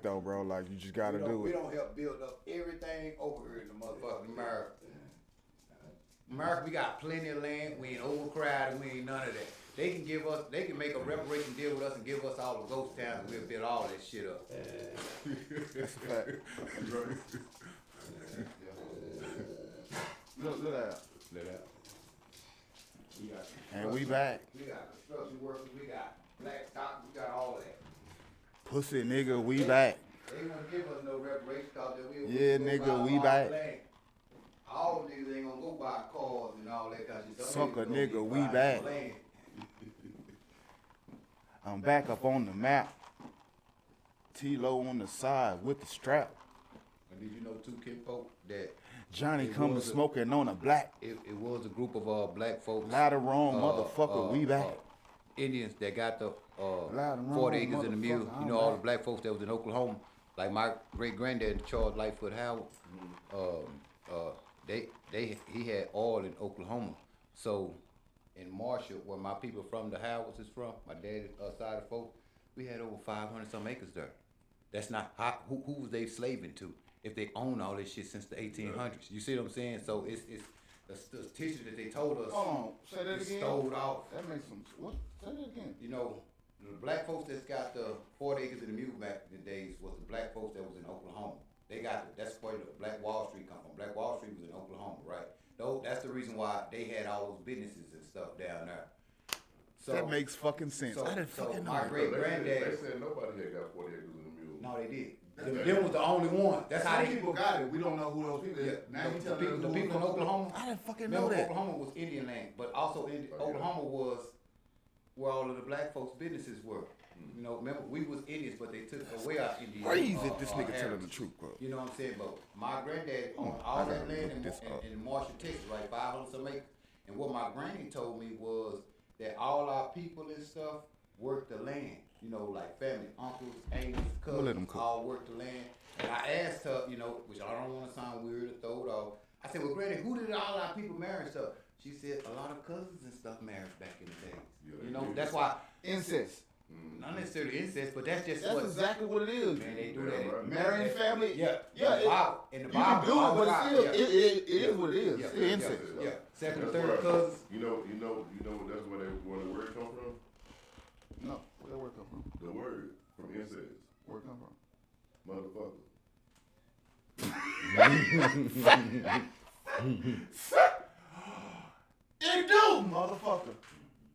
though, bro. Like you just gotta do it. We don't help build up everything over here in the motherfucking America. America, we got plenty of land. We ain't overcrowded. We ain't none of that. They can make a reparation deal with us and give us all the ghost towns, and we'll build all that shit up. That's a fact. Look at that. And we back. We got construction workers. We got black stock. We got all that. Pussy nigga, we back. They won't give us no reparation because we nigga, we back. All niggas ain't gonna go buy cars and all that kind of shit. Sucker nigga, we back. I'm back up on the map. T-Lo on the side with the strap. And did you know two kinfolk that Johnny come smoking on a black. It was a group of black folks. Ladder wrong, motherfucker, we back. Indians that got the 40 acres in the mule. You know all the black folks that was in Oklahoma. Like my great granddad, Charles Lightfoot Howard. He had oil in Oklahoma. So in Marshall, where my people from the Howards is from, my dad's side of folk, we had over 500 some acres there. That's not who was they slaving to if they own all this shit since the 1800s. You see what I'm saying? So it's the statistics that they told us. Say that again. Stole off. That makes some. What? Say that again. You know, the black folks that's got the 40 acres in the mule back in the days was the black folks that was in Oklahoma. They got that's where the Black Wall Street come from. Black Wall Street was in Oklahoma, right? That's the reason why they had all those businesses and stuff down there. So that makes fucking sense. I didn't fucking know. My great granddad. They said nobody had got 40 acres in the mule. No, they did. Them was the only one. That's how they people got it. We don't know who those people is. Now you tell the people in Oklahoma. I didn't fucking know that. Oklahoma was Indian land, but also Oklahoma was where all of the black folks' businesses were. You know, remember we was Indians, but they took away our Indian. Crazy if this nigga telling the truth, bro. You know what I'm saying? But my granddad owned all that land in Marshall, Texas, right, 500 some acres. And what my granny told me was that all our people and stuff worked the land. You know, like family, uncles, aunts, cousins, all worked the land. And I asked her, you know, which I don't want to sound weird or throw it off. I said, well, Granny, who did all our people marry and stuff? She said a lot of cousins and stuff married back in the days. Yeah, you know, that's why incest. Not necessarily incest, but that's exactly what it is. Man, they do that. Right. Marrying family. Yeah. In the Bible, you can do it, but still, it is what it is. Yeah. Still incest. Yeah. Second, third cousins. You know, that's where the word come from. No, where that word come from? The word from incest. Where it come from? Motherfucker. It do, motherfucker.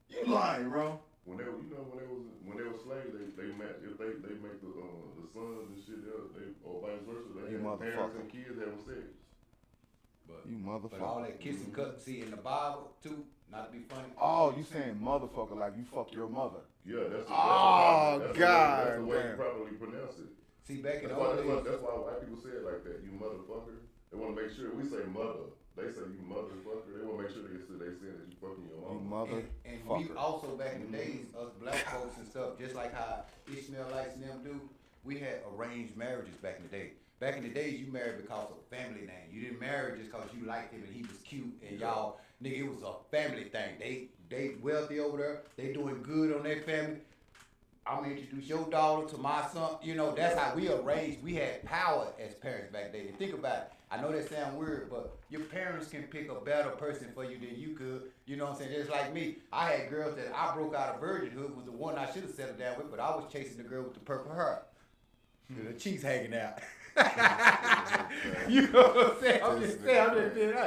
You lying, bro. When they were slaves, they make the sons and shit or vice versa. They had parents and kids having sex. But you motherfucker. But all that kissing, see in the Bible too. Not to be funny. Oh, you saying motherfucker like you fuck your mother? Yeah, that's God. That's the way you properly pronounce it. See, back in that's why white people say it like that. You motherfucker. They want to make sure we say mother. They say you motherfucker. They want to make sure they saying that you fucking your mom. You mother. And we also back in the days, us black folks and stuff, just like how Ishmaelites and them do, we had arranged marriages back in the day. Back in the days, you married because of family name. You didn't marry just because you liked him and he was cute and y'all, nigga, it was a family thing. They wealthy over there. They doing good on their family. I'm gonna introduce your daughter to my son. You know, that's how we arranged. We had power as parents back then. Think about it. I know that sounds weird, but your parents can pick a better person for you than you could. You know what I'm saying? Just like me. I had girls that I broke out of virginhood was the one I should have settled down with, but I was chasing the girl with the purple hair. The cheeks hanging out. You know what I'm saying? I'm just being out.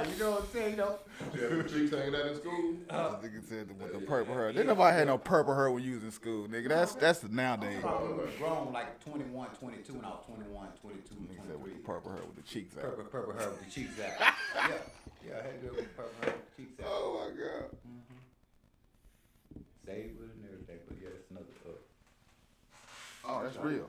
You know what I'm saying? You know. Yeah, the cheeks hanging out in school. Nigga said with the purple hair. They nobody had no purple hair when you was in school, nigga. That's nowadays. I was grown like 21, 22, when I was 21, 22, Nigga said with the purple hair with the cheeks out. Purple hair with the cheeks out. Yeah, I had to go with purple hair with the cheeks out. Oh my god. Save it and everything, but yeah, that's another. Oh, that's real.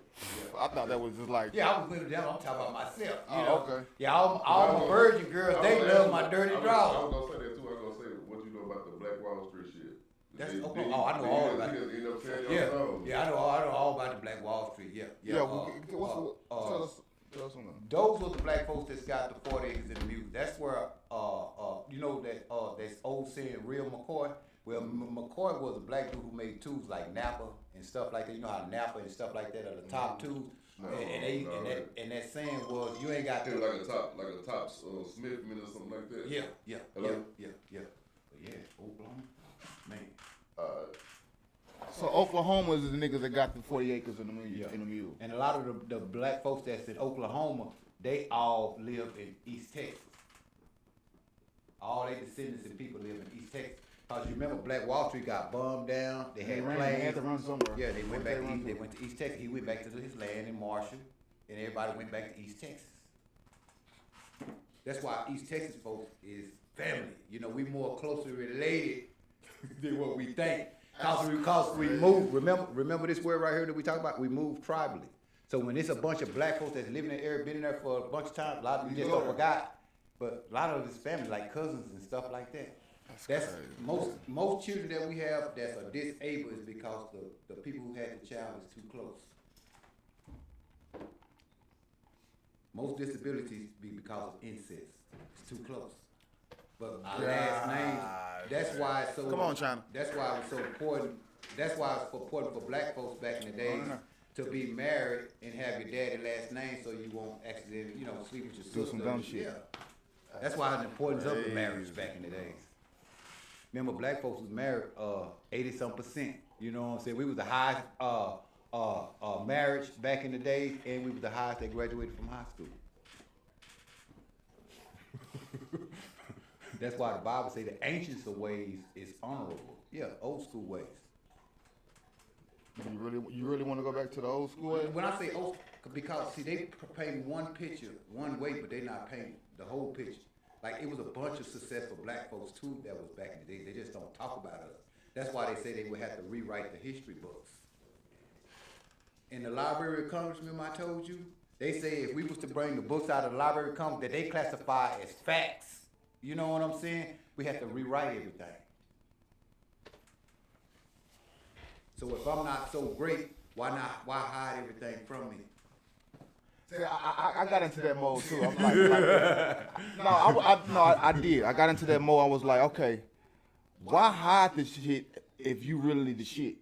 I thought that was just like. Yeah, I was with them. I'm talking about myself. You know? Okay. Yeah, all my virgin girls, they love my dirty draws. I was gonna say that too. I was gonna say what you know about the Black Wall Street shit. That's I know all about it. Yeah, I know all about the Black Wall Street. Yeah. Tell us on that. Those were the black folks that's got the 40 acres in the mule. That's where you know that that's old saying, real McCoy. Well, McCoy was a black dude who made tools like Napa and stuff like that. You know how Napa and stuff like that are the top tools. And that saying was, you ain't got to like a top Smithman or something like that. Yeah. But yeah, Oklahoma, man. So Oklahoma is the niggas that got the 40 acres in the mule. And a lot of the black folks that's in Oklahoma, they all live in East Texas. All their descendants and people live in East Texas. Cause you remember Black Wall Street got bombed down. They had planes. They had to run somewhere. Yeah, they went back to East. They went to East Texas. He went back to his land in Marshall, and everybody went back to East Texas. That's why East Texas folks is family. You know, we more closely related than what we think. Cause we move. Remember this word right here that we talk about. We move tribally. So when it's a bunch of black folks that's living in the area, been in there for a bunch of time, a lot of you just don't forgot. But a lot of this family, like cousins and stuff like that. That's most children that we have that's are disabled is because the people who had the child is too close. Most disabilities be because of incest. It's too close. But our last names, that's why it's so. Come on, China. That's why it's so important. That's why it's important for black folks back in the days to be married and have your daddy last name so you won't accidentally, sleep with your sister. Do some dumb shit. Yeah. That's why the importance of the marriage back in the days. Remember, black folks was married 80-some%. You know what I'm saying? We was the highest marriage back in the days, and we was the highest that graduated from high school. That's why the Bible say the ancients of ways is honorable. Yeah, old school ways. You really want to go back to the old school way? When I say old, because see, they paint one picture one way, but they not painting the whole picture. Like it was a bunch of successful black folks too that was back in the day. They just don't talk about us. That's why they say they would have to rewrite the history books. In the Library of Congress, remember I told you? They say if we was to bring the books out of the Library of Congress that they classify as facts, you know what I'm saying? We have to rewrite everything. So if I'm not so great, why hide everything from me? See, I got into that mode too. I'm I did. I got into that mode. I was like, okay, why hide the shit if you really the shit?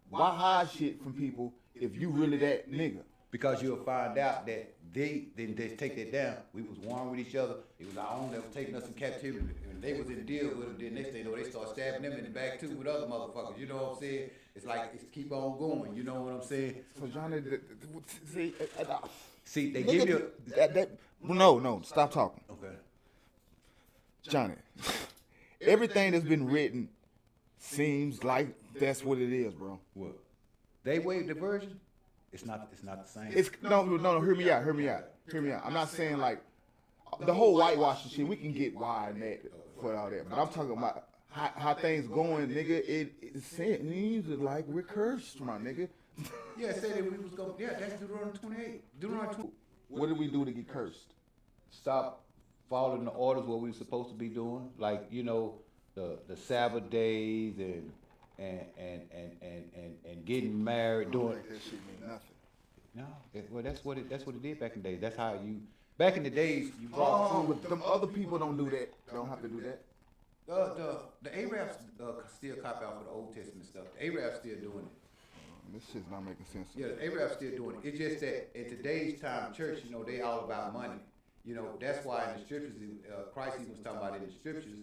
Why hide shit from people if you really that nigga? Because you'll find out that they didn't just take that down. We was warring with each other. It was our own that was taking us in captivity. And they was in deal with them. Then next thing you know, they start stabbing them in the back too with other motherfuckers. You know what I'm saying? It's like it's keep on going. You know what I'm saying? So Johnny, see, they give you no. Stop talking. Okay. Johnny, everything that's been written seems like that's what it is, bro. What? They waived the version. It's not the same. It's no. Hear me out. I'm not saying like the whole whitewashing shit. We can get why and that for all that, but I'm talking about how things going, nigga. It seems like we're cursed, my nigga. Yeah, it said that we was going. Yeah, that's Deuteronomy 28. Deuteronomy 2. What did we do to get cursed? Stop following the orders what we were supposed to be doing, like the Sabbath days and getting married, doing. That shit mean nothing. No, well that's what it did back in the days. That's how you. Back in the days, you brought food. But them other people don't do that. Don't have to do that. The Arabs still cop out for the Old Testament stuff. The Arabs still doing it. This shit's not making sense. Yeah, the Arabs still doing it. It's just that in today's time, church, they all about money. That's why in the scriptures, Christ even was talking about in the scriptures.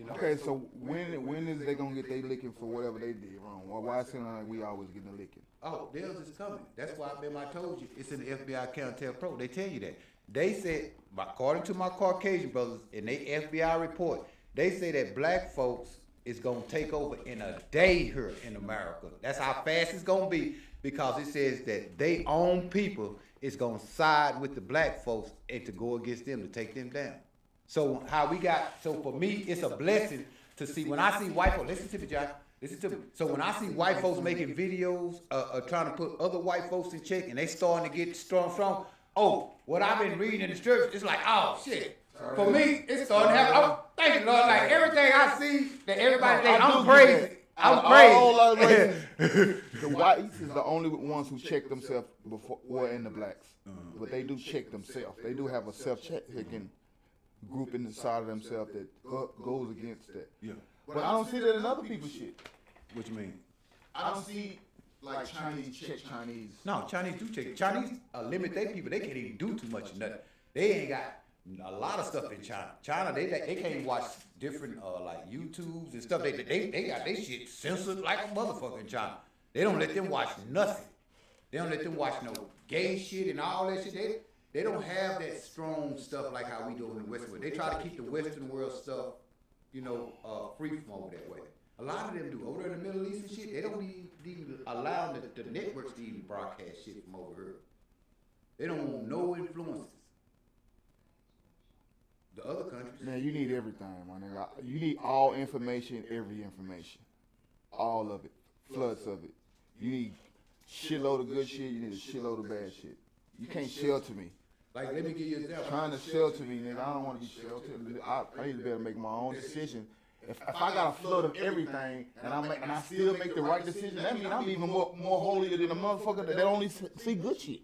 Okay, so when is they gonna get they licking for whatever they did wrong? Why it seem like we always getting a licking? Oh, theirs is coming. That's why I told you it's in the FBI Countel Pro. They tell you that. They said, according to my Caucasian brothers in their FBI report, they say that black folks is gonna take over in a day here in America. That's how fast it's gonna be because it says that they own people is gonna side with the black folks and to go against them to take them down. So for me, it's a blessing to see when I see white folks. Listen to me, John. Listen to me. So when I see white folks making videos, trying to put other white folks in check, and they starting to get strong. Oh, what I've been reading in the scriptures, it's like, oh shit. For me, it's starting to happen. Oh, thank you, Lord. Like everything I see that everybody thinks I'm crazy. I'm crazy. The whites is the only ones who check themselves before in the blacks, but they do check themselves. They do have a self-checking group inside of themselves that goes against that. Yeah. But I don't see that in other people's shit. What you mean? I don't see like Chinese check Chinese. No, Chinese do check. Chinese limit their people. They can't even do too much of nothing. They ain't got a lot of stuff in China. China, they can't watch different like YouTubes and stuff. They got their shit censored like a motherfucker in China. They don't let them watch nothing. They don't let them watch no gay shit and all that shit. They don't have that strong stuff like how we do in the Western world. They try to keep the Western world stuff, free from over that way. A lot of them do. Over in the Middle East and shit, they don't even allow the networks to even broadcast shit from over here. They don't want no influences. The other countries. Man, you need everything, my nigga. You need all information, every information. All of it. Floods of it. You need shitload of good shit, you need a shitload of bad shit. You can't shelter me. Like, let me give you an example. Trying to shelter me, nigga. I don't want to be sheltered. I need to be able to make my own decision. If I got a flood of everything and I still make the right decision, that means I'm even more holier than a motherfucker that only see good shit.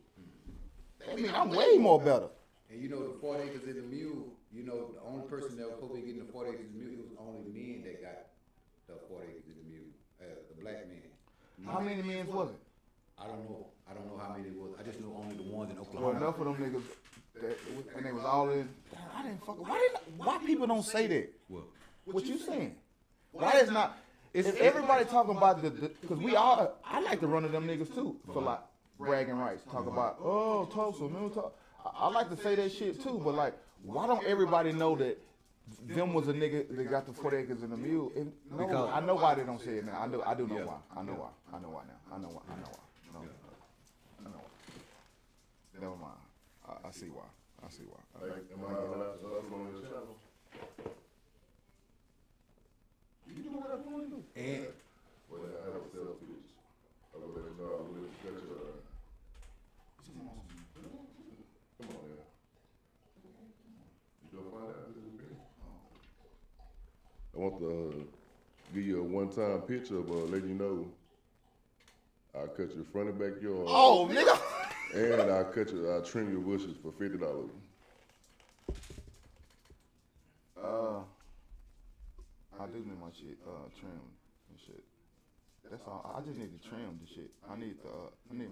That means I'm way more better. And the 40 acres in the mule, the only person that was supposed to be getting the 40 acres in the mule, it was only men that got the 40 acres in the mule, the black men. How many men was it? I don't know. I don't know how many it was. I just know only the ones in Oklahoma. Well, enough of them niggas, and they was all in. Damn, I didn't fuck. Why people don't say that? What you saying? Why is not? Is everybody talking about because we all? I like to run to them niggas too for like bragging rights. Talk about Tulsa, remember I like to say that shit too, but like, why don't everybody know that them was a nigga that got the 40 acres in the mule? No, I know why they don't say it now. I do know why. I know why. I know why now. I know why. No, I know why. Never mind. I see why. Am I allowed to upload on your channel? You do whatever you want to do. And Well, I have a selfish. I will let you know. I will let you catch your. Come on, man. You gonna find out this is me. I want to give you a one-time picture of letting you know I'll cut your front and backyard. Oh, nigga. And I'll trim your bushes for $50. I do need my shit trimmed and shit. That's all. I just need to trim the shit. I need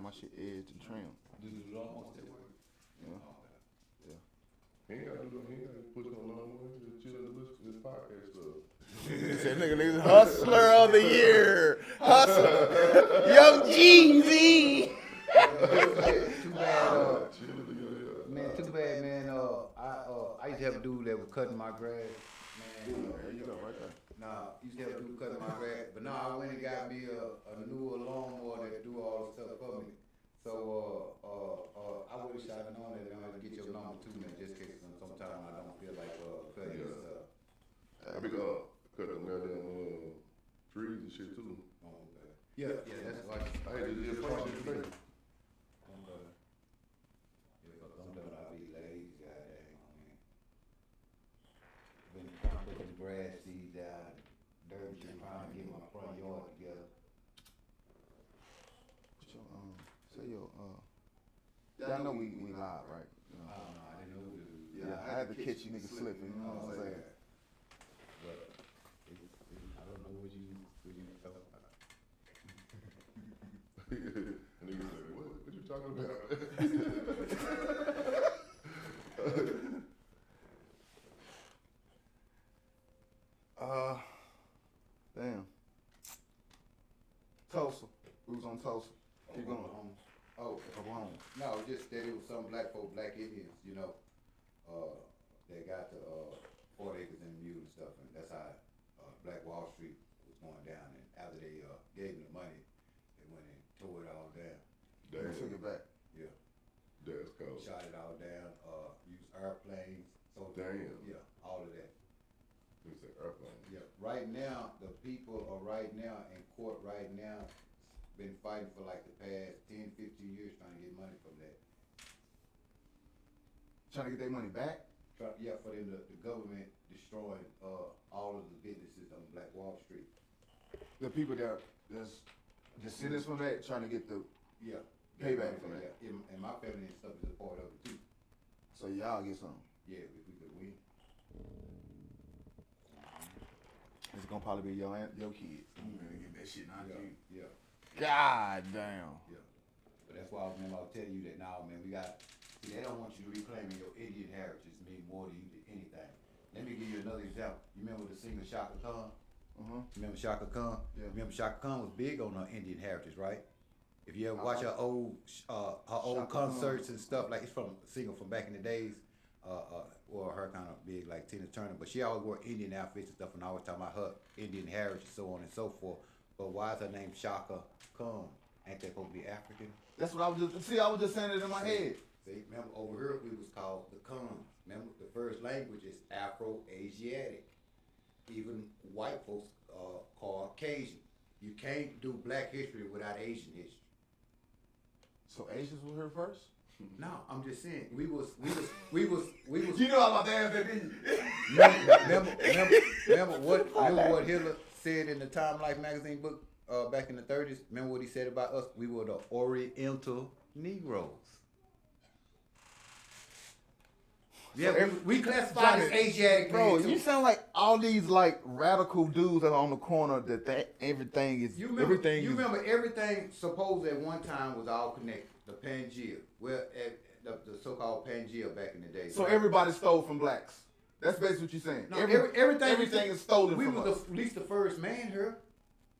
my shit edged and trimmed. Yeah. He ain't got to put it on lawnmower. Just chill and listen to this podcast stuff. He said, nigga, hustler of the year. Hustler. Young Jeezy. too bad, man. Too bad, man. I used to have a dude that was cutting my grass. Man, There you go, right there. Nah, used to have a dude cutting my grass, but now I went and got me a newer lawnmower that do all the stuff for me. So I would have shot it on it and I'd get your number too, man, just in case sometime I don't feel like cutting this stuff. I be cut them goddamn trees and shit too. Oh, okay. Yeah, that's why. I hate to just punch your face. I'll be lazy, goddamn. Been trying to put the grass seeds out, dirt, and trying to get my front yard together. Y'all know we live, right? You know? I didn't know this. Yeah, I had to catch you niggas slipping, you know what I'm saying? But I don't know what you talking about. Nigga said, what you talking about? Damn. Tulsa. We was on Tulsa. Keep going. Oh, Oklahoma. no, just that it was some black Indians, that got the 40 acres in the mule and stuff, and that's how Black Wall Street was going down. And after they gave them the money, they went and tore it all down. They took it back. Yeah, That's cold. shot it all down. Used airplanes. So Damn. Yeah, all of that. You said airplane. Yeah, right now the people are right now in court right now. Been fighting for like the past 10, 15 years trying to get money from that. Trying to get their money back? For them the government destroying all of the businesses on Black Wall Street. The people that's descendants from that trying to get the payback from that. Yeah, and my family and stuff is a part of it too. So y'all get something. Yeah, if we could win. It's gonna probably be your kids. I'm gonna get that shit, not you. Yeah. God damn. Yeah. But that's why I was telling you that now, man, they don't want you to reclaim your Indian heritage mean more to you than anything. Let me give you another example. You remember the singer Shaka Khan? Remember Shaka Khan? Yeah. Remember Shaka Khan was big on her Indian heritage, right? If you ever watch her old concerts and stuff, like it's from a singer from back in the days, or her kind of big like Tina Turner, but she always wore Indian outfits and stuff, and I always talking about her Indian heritage, so on and so forth. But why is her name Shaka Khan? Ain't that supposed to be African? That's what I was just saying it in my head. See, remember over here we was called the Khans. Remember the first language is Afro-Asiatic. Even white folks call Cajun. You can't do black history without Asian history. So Asians were here first? No, I'm just saying we was. You know how my dad said, didn't you? Remember what Hitler said in the Time Life magazine book back in the 30s? Remember what he said about us? We were the Oriental Negroes. Yeah, so we classified as Asiatic. Bro, you sound like all these like radical dudes that are on the corner that everything is. You remember everything supposed at one time was all connected. The Pangea, the so-called Pangea back in the day. So everybody stole from blacks. That's basically what you're saying. No, everything is stolen from us. We was at least the first man here.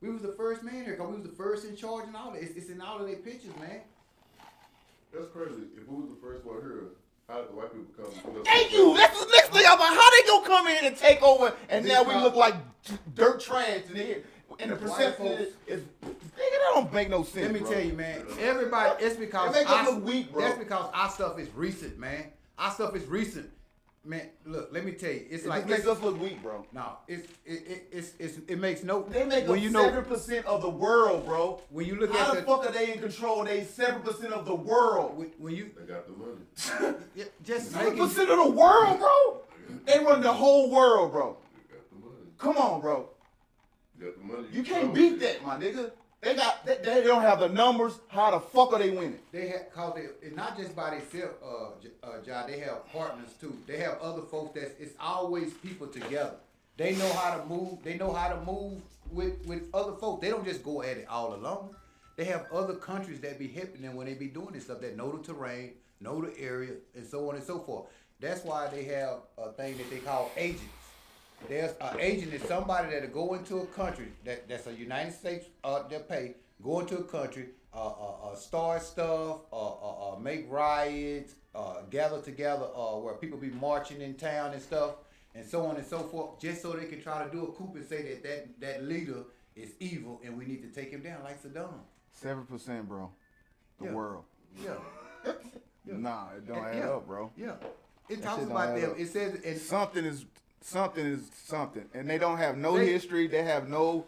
We was the first man here because we was the first in charge and all that. It's in all of their pictures, man. That's crazy. If we was the first one here, how did the white people come? Thank you. That's the next thing I'm about. How they gonna come in and take over, and now we look like dirt trash in here, and the perception is. That don't make no sense. Let me tell you, man. Everybody, it's because us look weak, bro. That's because our stuff is recent, man. Our stuff is recent, man. Look, let me tell you, it makes us look weak, bro. No, it makes no. They make up 7% of the world, bro. When you look how at the fuck are they in control? They 7% of the world. When you they got the money. just 7% of the world, bro. They run the whole world, bro. They got the money. Come on, bro. You got the money. You can't beat that, my nigga. They don't have the numbers. How the fuck are they winning? They have, cause they not just by themselves, John. They have partners too. They have other folks it's always people together. They know how to move. They know how to move with other folks. They don't just go at it all alone. They have other countries that be helping them when they be doing this stuff, that know the terrain, know the area, and so on and so forth. That's why they have a thing that they call agents. There's an agent is somebody that'll go into a country that's a United States that pay, go into a country, start stuff, make riots, gather together where people be marching in town and stuff, and so on and so forth, just so they can try to do a coup and say that leader is evil and we need to take him down like Saddam. 7%, bro. The world. Yeah. Nah, it don't add up, bro. Yeah. It talks about them. It says something is something, and they don't have no history. They have no,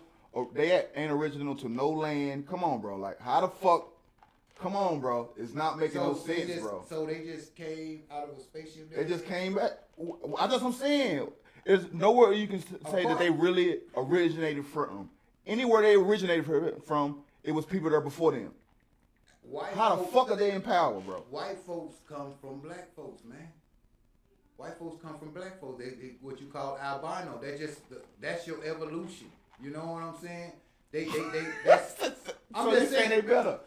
they ain't original to no land. Come on, bro. Like, how the fuck? Come on, bro. It's not making no sense, bro. So they just came out of a spaceship. They just came back. That's what I'm saying. There's nowhere you can say that they really originated from. Anywhere they originated from, it was people there before them. How the fuck are they in power, bro? White folks come from black folks, man. White folks come from black folks. They what you call albino. That's your evolution. You know what I'm saying? I'm just saying they better.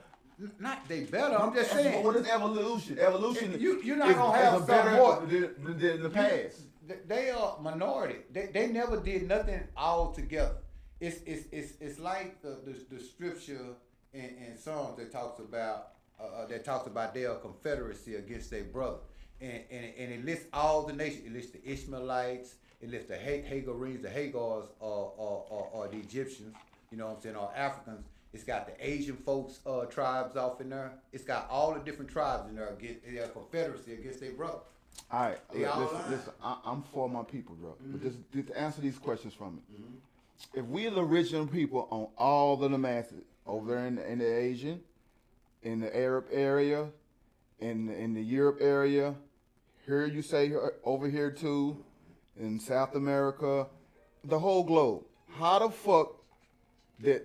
Not they better. I'm just saying. What is evolution? Evolution. You're not gonna have better more than the past. They are minority. They never did nothing all together. It's like the scripture in Psalms that talks about their confederacy against their brother. And it lists all the nations. It lists the Ishmaelites. It lists the Hagarenes, the Hagars, or the Egyptians. You know what I'm saying? Or Africans. It's got the Asian folks tribes off in there. It's got all the different tribes in there against their confederacy against their brother. All right, listen, I'm for my people, bro. Mm-hmm. But just to answer these questions from me. Mm-hmm. If we are the original people on all of the masses over there in the Asian, in the Arab area, in the Europe area. Here you say over here too, in South America, the whole globe. How the fuck did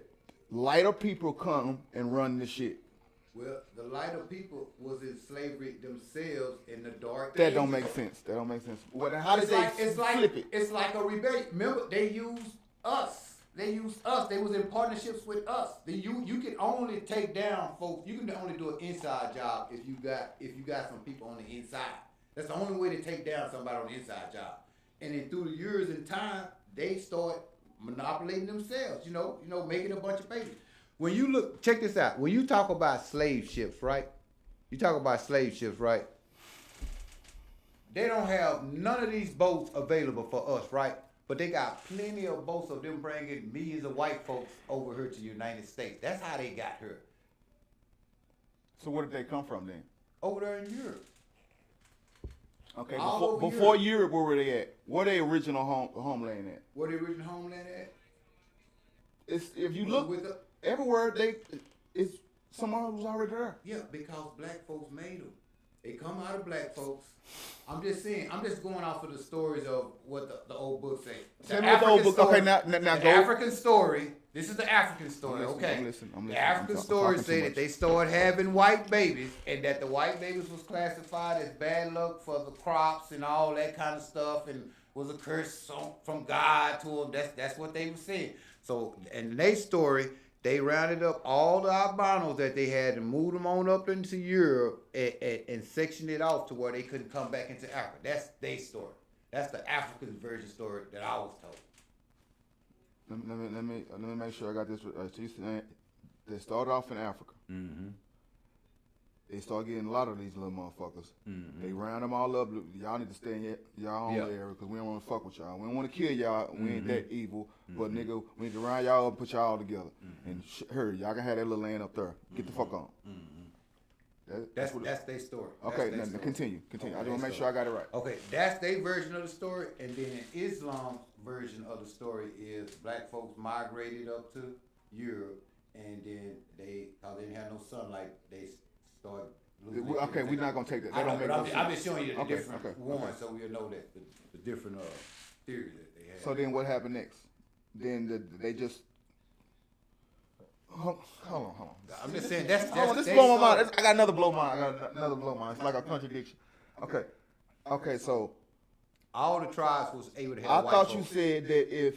lighter people come and run this shit? Well, the lighter people was in slavery themselves in the dark That ages. don't make sense. Well, how did they flip it? It's like a rebellion. Remember, they used us. They used us. They was in partnerships with us. You can only take down folks. You can only do an inside job if you got some people on the inside. That's the only way to take down somebody on the inside job. And then through the years and time, they start monopolizing themselves. Making a bunch of papers. When you look, check this out. When you talk about slave ships, right? You talk about slave ships, right? They don't have none of these boats available for us, right? But they got plenty of boats of them bringing millions of white folks over here to the United States. That's how they got here. So where did they come from then? Over there in Europe. Okay, before Europe, where were they at? Where they original homeland at? Where the original homeland at? If you look everywhere, somebody was already there. Yeah, because black folks made them. They come out of black folks. I'm just going off of the stories of what the old book say. Tell me what the old book. Okay, now go. African story. This is the African story. I'm listening. The African story say that they started having white babies, and that the white babies was classified as bad luck for the crops and all that kind of stuff, and was a curse from God to them. That's what they were saying. So, in their story, they rounded up all the albinos that they had and moved them on up into Europe and sectioned it off to where they couldn't come back into Africa. That's their story. That's the African version story that I was told. Let me make sure I got this. They started off in Africa. Mm-hmm. They start getting a lot of these little motherfuckers. Mm-hmm. They round them all up. Y'all need to stay in y'all own area because we don't want to fuck with y'all. We don't want to kill y'all. We ain't that evil. But nigga, we need to round y'all up and put y'all all together. And y'all can have that little land up there. Get the fuck on. That's their story. Okay, now continue. Okay, I just want to make sure I got it right. Okay, that's their version of the story. And then Islam's version of the story is black folks migrated up to Europe, and then cause they didn't have no sunlight, they started losing. Okay, we're not gonna take that. I'm just showing you the different ones, so we'll know that the different theories that they have. So then, what happened next? Then they just. Hold on. I'm just saying that's this blow my mind. I got another blow mind. It's like a contradiction. Okay. So all the tribes was able to have. I white thought folks. You said that if.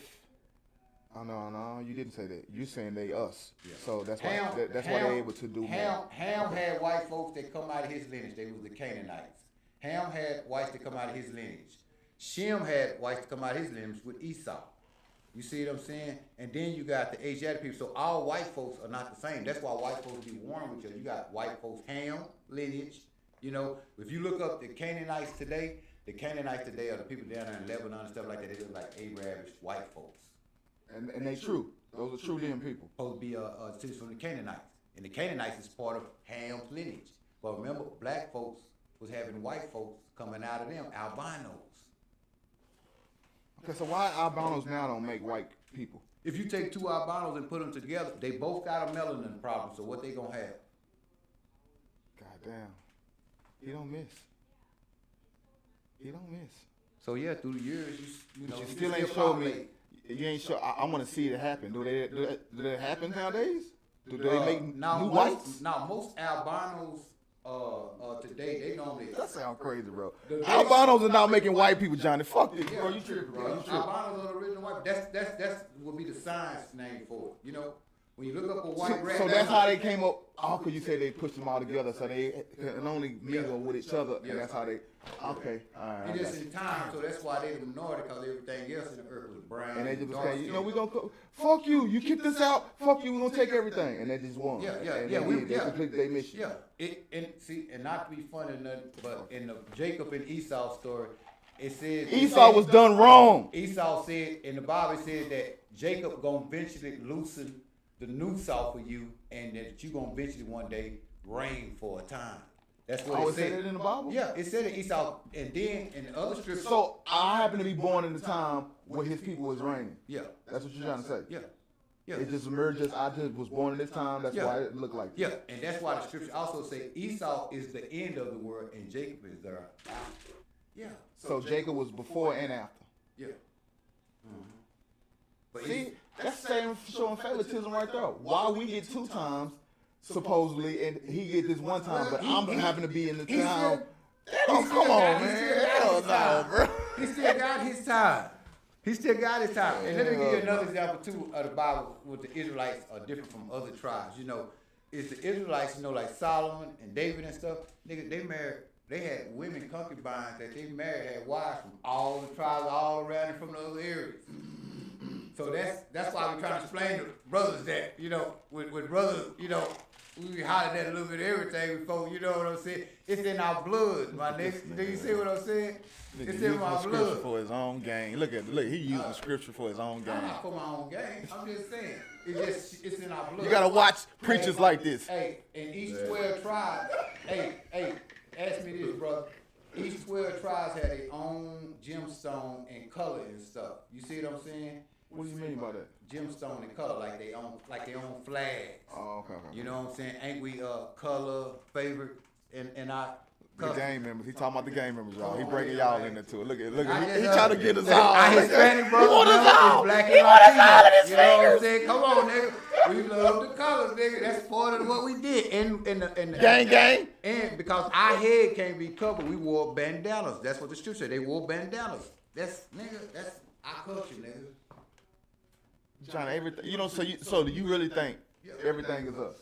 Oh no, you didn't say that. You saying they us. Yeah. So that's why they're able to do more. Ham had white folks that come out of his lineage. They was the Canaanites. Ham had whites that come out of his lineage. Shem had whites that come out of his lineage with Esau. You see what I'm saying? And then you got the Asiatic people. So all white folks are not the same. That's why white folks be warring with each other. You got white folks Ham lineage. If you look up the Canaanites today are the people down there in Lebanon and stuff like that. They look like Arab-ish white folks. And they true. Those are true damn people. Supposed to be descendants from the Canaanites. And the Canaanites is part of Ham's lineage. But remember, black folks was having white folks coming out of them, albinos. Okay, so why albinos now don't make white people? If you take two albinos and put them together, they both got a melanin problem. So what they gonna have? Goddamn, he don't miss. So yeah, through the years, you still ain't showed me. You ain't sure. I want to see it happen. Do that happen nowadays? Do they make new whites? Now most albinos today they normally. That sounds crazy, bro. Albinos are not making white people, Johnny. Fuck this, bro. You tripping, bro. You tripping. Albinos are the original white. That's would be the science name for it. When you look up a white rat. So that's how they came up. How could you say they pushed them all together so they can only mingle with each other, and that's how they. Okay, all right. It is in time, so that's why they the minority, because everything else in the earth was brown. And they just saying, we gonna fuck you. You kick this out. Fuck you. We gonna take everything, and they just won. They completed their mission. And not to be funny, but in the Jacob and Esau story, it says Esau was done wrong. Esau said in the Bible, it said that Jacob gonna eventually loosen the noose off of you, and that you gonna eventually one day reign for a time. That's what it said. It in the Bible? Yeah, it said in Esau, and then in the other scriptures. So I happen to be born in the time where his people was reigning. Yeah. That's what you're trying to say? Yeah. It just emerged. I just was born in this time. That's why it looked like this. Yeah, and that's why the scripture also say Esau is the end of the world and Jacob is there after. Yeah. So Jacob was before and after. Yeah. But see, that's same showing favoritism right there. Why we get 2 times supposedly, and he get this 1 time, but I'm having to be in the town. Come on, man. Hell no, bro. He still got his time. He still got his time. And let me give you another example too of the Bible with the Israelites are different from other tribes. You know, it's the Israelites, you know, like Solomon and David and stuff. Nigga, they had women concubines that they married, had wives from all the tribes, all around and from the other areas. So that's why we're trying to explain to brothers that, you know, with brothers, you know, we hollered at a little bit of everything before, you know what I'm saying? It's in our blood, my nigga. Do you see what I'm saying? It's in my blood. For his own game. Look, he using scripture for his own game. I'm not for my own game. I'm just saying. It's in our blood. You gotta watch preachers like this. Hey, in each 12 tribes, hey, ask me this, brother. Each 12 tribes had their own gemstone and color and stuff. You see what I'm saying? What do you mean by that? Gemstone and color, like they own flags. Oh, okay. You know what I'm saying? Ain't we color favorite in our The game members. He talking about the game members, y'all. He breaking yeah, y'all man. into it. Look at he trying to get us all. Our Hispanic He brothers, want us all. black He and want us all Latino. in his You know what I'm fingers. saying? Come on, nigga. We love the colors, nigga. That's part of what we did. In the Gang. And because our head can't be covered, we wore bandanas. That's what the scripture said. They wore bandanas. That's our culture, nigga. Trying to everything. You know, so do you really think everything is us?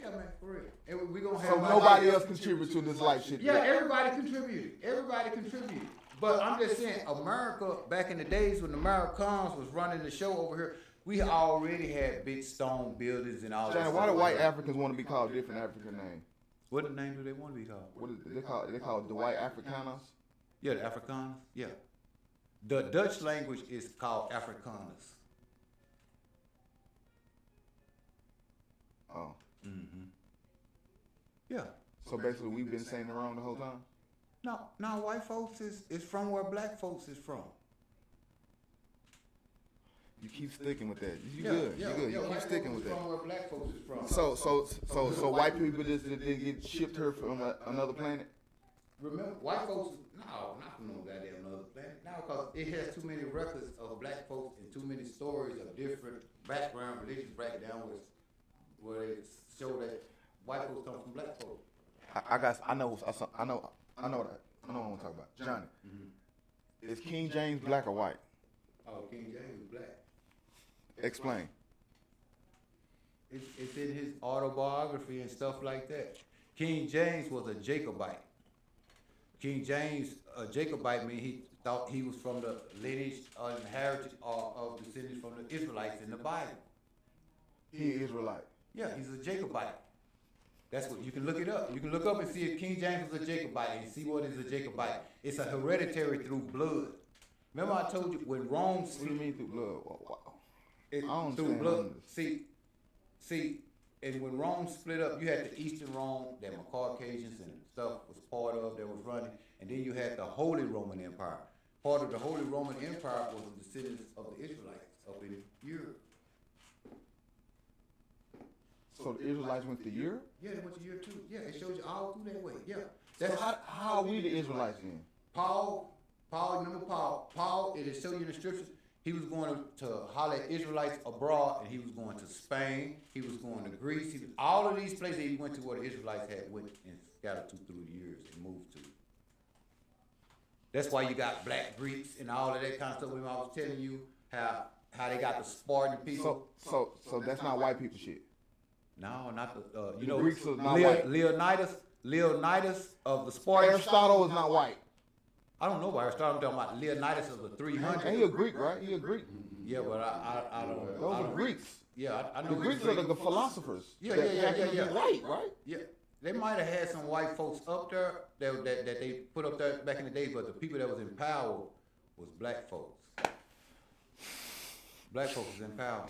Yeah, man, for real. And we gonna have So nobody else contributes to this life shit. Yeah, everybody contributed. But I'm just saying, America, back in the days when the Americans was running the show over here, we already had big stone buildings and all that. Johnny, why do white Africans want to be called different African names? What name do they want to be called? What is it? They call the white Afrikaners? Yeah, the Afrikaners. Yeah. The Dutch language is called Afrikaners. Oh. Mm-hmm. Yeah. So basically we've been saying it wrong the whole time? No, white folks is from where black folks is from. You keep sticking with that. You Yeah, good. yeah, You good. yeah, You keep white sticking folks with is that. from where black folks is from. So white people just didn't get shipped here from another planet? Remember, white folks, no, not from no goddamn another planet. No, because it has too many records of black folks and too many stories of different background, religious background where they show that white folks come from black folks. I know what I want to talk about. Johnny, is King James black or white? Oh, King James is black. Explain. It's in his autobiography and stuff like that. King James was a Jacobite. King James, a Jacobite means he thought he was from the lineage and heritage of descendants from the Israelites in the Bible. He is Israelite. Yeah, he's a Jacobite. That's what you can look it up. You can look up and see if King James was a Jacobite and see what is a Jacobite. It's a hereditary through blood. Remember I told you when Rome What do you mean through blood? Wow. it, I don't through understand blood. numbers. See, and when Rome split up, you had the Eastern Rome that were Caucasians and stuff was part of that was running, and then you had the Holy Roman Empire. Part of the Holy Roman Empire was the descendants of the Israelites up in Europe. So the Israelites went to Europe? Yeah, they went to Europe too. Yeah, it shows you all through that way. Yeah. So how are we the Israelites then? Paul, remember Paul? Paul, it is show you in the scriptures, he was going to holler at Israelites abroad, and he was going to Spain, he was going to Greece, all of these places he went to where the Israelites had went and scattered to through the years and moved to. That's why you got black Greeks and all of that kind of stuff. When I was telling you how they got the Spartan people. So that's not white people shit. No, not the The Greeks are not white. Leonidas of the Spartans. Aristotle is not white. I don't know about Aristotle. I'm talking about Leonidas of the 300. And he a Greek, right? He a Greek. Yeah, but I don't. Those I are don't- Greeks. Yeah, I know. The Greeks are the philosophers. Yeah. White, right? Yeah, they might have had some white folks up there that they put up there back in the day, but the people that was in power was black folks. Black folks was in power.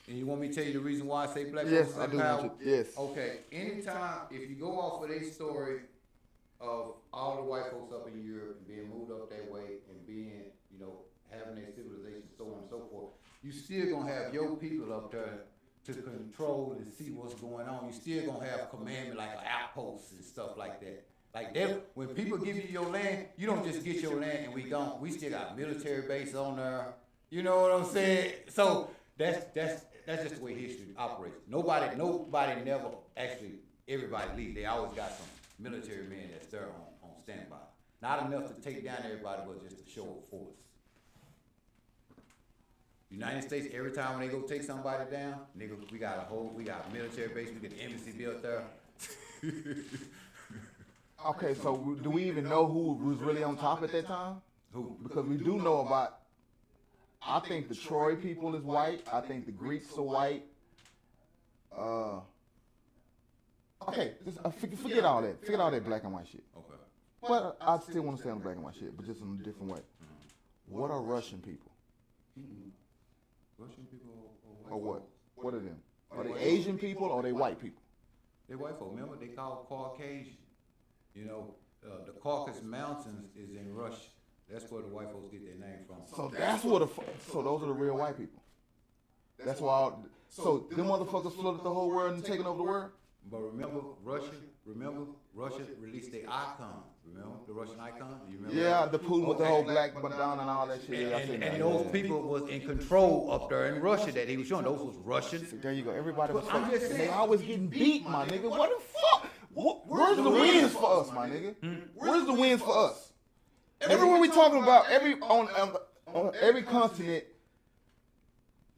And you want me to tell you the reason why I say black Yes, folks I was do in power? want you. Yes. Okay, anytime, if you go off of their story of all the white folks up in Europe and being moved up that way and being, having their civilization, so on and so forth, you still gonna have your people up there to control and see what's going on. You still gonna have commandment like outposts and stuff like that. Like when people give you your land, you don't just get your land and we gone. We still got military bases on there. You know what I'm saying? So that's just the way history operates. Nobody never actually, everybody leaves. They always got some military men that's there on standby. Not enough to take down everybody, but just to show a force. United States, every time when they go take somebody down, nigga, we got a military base, we got an embassy built there. Okay, so do we even know who was really on top at that time? Who? Because we do know about, I think the Troy people is white. I think the Greeks are white. Okay, just, forget all that. Forget all that black and white shit. Okay. But I still want to stay on black and white shit, but just in a different way. What are Russian people? Russian people Or what? What are them? Are they Asian people or are they white people? They white folk. Remember, they call Caucasian. You know, the Caucasus Mountains is in Russia. That's where the white folks get their name from. So that's what so those are the real white people. That's why. So them motherfuckers flooded the whole world and taking over the world. But remember, Russia released their icon. Remember the Russian icon? You remember? Yeah, the Putin with the whole black bandana and all that shit. And those people was in control up there in Russia that he was showing. Those was Russians. There you go. Everybody was I'm just fucking. saying. They always getting beat, my nigga. What the fuck? Where's the wins for us, my nigga? Where's the wins for us? Everywhere we talking about, on every continent.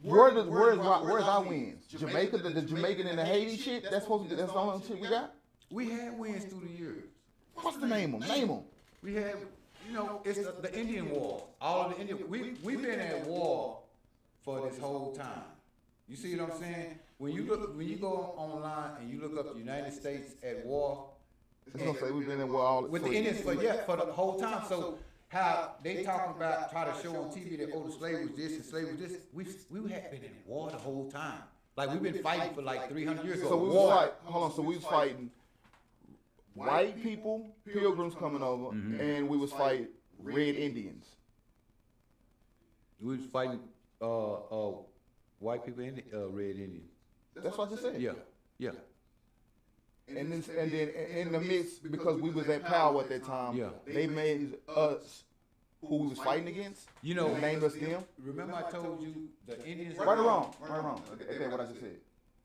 Where's our wins? Jamaica, the Jamaican and the Haiti shit. That's the only shit we got. We had wins through the years. What's the name of them? Name them. We had, you know, it's the Indian War. All of the Indian. We've been at war for this whole time. You see what I'm saying? When you go online and you look up the United States at war, It's gonna say we've been in war all with the Indians for the whole time. So how they talking about try to show on TV that the slave was this and slave was this. We had been in war the whole time. Like we've been fighting for like 300 years. So we was fighting white people, pilgrims coming over, and we was fighting red Indians. We was fighting white people and red Indians. That's what I just said. Yeah. And then in the midst, because we was at power at that time, they made us who we was fighting against. You know, named us them. Remember I told you the Indians. Right or wrong? Okay, what I just said.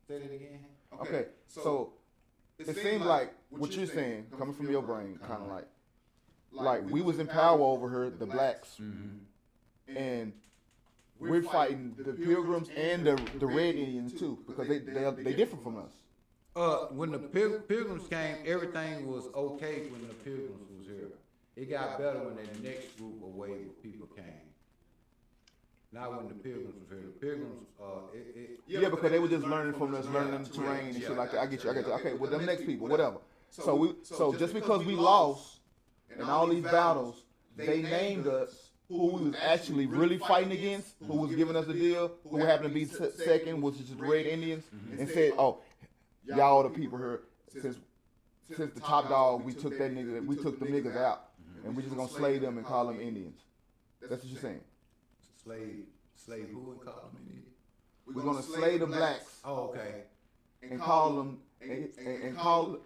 Say that again. Okay, so it seems like what you're saying, coming from your brain, kind of like we was in power over her, the blacks, and we're fighting the pilgrims and the red Indians too, because they different from us. When the pilgrims came, everything was okay when the pilgrims was here. It got better when the next group of wave of people came. Not when the pilgrims was here. The pilgrims, because they were just learning from us, learning the terrain and shit like that. I get you. Okay, well, them next people, whatever. So just because we lost in all these battles, they named us who we was actually really fighting against, who was giving us a deal, who happened to be second, which is the red Indians, and said, "Oh, y'all the people here. Since the top dog, we took the niggas out, and we just gonna slay them and call them Indians." That's what you're saying. Slave who and call them Indians? We're gonna slay the blacks. Oh, okay. And call them and call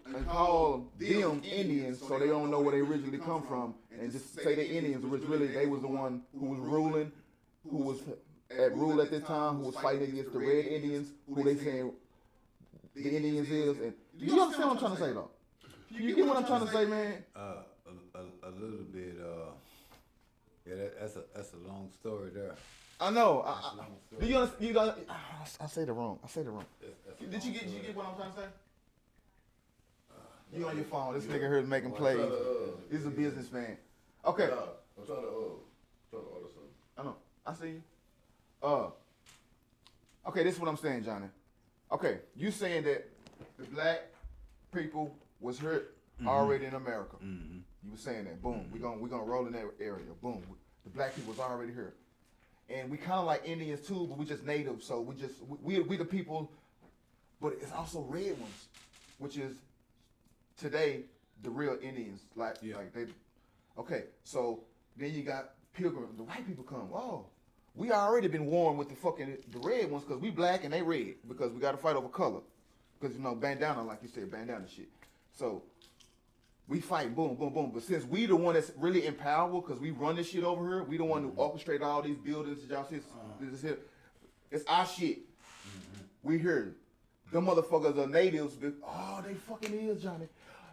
them Indians, so they don't know where they originally come from, and just say they Indians, which really they was the one who was ruling, who was at rule at this time, who was fighting against the red Indians, who they saying the Indians is. And do you understand what I'm trying to say though? You get what I'm trying to say, man? A little bit. That's a long story there. I know. Do you understand? I said it wrong. Did you get what I'm trying to say? You on your phone? This nigga here is making plays. He's a businessman. Okay. I'm trying to order something. I know. I see you. Okay, this is what I'm saying, Johnny. Okay, you saying that the black people was hurt already in America. You were saying that. Boom. We're gonna roll in that area. Boom. The black people was already here. And we kind of like Indians too, but we just native, so we the people, but it's also red ones, which is today the real Indians. Like they, okay. So then you got pilgrims. The white people come. Oh, we already been warned with the red ones because we black and they red because we got to fight over color, because bandana, like you said, bandana shit. So we fight, boom, boom, boom. But since we the one that's really in power, because we run this shit over here, we the one who orchestrate all these buildings that y'all see. This here, it's our shit. We here. Them motherfuckers are natives. Oh, they fucking is, Johnny.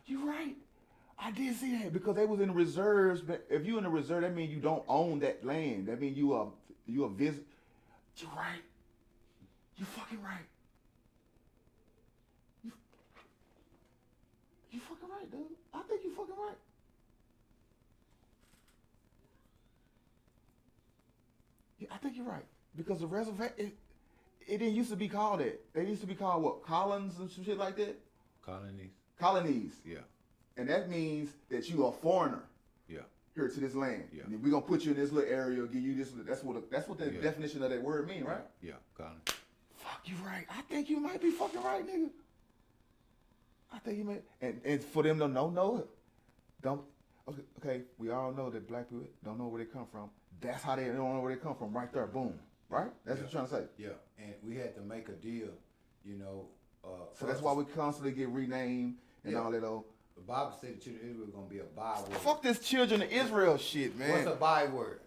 You right. I did see that because they was in the reserves. But if you in the reserve, that means you don't own that land. That means you a visit. You're right. You fucking right. You fucking right, dude. I think you fucking right. Yeah, I think you're right because the reservation it didn't used to be called that. They used to be called what? Colonies and some shit like that. Colonies. Yeah. And that means that you are a foreigner. Yeah. Here to this land. Yeah. We're gonna put you in this little area, give you this. That's what the definition of that word mean, right? Yeah. Colony. Fuck, you right. I think you might be fucking right, nigga. I think you might. And for them to know it, don't. Okay. We all know that black people don't know where they come from. That's how they don't know where they come from. Right there, boom. Right. That's what you're trying to say. Yeah, and we had to make a deal, you know. So that's why we constantly get renamed and all that old. The Bible said the children of Israel gonna be a byword. Fuck this children of Israel shit, man. What's a byword?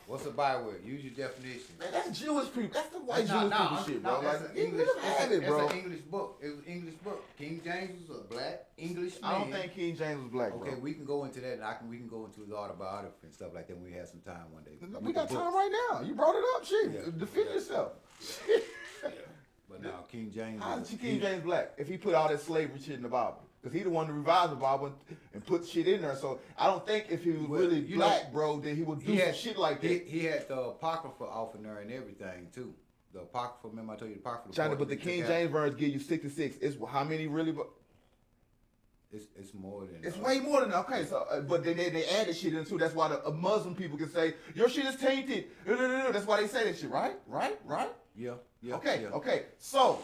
What's a byword? Use your definition. Man, that's Jewish people. That's the white No, Jewish people shit, bro. That's Like, an English. have it, bro. It's an English book. It was an English book. King James was a black English man. I don't think King James was black, Okay, bro. we can go into that, and we can go into his autobiography and stuff like that when we have some time one day. We got time right now. You brought it up, shit. Yeah. Defend yourself. But now King James. How is King James black if he put all that slavery shit in the Bible? Because he the one to revise the Bible and put shit in there. So I don't think if he was really black, bro, then he would do some shit like that. He had the Apocrypha off in there and everything, too. The Apocrypha, remember I told you the Apocrypha. Johnny, but the King James verse give you 66. It's how many really? It's more than. It's way more than that. Okay, so but then they added shit in too. That's why the Muslim people can say your shit is tainted. That's why they say that shit, right? Yeah. Okay. So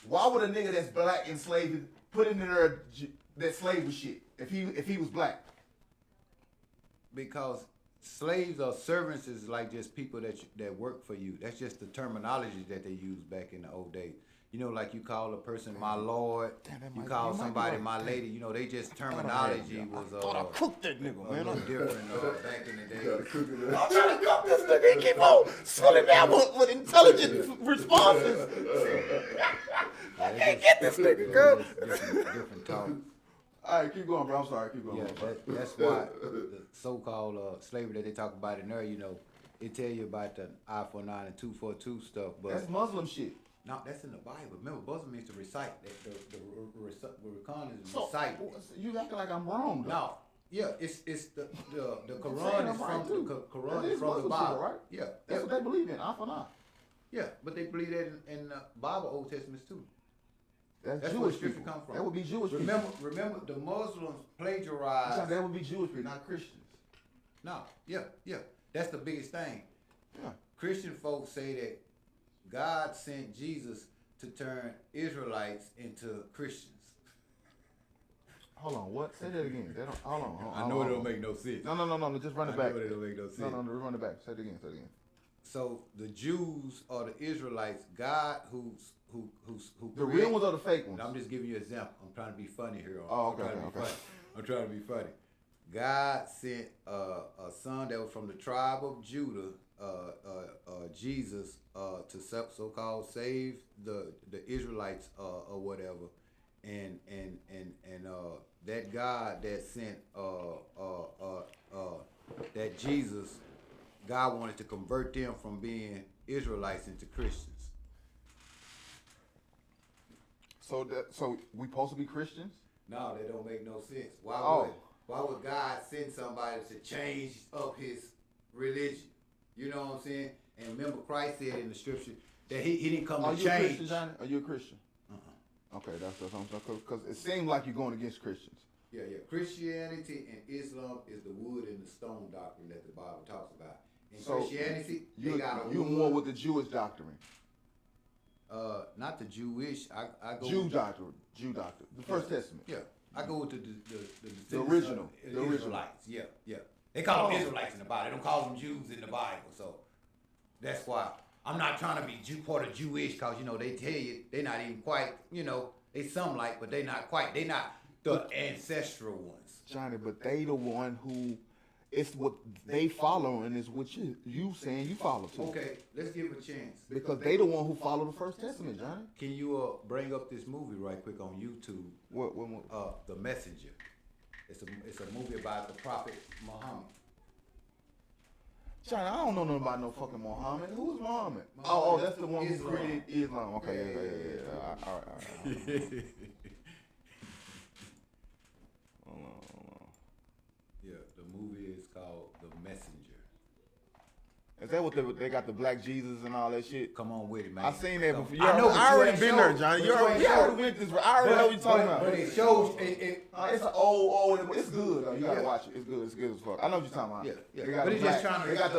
why would a nigga that's black enslaved put in there that slavery shit if he was black? Because slaves or servants is like just people that work for you. That's just the terminology that they used back in the old days. You know, like you call a person my lord, you call somebody my lady. You know, they just terminology was I cooked that nigga, man. different back in the day. I'm trying to cook this nigga. He keep on swilling down with intelligent responses. I can't get this nigga, girl. Different talk. All right, keep going, bro. I'm sorry. Keep going. Yeah, that's why the so-called slavery that they talk about in there, you know, it tell you about the eye for an eye and tooth for a tooth stuff. But that's Muslim shit. No, that's in the Bible. Remember, Muslim means to recite. The Quran is recite. You acting like I'm wrong, though. No, yeah, it's the Quran is from the Quran is from the Bible, shit, right? Yeah, That's what they believe in, eye for an eye. Yeah, but they believe that in the Bible, Old Testaments too. That's where Jewish scripture people. come from. That would be Jewish Remember, people. the Muslims plagiarized. That would be Jewish people, not Christians. No, yeah. That's the biggest thing. Yeah. Christian folks say that God sent Jesus to turn Israelites into Christians. Hold on, what? Say that again. Hold on. I know it don't make no sense. No. Just run it back. I know it don't make no sense. No, run it back. Say it again. So the Jews or the Israelites, God who The real ones or the fake ones? I'm just giving you an example. I'm trying to be funny here. Okay. I'm trying to be funny. God sent a son that was from the tribe of Judah, Jesus, to so-called save the Israelites or whatever, and that God that sent that Jesus, God wanted to convert them from being Israelites into Christians. So we supposed to be Christians? No, that don't make no sense. Why would God send somebody to change up his religion? You know what I'm saying? And remember, Christ said in the scripture that he didn't come to change. Are you a Christian, Johnny? Are you a Christian? Okay, that's what I'm saying. Because it seems like you're going against Christians. Yeah. Christianity and Islam is the wood and the stone doctrine that the Bible talks about. In Christianity, they got a you're more with the Jewish doctrine. Not the Jewish. I go Jew doctrine. The First Testament. Yeah, I go with the original. The Israelites. Yeah. They call them Israelites in the Bible. They don't call them Jews in the Bible. So that's why I'm not trying to be part of Jewish, because they tell you they're not even quite. They some like, but they not quite. They not the ancestral ones. Johnny, but they the one who. It's what they follow, and it's what you saying you follow too. Okay, let's give it a chance. Because they the one who follow the First Testament, Johnny. Can you bring up this movie right quick on YouTube? What? The Messenger. It's a movie about the Prophet Muhammad. John, I don't know nothing about no fucking Muhammad. Who's Muhammad? Oh, that's the one who created Islam. Okay, yeah. All right. Hold on. Yeah, the movie is called The Messenger. Is that what they got the black Jesus and all that shit? Come on with it, man. I seen that before. I know, I already been there, showed. Johnny. You already went this. I already know what you're talking about. But it shows it. It's an old. It's good though. You gotta watch it. It's good. It's good as fuck. I know what you're talking about. Yeah. They got But the it's just trying to. They got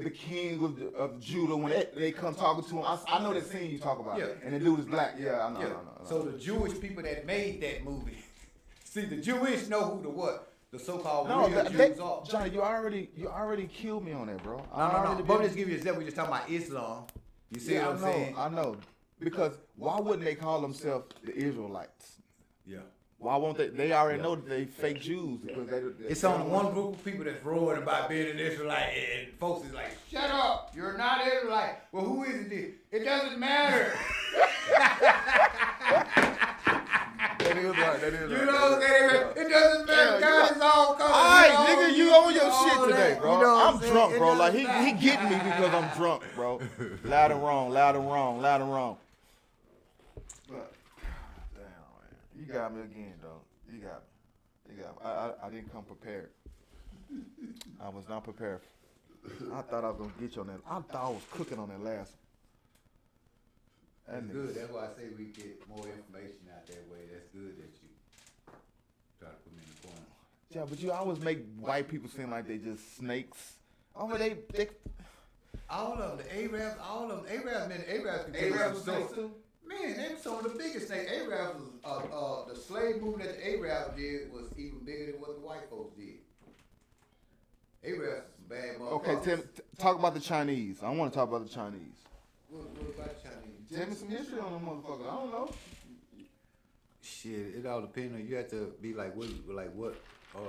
the king of Judah when they come talking to him. I know that scene you talk about. Yeah. And the dude is black. Yeah, I know. So the Jewish people that made that movie, see, the Jewish know who the what. The so-called real Jews are. Johnny, you already killed me on that, bro. No. But let's give you an example. We just talking about Islam. You see what I'm saying? I know. Because why wouldn't they call themselves the Israelites? Yeah. Why won't they? They already know that they fake Jews because they. It's only one group of people that's roaring about being an Israelite, and folks is like, "Shut up! You're not Israelite." Well, who is it? It doesn't matter. That is right. You know what I'm saying? It doesn't matter. God is all colors. All right, nigga, you on your shit today, bro. You know I'm drunk, bro. Like he getting me because I'm drunk, bro. Loud and wrong. But, damn, man. You got me again, though. You got me. I didn't come prepared. I was not prepared. I thought I was gonna get you on that. I thought I was cooking on that last one. That's good. That's why I say we get more information out that way. That's good that you try to put me in the corner. Yeah, but you always make white people seem like they just snakes. Oh, they all of them, the Arabs, Arabs snakes too. Man, they were some of the biggest snakes. Arabs was the slave movement that the Arabs did was even bigger than what the white folks did. Arabs is some bad motherfuckers. Okay, talk about the Chinese. I want to talk about the Chinese. What about Chinese? Tell me some history on them motherfuckers. I don't know. Shit, it all depends on you. Have to be like what. All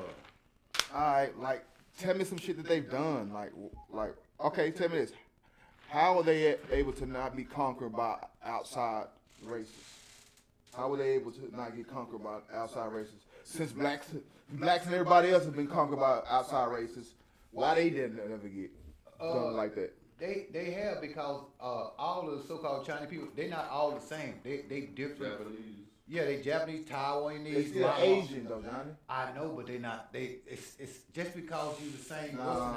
right, like tell me some shit that they've done. Like okay, tell me this. How are they able to not be conquered by outside races? How were they able to not get conquered by outside races? Since blacks and everybody else have been conquered by outside races, why they didn't ever get done like that? They have because all of the so-called Chinese people, they're not all the same. They different. Japanese. Yeah, they Japanese, Taiwanese. They still Asian though, Johnny. I know, but they not. It's just because you the same. No.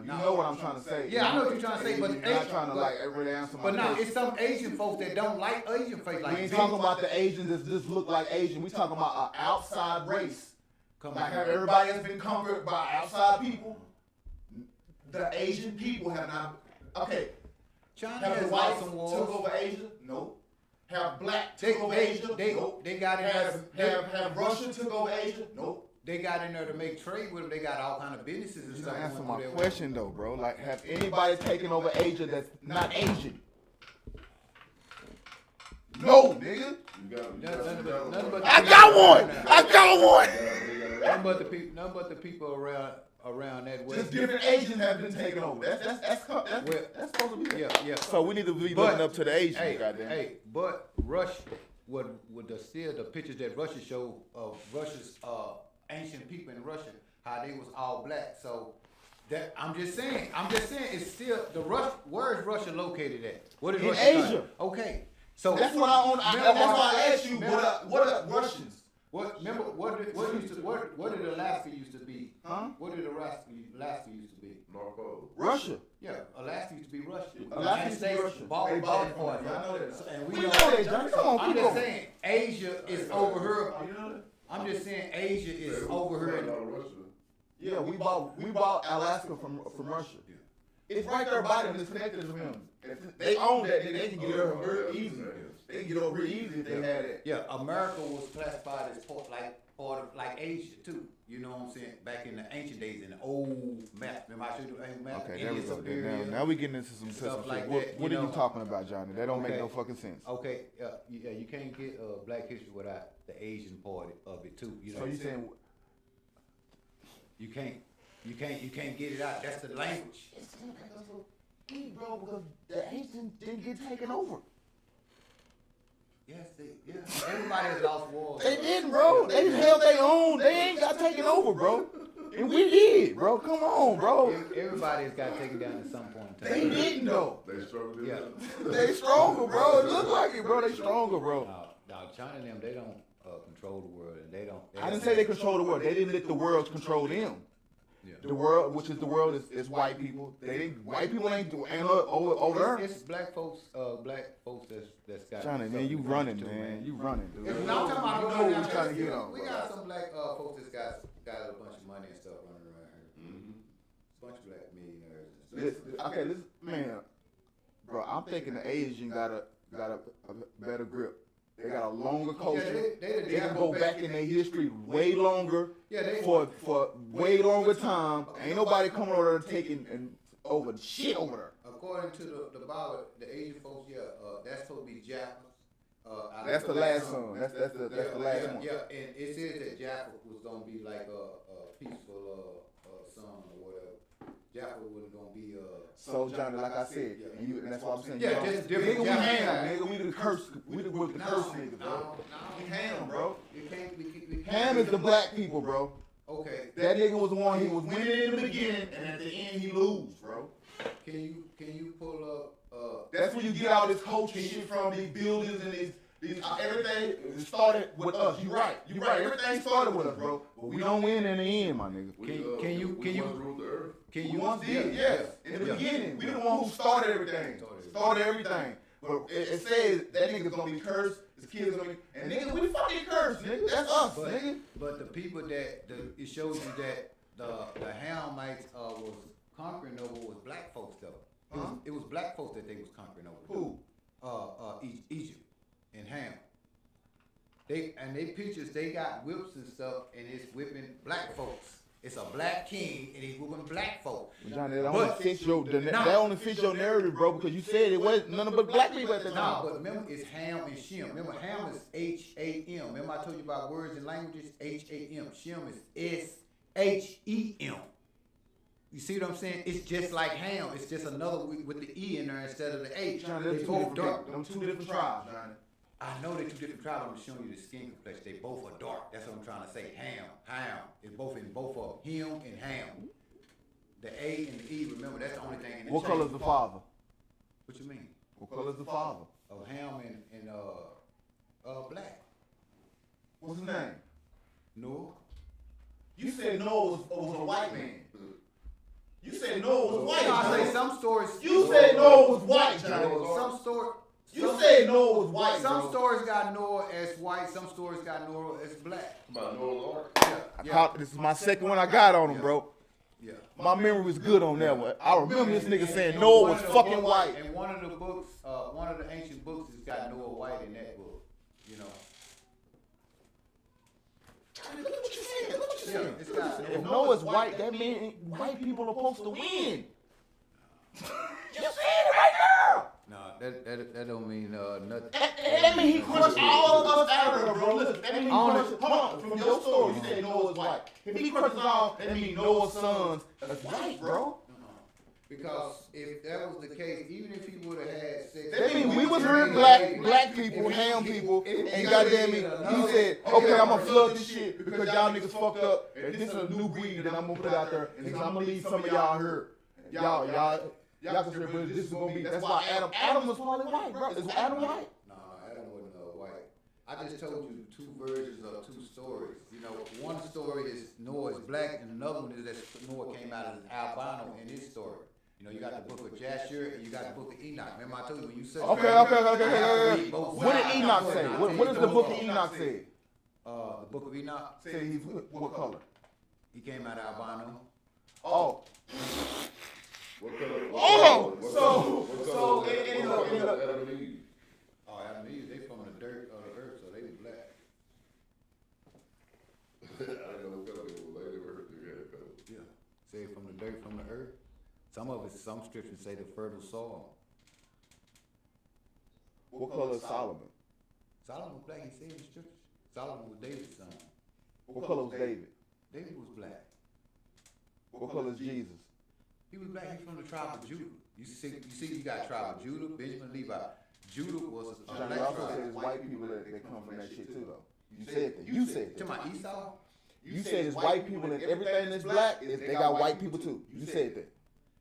You know what I'm trying to say. Yeah, I know what you're trying to say, but you're not trying to like really answer my question. But no, question. it's some Asian folks that don't like Asian folks. Like we ain't talking about the Asians that just look like Asian. We talking about an outside race. Like how everybody has been conquered by outside people. The Asian people have not. Okay. China have has the whites some took wars. over Asia? No. Have black took over Asia? Nope. They got in have Russia took over Asia? Nope. They got in there to make trade with them. They got all kind of businesses and You stuff. don't answer my question though, bro. Like, have anybody taken over Asia that's not Asian? No, nigga. I got one. None but the people around that way. Just different Asians have been taken over. That's supposed to be. Yeah. So we need to be looking up to the Asians, goddamn. Hey, but Russia, with the pictures that Russia show of Russia's ancient people in Russia, how they was all black. So that I'm just saying it's still the Russia. Where is Russia located at? What is in Russia Asia? country? Okay. So that's what that's why I asked you. What are Russians? What did Alaska used to be? Huh? What did Alaska used to be? North Pole. Russia. Yeah, Alaska used to be Russia. Alaska used to be Russia. They bought it for it. I know that. And we know that, Johnny. Come on, I'm just saying, Asia is over here. I'm just saying, Asia is over here. Yeah, we bought Alaska from Russia. It's right there by them. It's connected to them. If they own that, then they can get it over real easy. They can get over real easy if they had it. Yeah, America was classified as part of Asia too. You know what I'm saying? Back in the ancient days, in the old map. Remember I showed you the old map? Okay, there we go. Now we getting into some stuff like that. What are you talking about, Johnny? That don't make no fucking sense. Okay, you can't get Black history without the Asian part of it too. You know so you saying you can't get it out. That's the language. Bro, because the Asians didn't get taken over. Yes, everybody has lost wars. They didn't, bro. They held their own. They ain't got taking over, bro. And we did, bro. Come on, bro. Everybody's got taken down at some point in They time. didn't, though. They struggle. Yeah. They stronger, bro. It look like it, bro. They stronger, bro. Now, China and them, they don't control the world, and they don't. I didn't say they control the world. They didn't let the world control them. Yeah. The world, which is the world, is white people. White people ain't over there. It's black folks that's got. China, man, you running, man. You running, dude. If not talking about you know what we trying to get on. We got some black folks that's got a bunch of money and stuff running around here. Mm-hmm. Bunch of black millionaires. Okay, listen, man, bro. I'm thinking the Asian got a better grip. They got a longer culture. They can go back in their history way longer. For way longer time. Ain't nobody coming over there taking over shit over there. According to the Bible, the Asian folks, that's supposed to be Japheth. That's the last son. That's the last one. Yeah, and it says that Japheth was gonna be like a peaceful son or whatever. Japheth was gonna be So Johnny, like I said, and that's why I'm saying, yeah, just different. Nigga, we ham, nigga. We the curse niggas, bro. We ham, bro. Ham is the black people, bro. Okay. That nigga was the one, he was winning in the beginning, and at the end he lose, bro. Can you pull up? That's where you get all this culture shit from, these buildings and these everything started with us. You right. Everything started with us, bro. But we don't win in the end, my nigga. Can you once did, yes. In the beginning, we the one who started everything. But it says that nigga's gonna be cursed. His kids gonna be, and nigga, we the fucking cursed, nigga. That's us, nigga. But the people it shows you that the Hamites was conquering over was black folks though. It was black folks that they was conquering over. Who? Egypt and Ham. They pictures, they got whips and stuff, and it's whipping black folks. It's a black king, and he's whipping black folks. Johnny, that only fits your narrative, bro, because you said it wasn't nothing but black people at the time. No, but remember, it's Ham and Shem. Remember, Ham is H-A-M. Remember I told you about words and languages? H-A-M. Shem is S-H-E-M. You see what I'm saying? It's just like Ham. It's just another with the E in there instead of the H. Johnny, They both dark. Them two different tribes, Johnny. I know they're two different tribes. I'm showing you the skin complexion. They both are dark. That's what I'm trying to say. Ham. It's both in both of them. Him and Ham. The A and the E, remember, that's the only thing in the What color is the father? What you mean? What color is the father? Of Ham and black. What's his name? Noah. You said Noah was a white man. You said Noah was white. I say some stories. You said Noah was white, Johnny. Some story. You said Noah was white. Some stories got Noah as white. Some stories got Noah as black. About Noah's Ark. This is my second one I got on him, bro. Yeah. My memory was good on that one. I remember this nigga saying Noah was fucking white. And one of the books, one of the ancient books, has got Noah white in that book. You know. Look what you saying. Look what you saying. It's got If Noah's white, that means white people are supposed to win. You saying it right now. No, that don't mean nothing. That means he crushed all of us out of there, bro. Listen, that means he crushed. Hold on, from your story, you said Noah's white. If he crushes all, that means Noah's sons is white, bro. Because if that was the case, even if he would have had sex, That means we was hearing black people, Ham people, and goddamn me, he said, okay, I'm gonna flood this shit because y'all niggas fucked up, and this is a new breed that I'm gonna put out there, and I'm gonna leave some of y'all here. Y'all can say, but this is gonna be. That's why Adam was probably white, bro. Is Adam white? No, Adam wasn't white. I just told you two versions of two stories. You know, one story is Noah is black, and another one is that Noah came out as albino in his story. You know, you got the book of Jasher and you got the book of Enoch. Remember I told you when you said Okay. What did Enoch say? What does the book of Enoch say? The book of Enoch Say he's what color? He came out albino. Oh. What color? Oh, so Adam and Eve. Oh, Adam and Eve, they from the dirt of the earth, so they was black. I didn't know what color they were. They were color. Yeah. Say from the dirt, from the earth. Some scriptures say the fertile soil. What color is Solomon? Solomon was black, he said in the scriptures. Solomon was David's son. What color was David? David was black. What color is Jesus? He was black, he's from the tribe of Judah. You see, you got tribe of Judah, Benjamin, Levi. Judah was a Johnny black also tribe. says white people that come from that shit too, though. You said that. To my Esau? You said it's white people and everything that's black, they got white people too. You said that.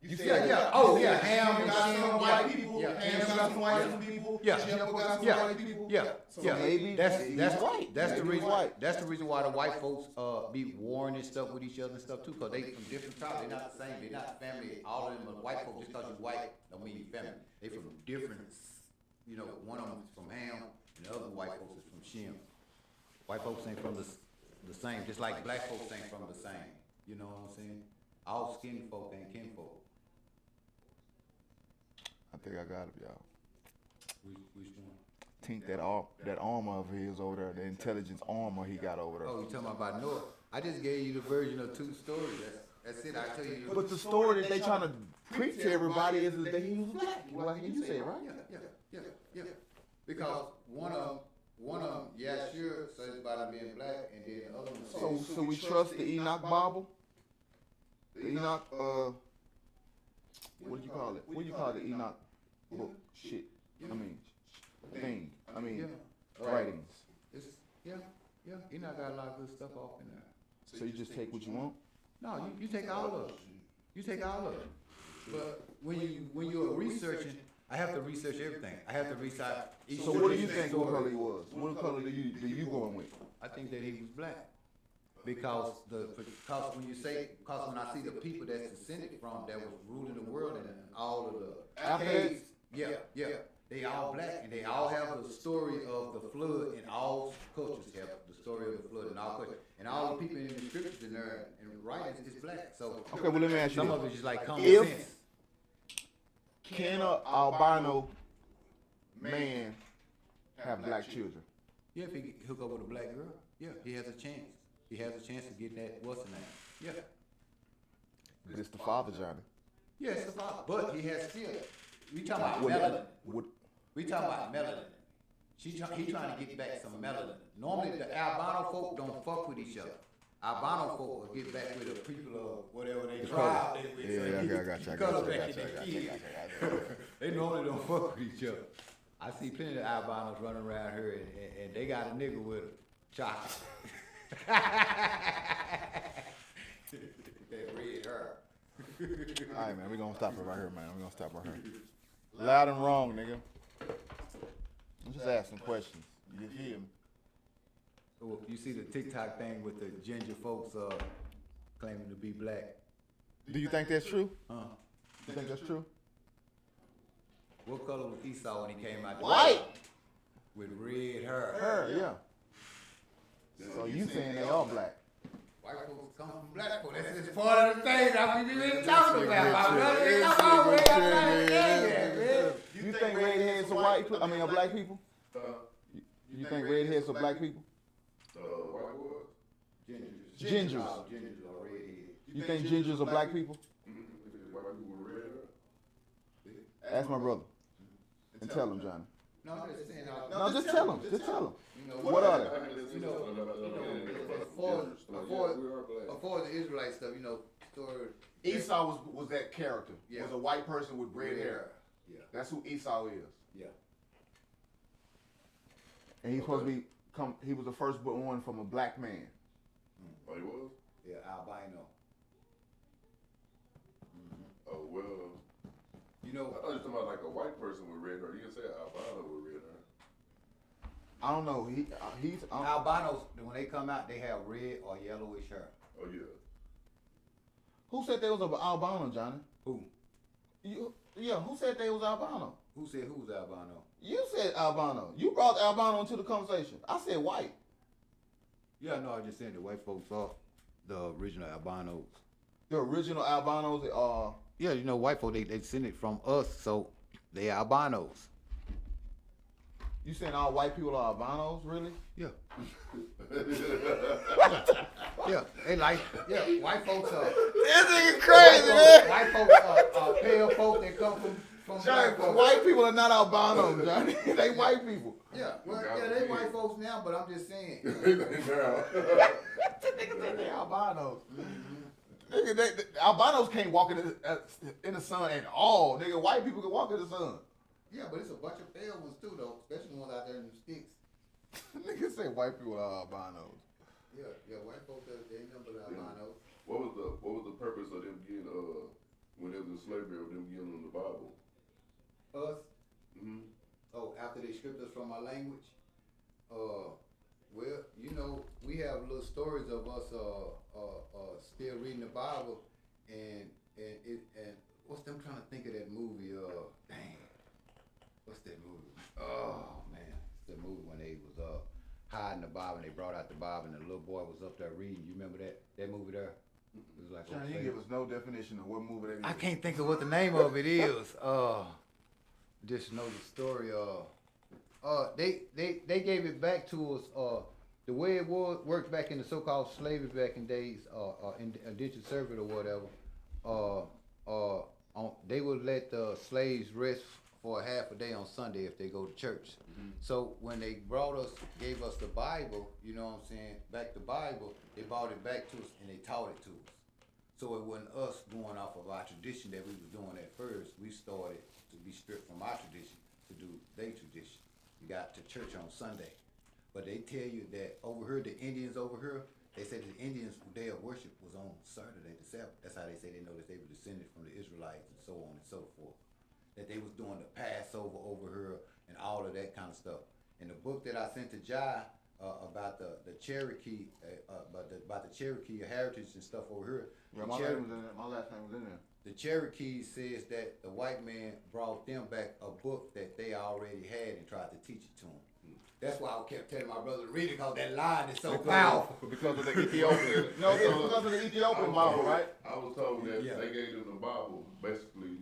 You said yeah. Oh yeah, Ham got and some white people. Yeah. Ham got some white people. Yeah. Jim got some Yeah. white people. Yeah. So Yeah. maybe That's he's white. That's the Maybe reason. he's white. That's the reason why the white folks be warring and stuff with each other and stuff too, because they from different tribes. They're not the same. They're not family. All of them are white folks. Just because you're white don't mean you're family. They from different. You know, one of them is from Ham and the other white folks is from Shem. White folks ain't from the same, just like black folks ain't from the same. You know what I'm saying? All skin folk ain't kin folk. I think I got it, y'all. Which one? Think that armor of his over there, the intelligence armor he got over there. Oh, you talking about Noah? I just gave you the version of 2 stories. That's it. I tell you. But the story that they trying to preach to everybody is that he was black. Well, you say it, right? Yeah. Because one of them, yeah, sure, says about him being black, and then the other one says. So we trust the Enoch Bible? The Enoch, what do you call it? What do you call the Enoch book? Shit. Thing. Writings. It's, yeah. Enoch got a lot of good stuff off in there. So you just take what you want? No, you take all of it. You take all of it. But when you're researching, I have to research everything. I have to research each. So what do you think what color he was? What color do you going with? I think that he was black. Because when when I see the people that's descended from that was ruling the world and all of the After yeah, they all black and they all have the story of the flood, and all cultures have the story of the flood and all cultures. And all the people in the scriptures and their writings is black. So Okay, well let me ask you some this. of it's just like common If- sense. Can a albino man have black children? Yeah, if he hook up with a black girl, yeah, he has a chance. He has a chance to get that what's the name? Yeah. But it's the father, Johnny. Yeah, it's the father. But he has still. We talking about melanin. We talking about melanin. He trying to get back some melanin. Normally the albino folk don't fuck with each other. Albino folk will get back with the people of whatever they tribe they with. Yeah, I got you. They normally don't fuck with each other. I see plenty of albinos running around here and they got a nigga with a chocolate. That red hair. All right, man, we gonna stop it right here, man. We gonna stop right here. Loud and wrong, nigga. I'm just asking questions. You hear me? Oh, you see the TikTok thing with the ginger folks claiming to be black? Do you think that's true? Huh? You think that's true? What color was Esau when he came out? White. With red hair. Her, yeah. So you saying they all black? White folks come from black folks. That's just part of the thing that we been talking about, my brother. Come on, man. I'm trying to tell you, man. You think redheads are white people? I mean, are black people? You think redheads are black people? White boys? Gingers. Gingers are redheads. You think gingers are black people? White people with red hair? Ask my brother. And tell him, Johnny. No, I'm just saying. No, just tell him. Just tell him. You know, What are they? as far as the Israelite stuff, you know, story. Esau was that character. Yeah. Was a white person with red hair. Yeah. That's who Esau is. Yeah. And he's supposed to be he was the firstborn from a black man. Oh, he was? Yeah, albino. Oh, well. You know, I thought you were talking about like a white person with red hair. You didn't say albino with red hair. I don't know. He's albinos, when they come out, they have red or yellowish hair. Oh, yeah. Who said they was an albino, Johnny? Who? Who said they was albino? Who said who was albino? You said albino. You brought albino into the conversation. I said white. Yeah, no, I was just saying the white folks are the original albinos. The original albinos are. Yeah, you know, white folks, they send it from us, so they albinos. You saying all white people are albinos, really? Yeah. Yeah, they like, white folks are. This nigga crazy, man. White folks are pale folk that come from black folks. White people are not albinos, Johnny. They white people. Yeah, well, they white folks now, but I'm just saying. Niggas say they albinos. Nigga, they albinos can't walk in the sun at all. Nigga, white people can walk in the sun. Yeah, but it's a bunch of pale ones too, though, especially the ones out there in the sticks. Niggas say white people are albinos. Yeah, white folks, they purpose of them getting when they was in slavery, of them giving them the Bible? Us? Mm-hmm. Oh, after they stripped us from our language? Well, you know, we have little stories of us still reading the Bible, and what's them trying to think of that movie? Dang, what's that movie? Oh man, it's the movie when they was hiding the Bible and they brought out the Bible and the little boy was up there reading. You remember that movie there? It was like Johnny, you give us no definition of what movie that is. I can't think of what the name of it is. Just know the story. They gave it back to us. The way it worked back in the so-called slavery back in days, indentured servitude or whatever. They would let the slaves rest for a half a day on Sunday if they go to church. Mm-hmm. So when they gave us the Bible, you know what I'm saying, back the Bible, they brought it back to us and they taught it to us. So it wasn't us going off of our tradition that we was doing at first. We started to be stripped from our tradition to do their tradition. We got to church on Sunday. But they tell you that over here, the Indians over here, they said the Indians' day of worship was on Saturday the Sabbath. That's how they say they know that they were descended from the Israelites and so on and so forth. That they was doing the Passover over here and all of that kind of stuff. In the book that I sent to Jai about the Cherokee, about the Cherokee heritage and stuff over here. Yeah, my last name was in there. The Cherokee says that the white man brought them back a book that they already had and tried to teach it to them. That's why I kept telling my brother to read it, because that line is so powerful. Because of the Ethiopian. No, it's because of the Ethiopian Bible, right? I was told that they gave them the Bible basically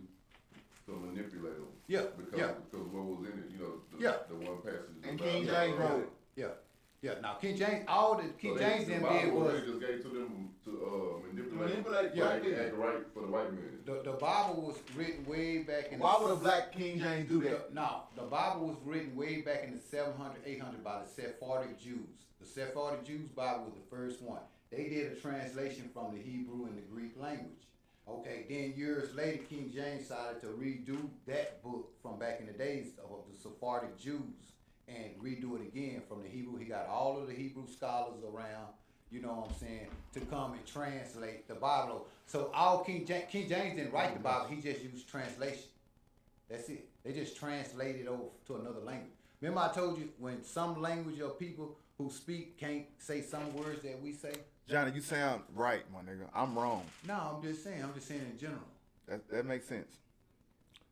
to manipulate them. Yeah. Because what was in it, you know, the one passage. And King James wrote it. Yeah. Now King James, all the King James them did was they just gave to them to manipulate it, act right for the white man. The Bible was written way back in. Why would a black King James do that? No, the Bible was written way back in the 700, 800 by the Sephardic Jews. The Sephardic Jews Bible was the first one. They did a translation from the Hebrew and the Greek language. Okay, then years later, King James decided to redo that book from back in the days of the Sephardic Jews and redo it again from the Hebrew. He got all of the Hebrew scholars around, you know what I'm saying, to come and translate the Bible. So all King James didn't write the Bible, he just used translation. That's it. They just translated over to another language. Remember I told you when some language or people who speak can't say some words that we say? Johnny, you sound right, my nigga. I'm wrong. No, I'm just saying in general. That makes sense.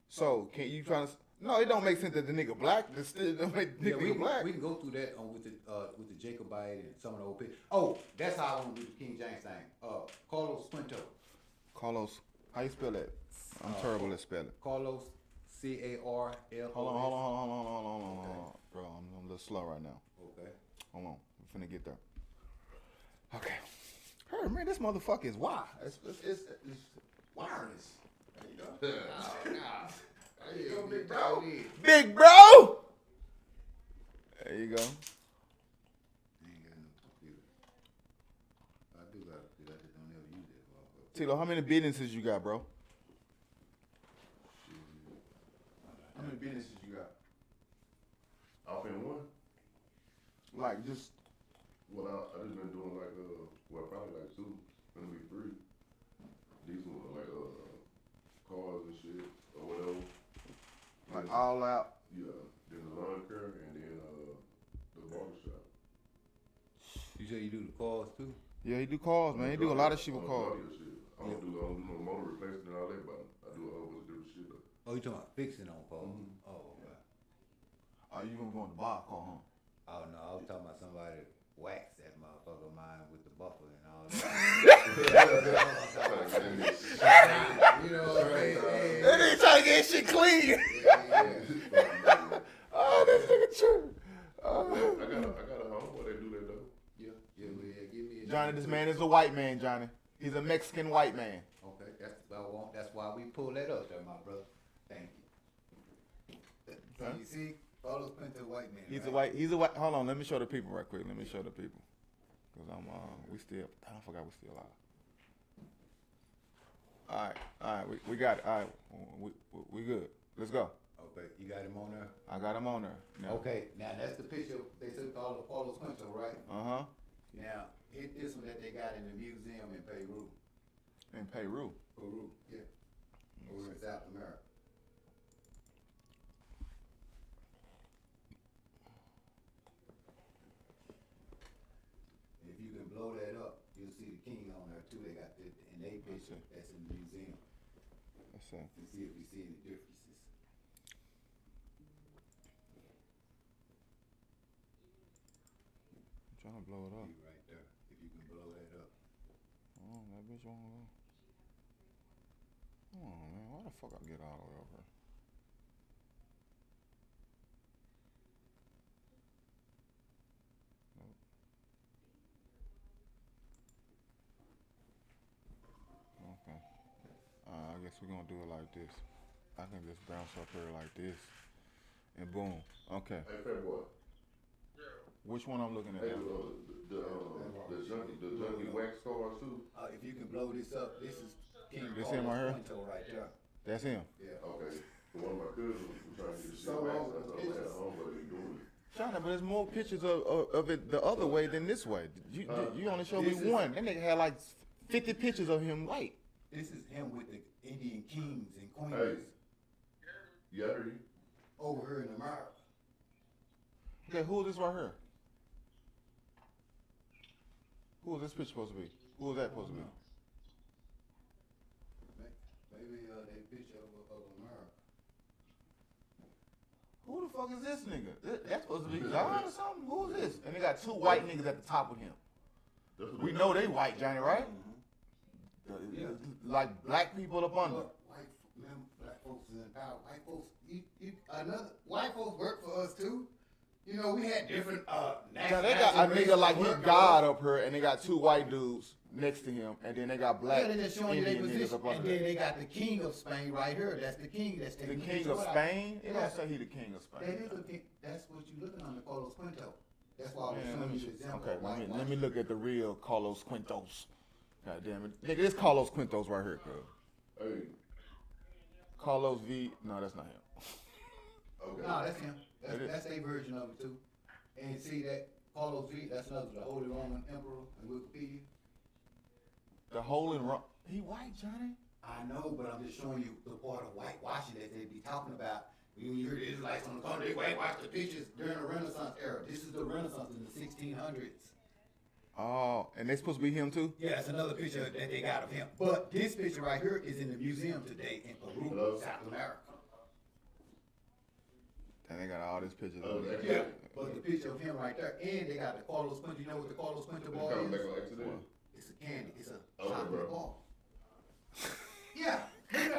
So, can you try to... No, it don't make sense that the nigga black. It still don't make the nigga black. We can go through that with the Jacobite and some of the old people. Oh, that's how I want to do the King James thing. Carlos Quinto. Carlos, how you spell that? I'm terrible at spelling. Carlos, Carlos. Hold on. Bro, I'm a little slow right now. Okay. Hold on. I'm finna get there. Okay. Hey, man, this motherfucker is why. It's wireless. There you go. Oh, nah. There you go, big bro. Big bro! There you go. I ain't got no computer. I do got a computer. I just don't ever use it. Tilo, how many businesses you got, bro? How many businesses you got? Off in one? Like, just... Well, I just been doing like, probably like two. Gonna be three. These ones are like, cars and shit, or whatever. Like all out? Yeah. Then the lawn care and then, the barbershop. You say you do the cars too? Yeah, he do cars, man. He do a lot of shit with cars. I don't do no motor replacement and all that, but I do a whole bunch of different shit though. Oh, you talking about fixing on cars? Mm-hmm. Oh, okay. Oh, you gonna go in the bar car, huh? Oh no, I was talking about somebody wax that motherfucker mine with the buffer and all that. You know what I mean? They ain't trying to get shit clean. Oh, this nigga true. I got a homeboy that do that though. Yeah, give me a Johnny, this man is a white man, Johnny. He's a Mexican white man. Okay, that's why we pull that up there, my brother. Thank you. Huh? You see, Carlos Pinto, white man. He's a white. Hold on, let me show the people right quick. Let me show the people. Cause I forgot we still live. All right, we got it. All right, we good. Let's go. Okay, you got him on there? I got him on there. Now. Okay, now that's the picture they took called Carlos Pinto, right? Uh-huh. Now, hit this one that they got in the museum in Peru. In Peru. Peru, yeah. Over in South America. If you can blow that up, you'll see the king on there too. They got the in their picture that's in the museum. Let's see. And see if we see any differences. I'm trying to blow it up. See right there. If you can blow that up. Oh, that bitch won't go. Oh man, why the fuck I get all the way over? Nope. Okay. I guess we're gonna do it like this. I can just bounce up here like this, and boom. Okay. Hey, fair boy. Which one I'm looking at? Hey, the junkie wax stars too. If you can blow this up, this is King This him right here? Quinto right there. That's him. Yeah. Okay. One of my cousins was trying to get shit So, waxed. I was at home, but they doing it. China, but there's more pictures of it the other way than this way. You only showed me this is- one. That nigga had like 50 pictures of him white. This is him with the Indian kings and queens Hey. Yeah, I heard you. over here in America. Okay, who is this right here? Who is this picture supposed to be? Who is that supposed to be? Maybe they picture of America. Who the fuck is this nigga? That's supposed to be God or something? Who is this? And they got two white niggas at the top of him. We know they white, Johnny, right? Like black people up under. Black folks is in power. White folks, white folks work for us too. You know, we had different Now they got a nigga like he God up here, and they got two white dudes next to him, and then they got black they're just showing you their Indian niggas position. up And under then there. they got the king of Spain right here. That's the king that's The taking king picture of out. Spain? It Yeah. don't say he the king of That Spain. is the king. That's what you're looking on the Carlos Quinto. That's why I was Man, showing let you me, the example. okay, of let me look at the real Carlos Quintos. God damn it. Nigga, this Carlos Quintos right here, cuz. Hey. Carlos V. No, that's not him. Okay. No, that's him. It is. That's a version of it too. And see that Carlos V, that's another, the Holy Roman Emperor in Wikipedia. The Holy he white, Johnny? I know, but I'm just showing you the part of whitewashing that they be talking about. When you hear the Israelites on the corner, they whitewash the pictures during the Renaissance era. This is the Renaissance in the 1600s. Oh, and they supposed to be him too? Yeah, that's another picture that they got of him. But this picture right here is in the museum today in Peru, Hello? South America. And they got all these pictures Oh, of that's Yeah, it. but the picture of him right there, and they got the Carlos Quinto. You know what the Carlos Quinto It's ball coming back is? on accident. It's a candy. It's a Okay, chocolate bro. ball. Yeah,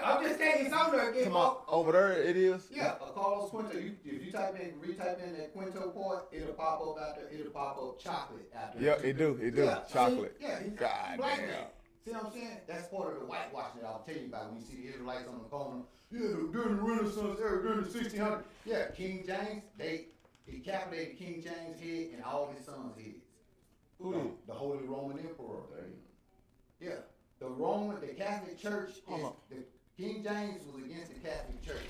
I'm just saying it's on there again. Come on, over there it is? Yeah, a Carlos Quinto. If you retype in that Quinto part, it'll pop up out there. It'll pop up chocolate out there. Yeah, it do. Yeah, Chocolate. See? Yeah, he's God black damn. man. See what I'm saying? That's part of the whitewashing that I was telling you about when you see the Israelites on the corner. Yeah, during the Renaissance era, during the 1600s. Yeah, King James, they decapitated King James' head and all his sons' heads. Who did? The Holy Roman Emperor. Dang. Yeah, the Catholic Church is, King James was against the Catholic Church.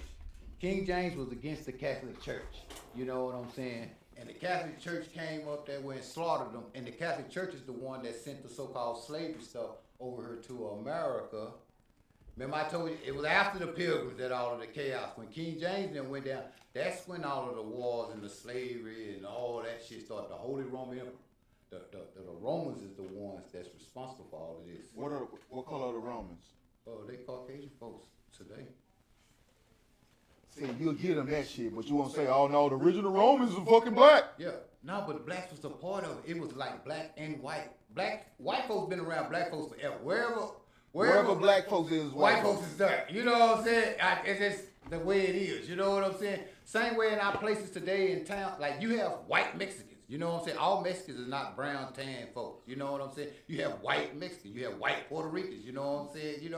King James was against the Catholic Church. You know what I'm saying? And the Catholic Church came up that way and slaughtered them. And the Catholic Church is the one that sent the so-called slavery stuff over here to America. Remember I told you, it was after the Pilgrims that all of the chaos. When King James then went down, that's when all of the wars and the slavery and all that shit started. The Holy Roman Emperor. The Romans is the ones that's responsible for all of this. What color are the Romans? Oh, they Caucasian folks today. See, you'll give them that shit, but you won't say, oh no, the original Romans are fucking black. Yeah. No, but blacks was a part of it. It was like black and white. White folks been around black folks forever. Wherever black folks is, white folks is there. You know what I'm saying? It's just the way it is. You know what I'm saying? Same way in our places today in town, like you have white Mexicans. You know what I'm saying? All Mexicans are not brown, tan folks. You know what I'm saying? You have white Mexicans. You have white Puerto Ricans. You know what I'm saying? You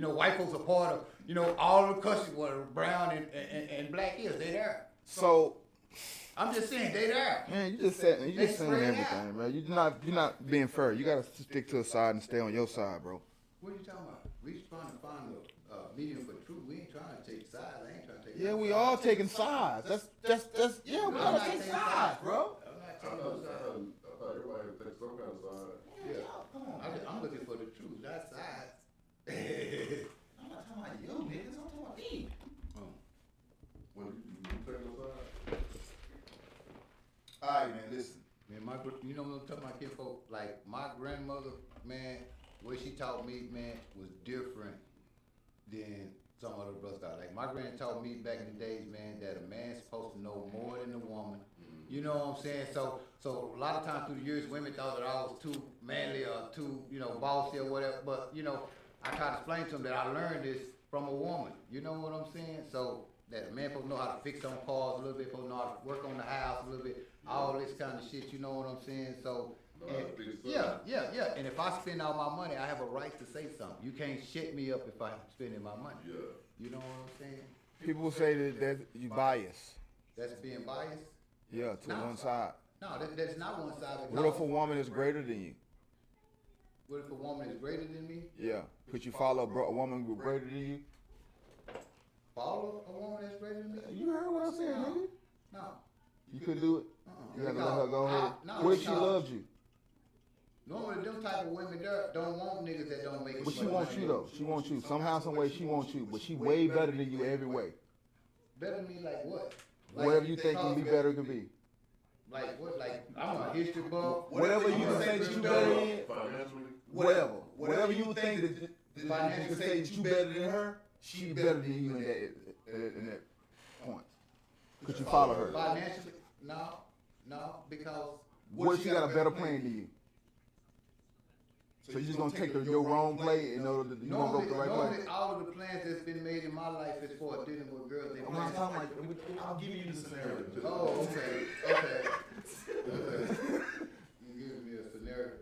know, white folks are part of, all the countries where brown and black is. They there. So, I'm just saying, they there. man, you just saying spread everything, out. man. You're not being fair. You gotta stick to a side and stay on your side, bro. What are you talking about? We trying to find a medium for the truth. We ain't trying to take sides. I ain't trying to take Yeah, no we sides. all taking sides. That's yeah, we I'm gotta not take taking sides, bro. I'm not I taking no sides. thought everybody had to take some kind of side. Yeah. I'm looking for the truth, not sides. what she taught me, man, was different than some other brothers out. Like my granny taught me back in the days, man, that a man's supposed to know more than a woman. You know what I'm saying? So a lot of times through the years, women thought that I was too manly or too, bossy or whatever. But I try to explain to them that I learned this from a woman. You know what I'm saying? So that a man supposed to know how to fix on cars a little bit, supposed to know how to work on the house a little bit, all this kind of shit. You know what I'm saying? So. Yeah. And if I spend all my money, I have a right to say something. You can't shut me up if I'm spending my money. Yeah. You know what I'm saying? People say that you bias. That's being biased? Yeah, to one side. No, that's not one side. What if a woman is greater than you? What if a woman is greater than me? Yeah. Could you follow a woman who's greater than you? Follow a woman that's greater than me? You heard what I said, nigga? No. You couldn't do it? You had to let her go ahead. No, What if she loved you? Normally, them type of women there don't want niggas that don't make it. But she wants you though. She wants you. Somehow, some way, she wants you. But she way better than you every way. Better than me like what? Whatever you think can be better can be. Like what? Like I'm a history buff. Whatever you think that you better in. Financially. Whatever you think that you can say that you better than her, she better than you in that point. Could you follow her? Financially, no, because What if she got a better plan than you? So you just gonna take your wrong play in order to you gonna go to the right play? Normally, all of the plans that's been made in my life is for dealing with girls. I'm not talking like I'll give you the scenario. Oh, okay. You giving me a scenario.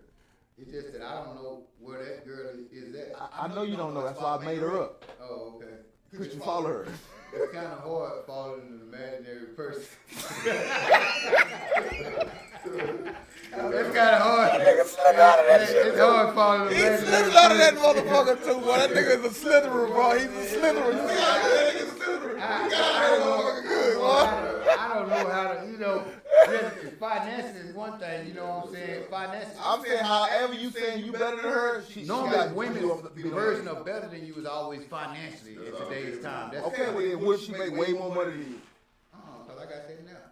It's just that I don't know where that girl is at. I know you don't know. That's why I made her up. Oh, okay. Could you follow her? It's kind of hard following an imaginary person. It's kind of hard. It's hard following an imaginary person. He slipped out of that motherfucker too, boy. That nigga is a slitherer, bro. He's a slitherer. You see how that nigga's a slitherer? He got that motherfucker good, boy. I don't know how to, financing is one thing, you know what I'm saying? Financing. I'm saying however you saying you better than her, she Normally, got women's version of better than you is always financially in today's time. That's okay, well then what if she make way more money than you? Cause I got that now.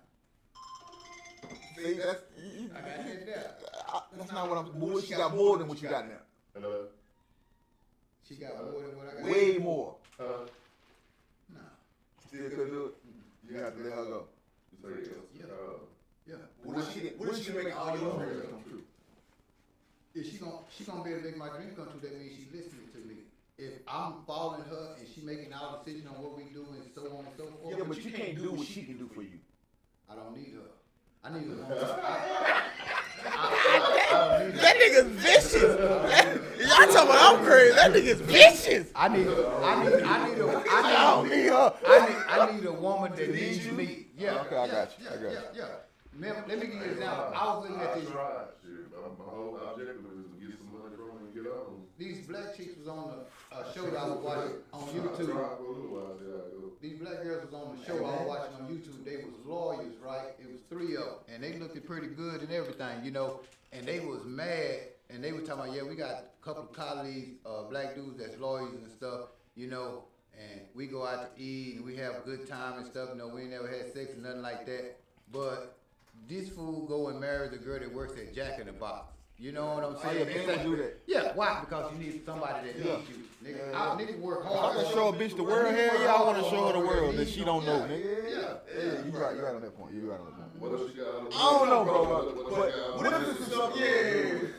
See, that's I got that now. that's not what I'm. But what she got more than what you got now? Hello. She got more than what I got. Way more. Nah. Still couldn't do it. You have to let her go. Yeah. What if she make all your dreams come true? If she gonna be able to make my dream come true, that means she's listening to me. If I'm following her and she making our decision on what we do and so on and so forth. Yeah, but you can't do what she can do for you. I don't need her. I need a woman. I don't need her. That nigga's vicious. Y'all talking about I'm crazy. That nigga's vicious. I need a woman that needs me. Yeah. Okay, I got you. Yeah. Let me give you an example. I was looking at these. My whole objective is to get some money from her and get out. These black chicks was on the show that I was watching on YouTube. These black girls was on the show I was watching on YouTube. They was lawyers, right? It was 3 of them, and they looked pretty good and everything, And they was mad, and they was talking about, yeah, we got a couple of colleagues, black dudes that's lawyers and stuff, and we go out to eat and we have a good time and stuff. We ain't never had sex and nothing like that, but this fool go and marry the girl that works at Jack in the Box. You know what I'm saying? Yeah, do that. Yeah, why? Because you need somebody that needs you. Nigga work hard. I can show a bitch the world. Hell yeah, I want to show her the world that she don't know, nigga. Yeah. You right on that point. You right on that point. What else she got? I don't know, bro. But what if this is something? Yeah.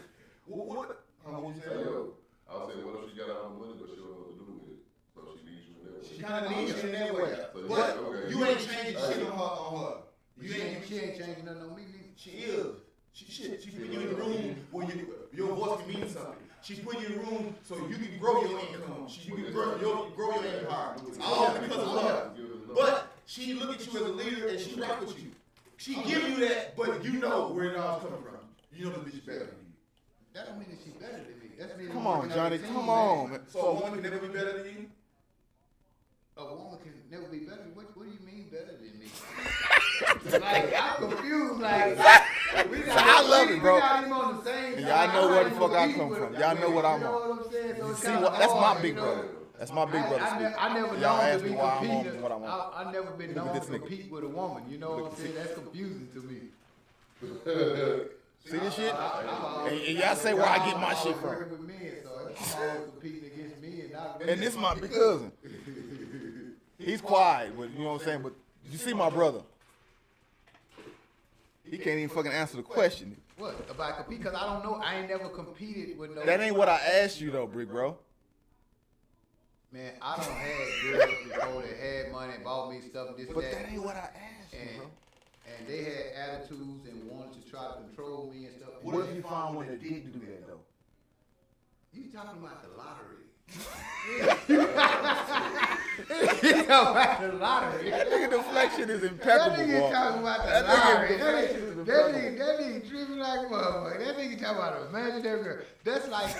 What? What you say? I was saying, what if she got out of money, but she don't know what to do with it? So she needs you in that way. She kind of needs you in that way. But you ain't changing shit on her. She ain't changing nothing on me. She is. She put you in the room where your voice can mean something. She put you in the room so you can grow your income. You can grow your empire. All because of love. But she look at you as a leader and she rock with you. She give you that, but you know where it all coming from. You know the bitch better than you. That don't mean that she's better than me. That's come on, Johnny. Come on, man. So a woman can never be better than you? A woman can never be better. What do you mean better than me? Like, I'm confused. I love it, bro. We not even on the same side. Y'all know where the fuck I come from. Y'all know what I'm on. You know what I'm saying? So See, that's my big brother. That's my big brother. I never Y'all known ask to me be why I'm on competing. what I'm on. I never been known to compete with a woman. You know what I'm saying? That's confusing to me. See this shit? And y'all say where I get my shit from. With men, so always competing against me and not. And this my big cousin. He's quiet, but you know what I'm saying. But you see my brother. He can't even fucking answer the question. What about compete? Because I don't know. I ain't never competed with no. That ain't what I asked you though, Brick Bro. Man, I don't had girls before that had money and bought me stuff and this But that. that ain't what I asked you, bro. And they had attitudes and wanted to try to control me and stuff. What if you found one that didn't do that though? You talking about the lottery? You talking about the lottery? That nigga deflection is impeccable, That nigga boy. talking about the That nigga lottery. deflection is impeccable. That nigga tripping like a motherfucker. That nigga talking about a imaginary girl. That's like.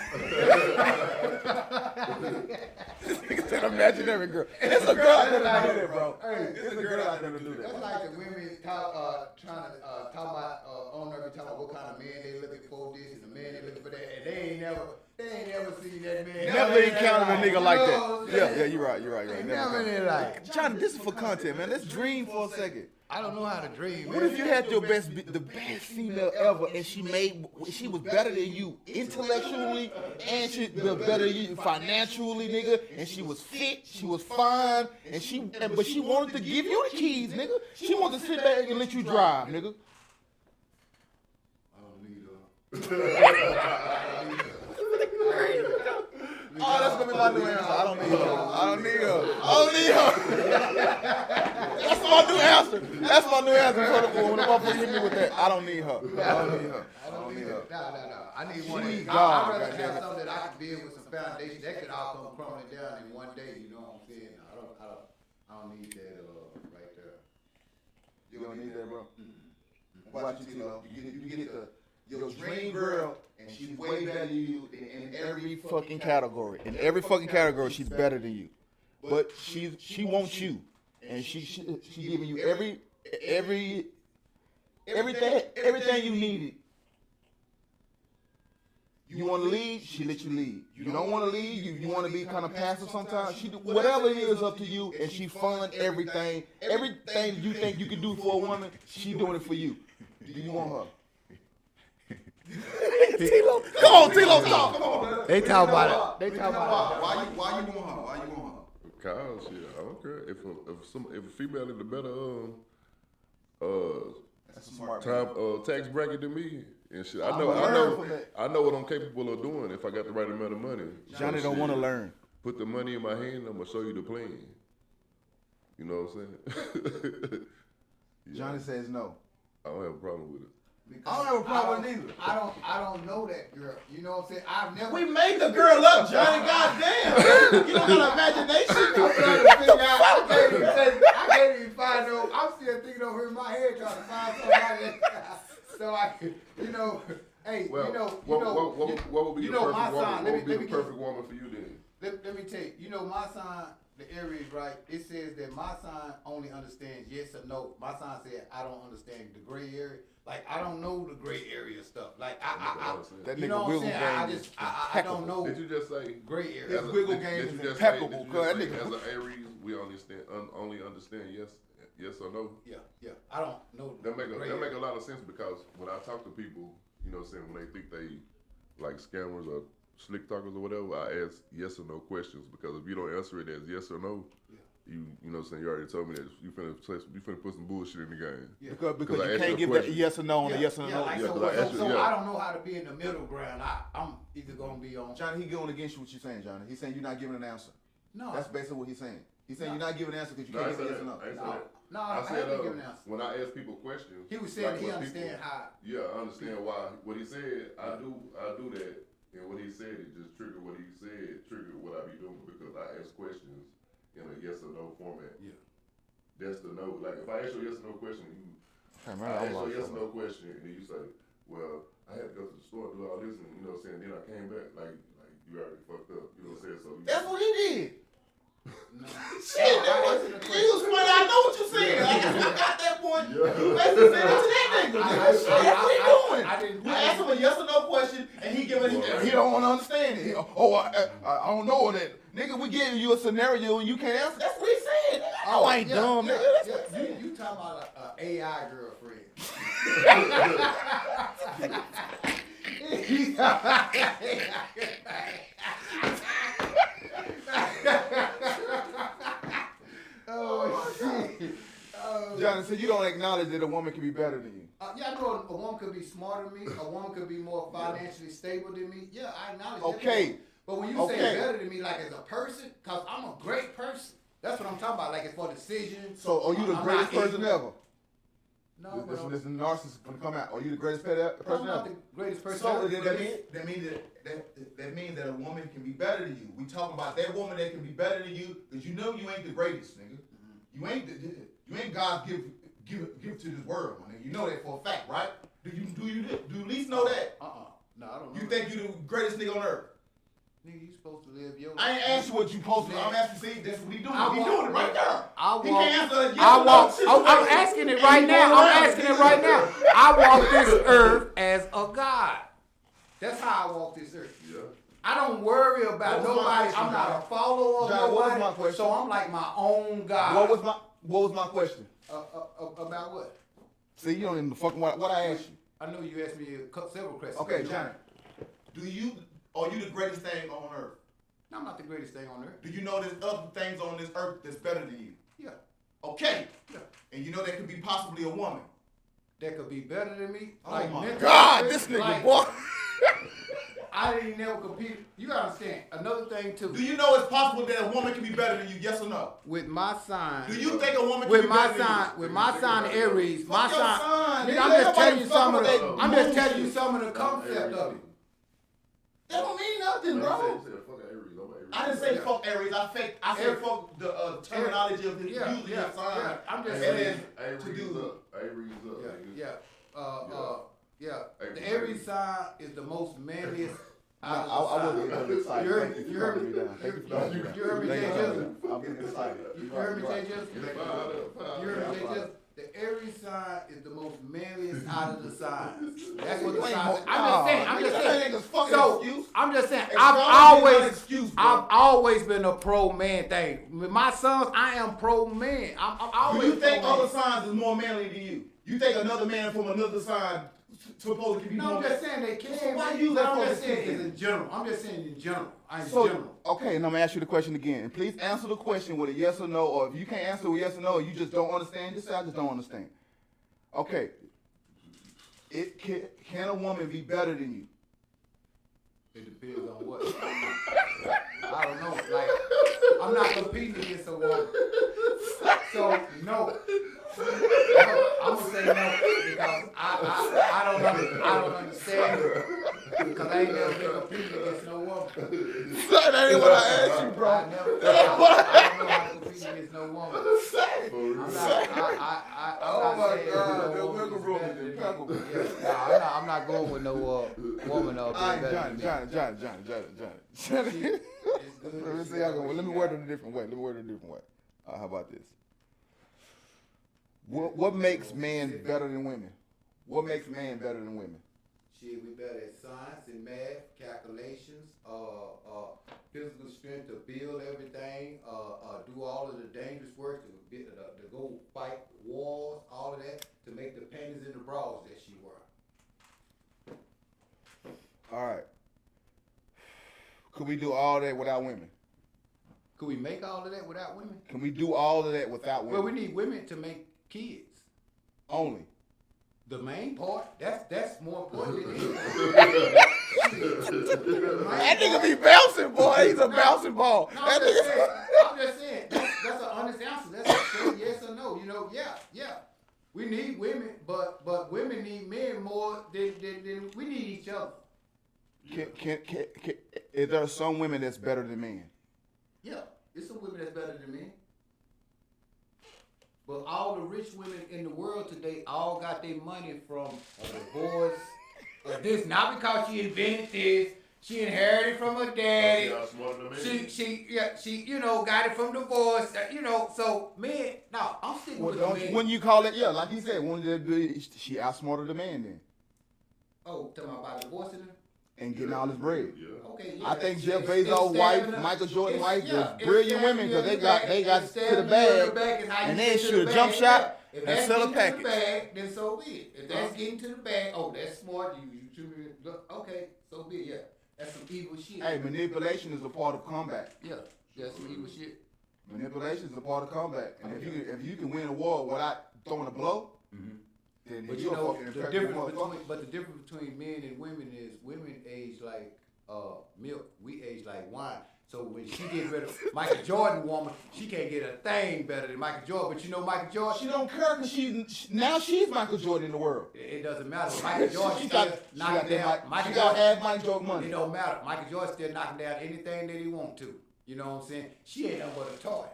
This nigga said imaginary girl. It's a girl out there to do that, bro. It's a girl out there to do That's that. like the women trying to talk about on there, talking about what kind of man they looking for this and the man they looking for that, and they ain't never seen that man. Never encountered a nigga like that. Yeah, Yeah, you're right. Never in their life. Johnny, this is for content, man. Let's dream for a second. I don't know how to dream. What if you had the best female ever, and she was better than you intellectually, and she was better than you financially, nigga, and she was fit, she was fine, but she wanted to give you the keys, nigga. She wanted to sit back and let you drive, nigga. I don't need her. Oh, that's gonna be my new answer. I don't need her. That's my new answer. That's my new answer for when the motherfucker hit me with that. I don't need her. No. I need one. She I'd God, rather goddamn have it. something that I can build with some foundation that could all come crumbling down in one day. You know what I'm saying? I don't need that right there. You don't need that, bro. Watch it, Tilo. You get your dream girl, and she's way better than you in every fucking category. In every fucking category, she's better than you. But she wants you, and she giving you everything you needed. You want to lead, she let you lead. You don't want to lead, you want to be kind of passive sometimes. She do whatever it is up to you, and she fund everything. Everything you think you can do for a woman, she doing it for you. Do you want her? Tilo, come on, Tilo, talk. Come on, man. They talk about it. Why you want her? Why you want her? Cause shit, I don't care if a female in the better That's a smart tax bracket than me and shit. I I'm know what I'm capable of doing if I got the right amount of money. Johnny So don't shit, want to learn. Put the money in my hand. I'm gonna show you the plan. You know what I'm saying? Johnny says no. I don't have a problem with it. I don't have a problem with it either. I don't know that girl. You know what I'm saying? I've never. We made the girl up, Johnny. Goddamn. You don't got imagination. I'm trying to figure out. I can't even find no. I'm still thinking over in my head trying to find somebody so I can, hey, Well, what would be the perfect woman? What would be the perfect woman for you then? Let me tell you. My sign, the Aries, right? It says that my sign only understands yes or no. My sign said I don't understand the gray area. Like I don't know the gray area stuff. Like That you know nigga what I'm wiggle saying? game is I don't know Did you just say gray area. His wiggle game is impeccable. Cause that nigga. As an Aries, we only understand yes or no? Yeah. I don't know. That make a lot of sense because when I talk to people, you know what I'm saying, when they think they like scammers or slick talkers or whatever, I ask yes or no questions because if you don't answer it as yes or no, you know what I'm saying, you already told me that you finna put some bullshit in the game. Yeah. Because I you asked can't you a give that question. yes or no on a yes or no. Like, Yeah, so 'cause I asked you, I don't know how to be in the middle ground. I'm either gonna be on. Johnny, he going against you what you're saying, Johnny. He's saying you're not giving an answer. No, That's basically what he's saying. He's saying you're not giving an answer because you No, I can't give said a yes or that. no. I ain't said that. No, I I said haven't given an answer. when I ask people questions, He was saying he what understand people- how. Yeah, I understand why. What he said, I do that, and what he said, it just triggered what he said, triggered what I be doing because I ask questions in a yes or no format. Yeah. That's the no. Like if I ask you a yes or no question, Hey, man, I ask I'm you a lost, yes or bro. no question, and then you say, well, I had to go to the store and do all this, and you know what I'm saying. Then I came back, like you already fucked up. You know what I'm saying? So That's what he did. No. Shit, he was funny. I know what you're saying. I got that point. You basically said it to that nigga. Shit, that's what he doing. You ask him a yes or no question, and he don't want to understand it. I don't know that. Nigga, we giving you a scenario and you can't answer. That's what he said. Oh, I ain't dumb, nigga. You talking about an AI girlfriend? to say you don't acknowledge that a woman can be better than you. Yeah, I know a woman could be smarter than me. A woman could be more financially stable than me. Yeah, I acknowledge that. Okay. But when you say better than me, like as a person, because I'm a great person. That's what I'm talking about. Like it's for decisions. So are you the greatest person ever? No, this narcissist gonna come out. Are you the greatest person I'm ever? not the greatest person So ever. that means that a woman can be better than you. We talking about that woman that can be better than you because you know you ain't the greatest, nigga. You ain't God's gift to this world, nigga. You know that for a fact, right? Do you at least know that? No, I don't know. You think you the greatest nigga on earth? Nigga, you supposed to live your life. I ain't asked you what you supposed to. I'm asking. See, that's what he doing. He doing it right there. He can't answer. I'm asking it right now. I'm asking it right now. I walk this earth as a God. That's how I walk this earth. Yeah. I don't worry about nobody. I'm not a follower of John, what was nobody. my question? So I'm like my own God. What was my question? About what? See, you don't even fucking what I asked you. I know you asked me several questions. Okay, Johnny. Are you the greatest thing on earth? No, I'm not the greatest thing on earth. Do you know there's other things on this earth that's better than you? Yeah. Okay. Yeah. And you know that could be possibly a woman. That could be better than me. Oh Like my mentally, God, this nigga, like, boy. I didn't never compete. You gotta understand. Another thing too. Do you know it's possible that a woman can be better than you? Yes or no? With my sign. Do you think a woman can With be my better than sign, you? with my sign Aries, my Fuck your sign. sign, Nigga, nigga. I'm just telling Everybody you some of fucking the. with I'm that just telling you bullshit. some of the concept of it. That don't mean nothing, bro. I didn't say fuck Aries. I said fuck the terminology of his using your sign. Yeah, I'm just And saying. then to do. Aries up. Yeah. The Aries sign is the most manliest. I wasn't even excited. You Thank you for calming me down. Thank you for calming me down. You heard me, Thank Jay you. Jizzle? I'm getting excited. You heard me, Jay Jizzle? You heard me, Jay Yeah. Jizzle? The Aries sign is the most manliest out of the signs. That's what You the ain't sign mo- is. I'm just Nah, saying. nigga, that ain't a fucking So excuse. I'm just saying. Astrology is not an excuse, bro. I've always been a pro man thing. With my sons, I am pro man. I'm always. Do you think pro man. other signs is more manly than you? You think another man from another sign supposed to be No, more I'm just saying they can. So why you but let I'm folks just saying think it's that? in general. I'm just saying in general. In So, general. okay, and I'm gonna ask you the question again. And please answer the question with a yes or no, or if you can't answer with yes or no, or you just don't understand, just say I just don't understand. Okay. Can a woman be better than you? It depends on what. I don't know. Like, I'm not competing against a woman. So, no. I'm gonna say no because I don't understand it. Because I ain't never been competing against no woman. That ain't what I asked you, bro. I don't know how to compete against no woman. Oh my God, the wiggle room is impeccable. I'm not going with no woman All right, Johnny. Let me see how I go. Let me word it a different way. How about this? What makes men better than women? What makes man better than women? Shit, we better at science and math, calculations, physical strength to build everything, do all of the dangerous work to go fight wars, all of that, to make the panties and the bras that she wear. All right. Could we do all that without women? Could we make all of that without women? Can we do all of that without women? Well, we need women to make kids. Only. The main part, that's more important than anything. That nigga be bouncing, boy. He's a bouncing ball. No, That I'm just saying. That's an honest answer. That's a straight yes or no. You know, yeah. We need women, but women need men more than we need each other. Is there some women that's better than men? Yeah, there's some women that's better than men. But all the rich women in the world today all got their money from a divorce. This not because she invented this. She inherited from her daddy. She got it from divorce. So men, no, I'm sticking with the men. When you call it, like he said, she outsmarted the man then. Oh, talking about divorcing her? And getting all his bread. Yeah. Okay, yeah. I think Jeff It's Bezos' wife, stamina. Michael Jordan's wife, Yeah, was brilliant women because they got to the bag and then shoot a jump shot and sell a package. If that's getting to the bag, then so be it. If that's getting to the bag, that's smart. Okay, so be it. Yeah, that's some evil shit. Hey, manipulation is a part of combat. Yeah, that's some evil shit. Manipulation is a part of combat. And if you can win a war without throwing a blow, then But you're you know, fucking the impeccable difference motherfucker. the difference between men and women is women age like milk, we age like wine. So when she gets rid of Michael Jordan woman, she can't get a thing better than Michael Jordan. But you know Michael Jordan, She don't care because now she's Michael Jordan in the world. it doesn't matter. Michael Jordan She still got knocking down. that Michael she got Jordan, half Mike Jordan money. it don't matter. Michael Jordan still knocking down anything that he want to. You know what I'm saying? She ain't nothing but a toy.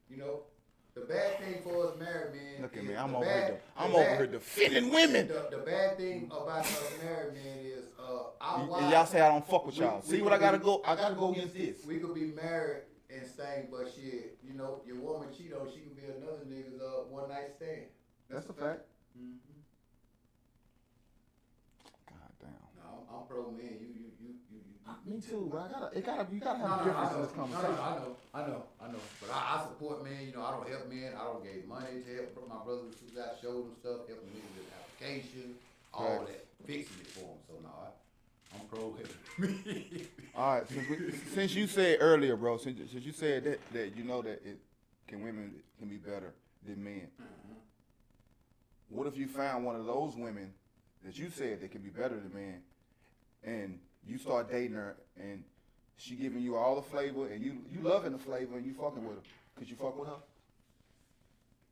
You know, the bad thing for us married men. Look at is me, I'm the over bad- here. the I'm bad- over here defending women. The bad thing about us married men is our And wives. y'all say I don't fuck with y'all. we See what I gotta could go? I gotta go against this. We could be married and same, but shit, you know, your woman cheat on, she could be another nigga's one night stand. That's a fact. Mm-hmm. God damn. No, I'm pro man. You. Me too, but you gotta No, have a difference in this conversation. I know. But I support men. You know, I don't help men. I don't give money to help my brothers and sisters out, show them stuff, help them with application, all Right. that, fixing it for them. So no, I'm pro helping. All right, since you said earlier, bro, since you said that you know that women can be better than men. What if you found one of those women that you said that can be better than men, and you start dating her and she giving you all the flavor and you loving the flavor and you fucking with her? Could you fuck with her?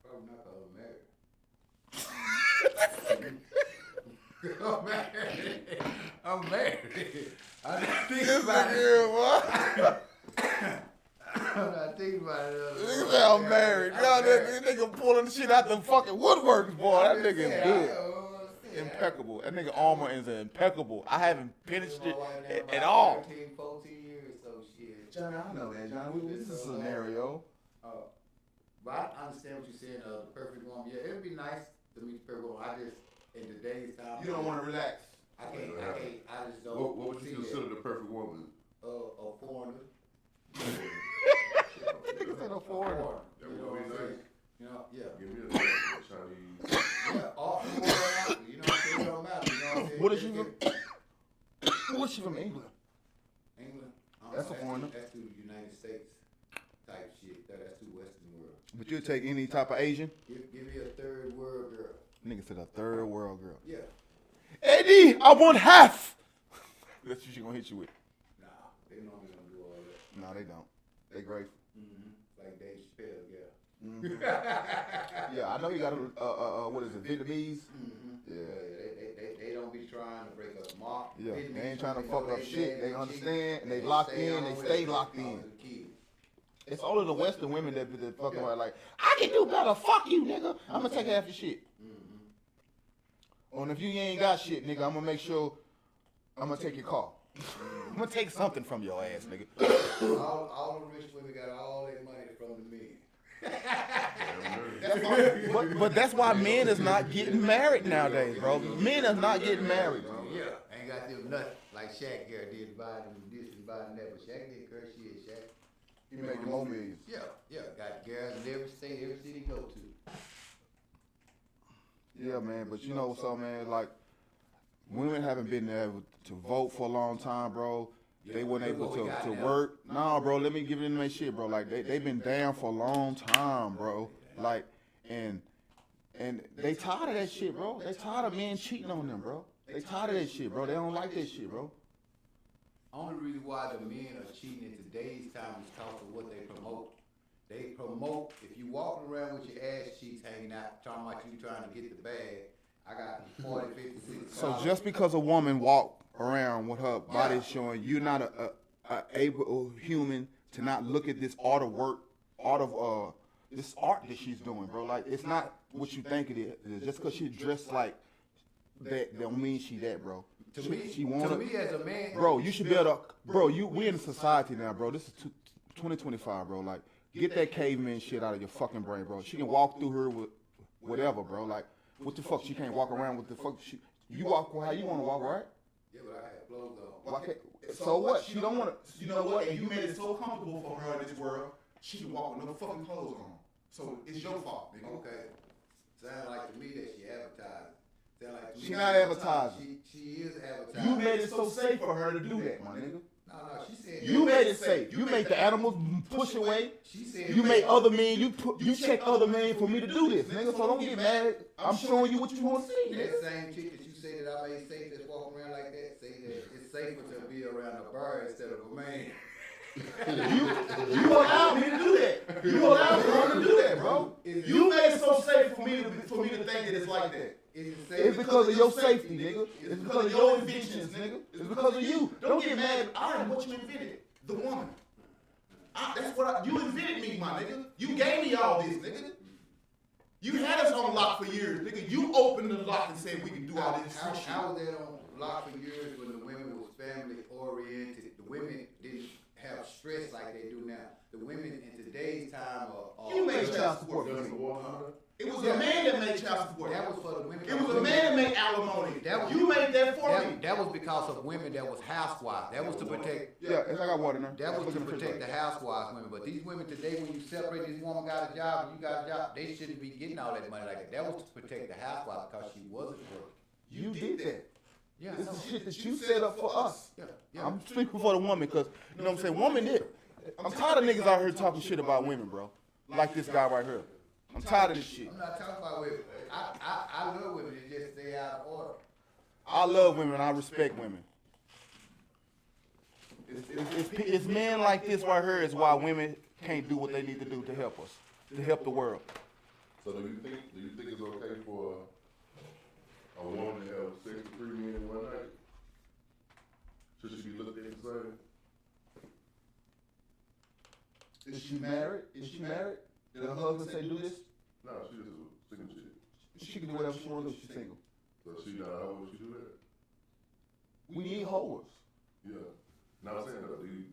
Probably not 'cause I'm married. I'm married. I didn't think about it. I'm not thinking about it. Nigga say I'm married. Y'all that nigga pulling shit out the fucking woodworks, boy. That nigga is good. Impeccable. That nigga armor is impeccable. I haven't finished it at all. 13, 14 years, so shit. Johnny, I know that, Johnny. This is a scenario. But I understand what you're saying, the perfect woman. Yeah, it'd be nice to meet the perfect woman. I just, in today's time, You don't want to relax. I just don't. What would you see consider it. the perfect woman? A foreigner. Nigga said a foreigner. That You know would what be I'm saying? nice. You know, yeah. Give me a Chinese. Yeah, all foreigner, you know what I'm saying? It don't matter, you know what I'm saying? What is she from? What's she from England? England? That's a foreigner. That's through the United States type shit. That's through Western world. But you'll take any type of Asian? Give me a third world girl. Nigga said a third world girl. Yeah. Eddie, I want half. That's what she gonna hit you with. Nah, they normally don't do all that. No, they don't. They grateful. Like Dave Chappelle, yeah. Yeah, I know you got a what is it, Vietnamese? Yeah. They don't be trying to break up mark. Yeah, they ain't trying to fuck up shit. They understand and they locked in. They stay locked in. It's only the Western women that fucking are like, I can do better. Fuck you, nigga. I'm gonna take half your shit. And if you ain't got shit, nigga, I'm gonna make sure I'm gonna take your car. I'm gonna take something from your ass, nigga. All the rich women got all their money from the men. But that's why men is not getting married nowadays, bro. Men is not getting married, bro. Yeah, ain't got them nothing like Shaq here did buying this and buying that, but Shaq didn't curse shit. Shaq. He making more millions. Yeah, got girls in every state, every city he go to. Yeah, man, but you know what's up, man? Like, women haven't been able to vote for a long time, bro. They weren't able to work. Nah, bro, let me give them their shit, bro. Like, they been down for a long time, bro. Like, and they tired of that shit, bro. They tired of men cheating on them, bro. They tired of that shit, bro. They don't like that shit, bro. Only reason why the men are cheating in today's time is because of what they promote. They promote, if you walking around with your ass cheeks hanging out, talking about you trying to get the bag, I got 40, 50, 60. So just because a woman walk around with her body showing, you're not a able human to not look at this art of work, this art that she's doing, bro. Like, it's not what you think it is. Just because she dressed like that don't mean she that, bro. To me, as a man, bro, you should be able to, bro, we in society now, bro. This is 2025, bro. Like, get that caveman shit out of your fucking brain, bro. She can walk through her with whatever, bro. Like, what the fuck? She can't walk around with the fuck. You walk how you want to walk, right? Yeah, but I had clothes on. Why can't, so what? She don't want to. You know what? And you made it so comfortable for her in this world, she can walk with no fucking clothes on. So it's your fault, nigga. Okay. Sound like to me that she advertising. Sound like to me She not advertising. She is advertising. You made it so safe for her to do that, my nigga. Nah, No, she said You made it safe. You made the animals push away. She said You made other men. You check other men for me to do this, nigga. So don't get mad. I'm showing you what you want to see, nigga. that same chick that you said that I made safe that's walking around like that, say that it's safer to be around a bird instead of a man. You allowed me to do that. You allowed me to do that, bro. You made it so safe for me to think that it's like that. It's because of your safety, nigga. It's because of your inventions, nigga. It's because of you. Don't get mad. I am what you invented. The woman. You invented me, my nigga. You gave me all this, nigga. You had us on lock for years, nigga. You opened the lock and said we can do all this shit. How was that on lock for years when the women was family oriented? The women didn't have stress like they do now. The women in today's time are You made child support for me. It was a man that made child support. That was for the women. It was a man that made alimony. You made that for me. That was because of women that was housewives. That was to protect. Yeah, I got water now. That was to protect the housewives women. But these women today, when you separate, this woman got a job and you got a job, they shouldn't be getting all that money like that. That was to protect the housewife because she wasn't working. You did that. Yeah, This is shit that you set up for us. Yeah. I'm speaking for the woman because, you know what I'm saying, woman did. I'm tired of niggas out here talking shit about women, bro. Like this guy right here. I'm tired of this shit. I'm not talking about women. I love women. It's just they out of order. I love women. I respect women. It's men like this right here is why women can't do what they need to do to help us, to help the world. So do you think it's okay for a woman to have sex with 3 men in one night? Should she be looked at the same? Is she married? Did her husband say do this? No, she just a single chick. She can do whatever she wants to do. She's single. So she not how would she do that? We need hoes. Yeah. Now I'm saying though, do you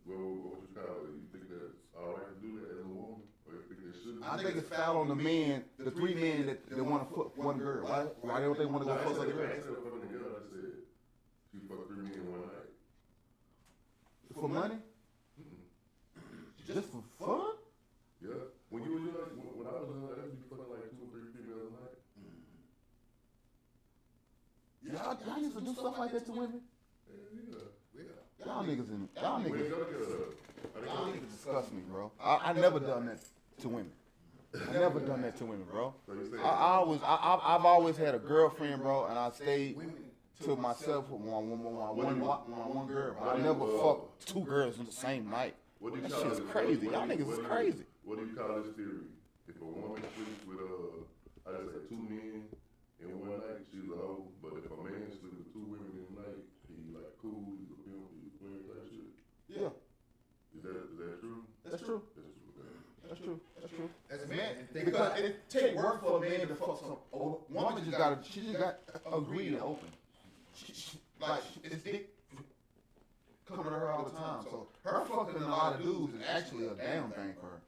what you call it? You think that's all right to do that as a woman? Or you think it shouldn't? I think it's foul on the men, the 3 men that want to fuck one girl. Why don't they want to go fuck other I girls? ain't said fucking the girl, I said she fucked 3 men in one night. For money? Just for fun? Yeah. When you was young, when I was young, I used to be fucking like 2 or 3 females a night. Y'all used to do stuff like that to women? Yeah. Y'all niggas Where you go together? y'all niggas disgust me, bro. I never done that to women. I never done that to women, bro. So you say I've always had a girlfriend, bro, and I stayed to myself with one girl. But I never fucked 2 girls in the same night. what do you That call shit's it? crazy. Y'all niggas is crazy. What do you call this theory? If a woman sleeps with I just say 2 men in one night, she's a hoe. But if a man sleeps with 2 women in a night, he like cool, he's a pimp, he's a player type shit. Yeah, Is that true? that's true. That's true. That's true. As a Man, man, because it take work for a man to fuck some woman. She just got agree and open. It's dick coming to her all the time. So her fucking a lot of dudes is actually a damn thing for her.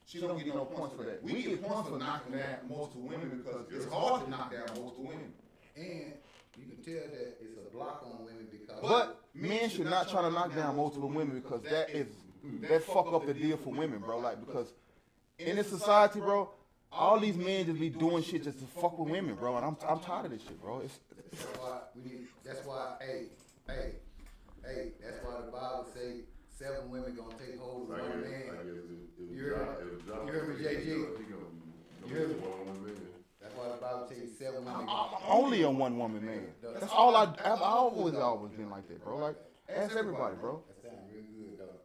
She don't get no points for that. We get points for knocking down multiple women because it's hard to knock down multiple women. and you can tell that it's a block on women because. But men should not try to knock down multiple women because that fuck up the deal for women, bro. Like, because in this society, bro, all these men just be doing shit just to fuck with women, bro. And I'm tired of this shit, bro. That's why that's why the Bible say 7 women gonna take hold of one man. You heard me, JG? You heard me? That's why the Bible say 7 women. I'm only a one woman man. That's all I've always been like that, bro. Like, ask everybody, bro. That sounds real good, dog.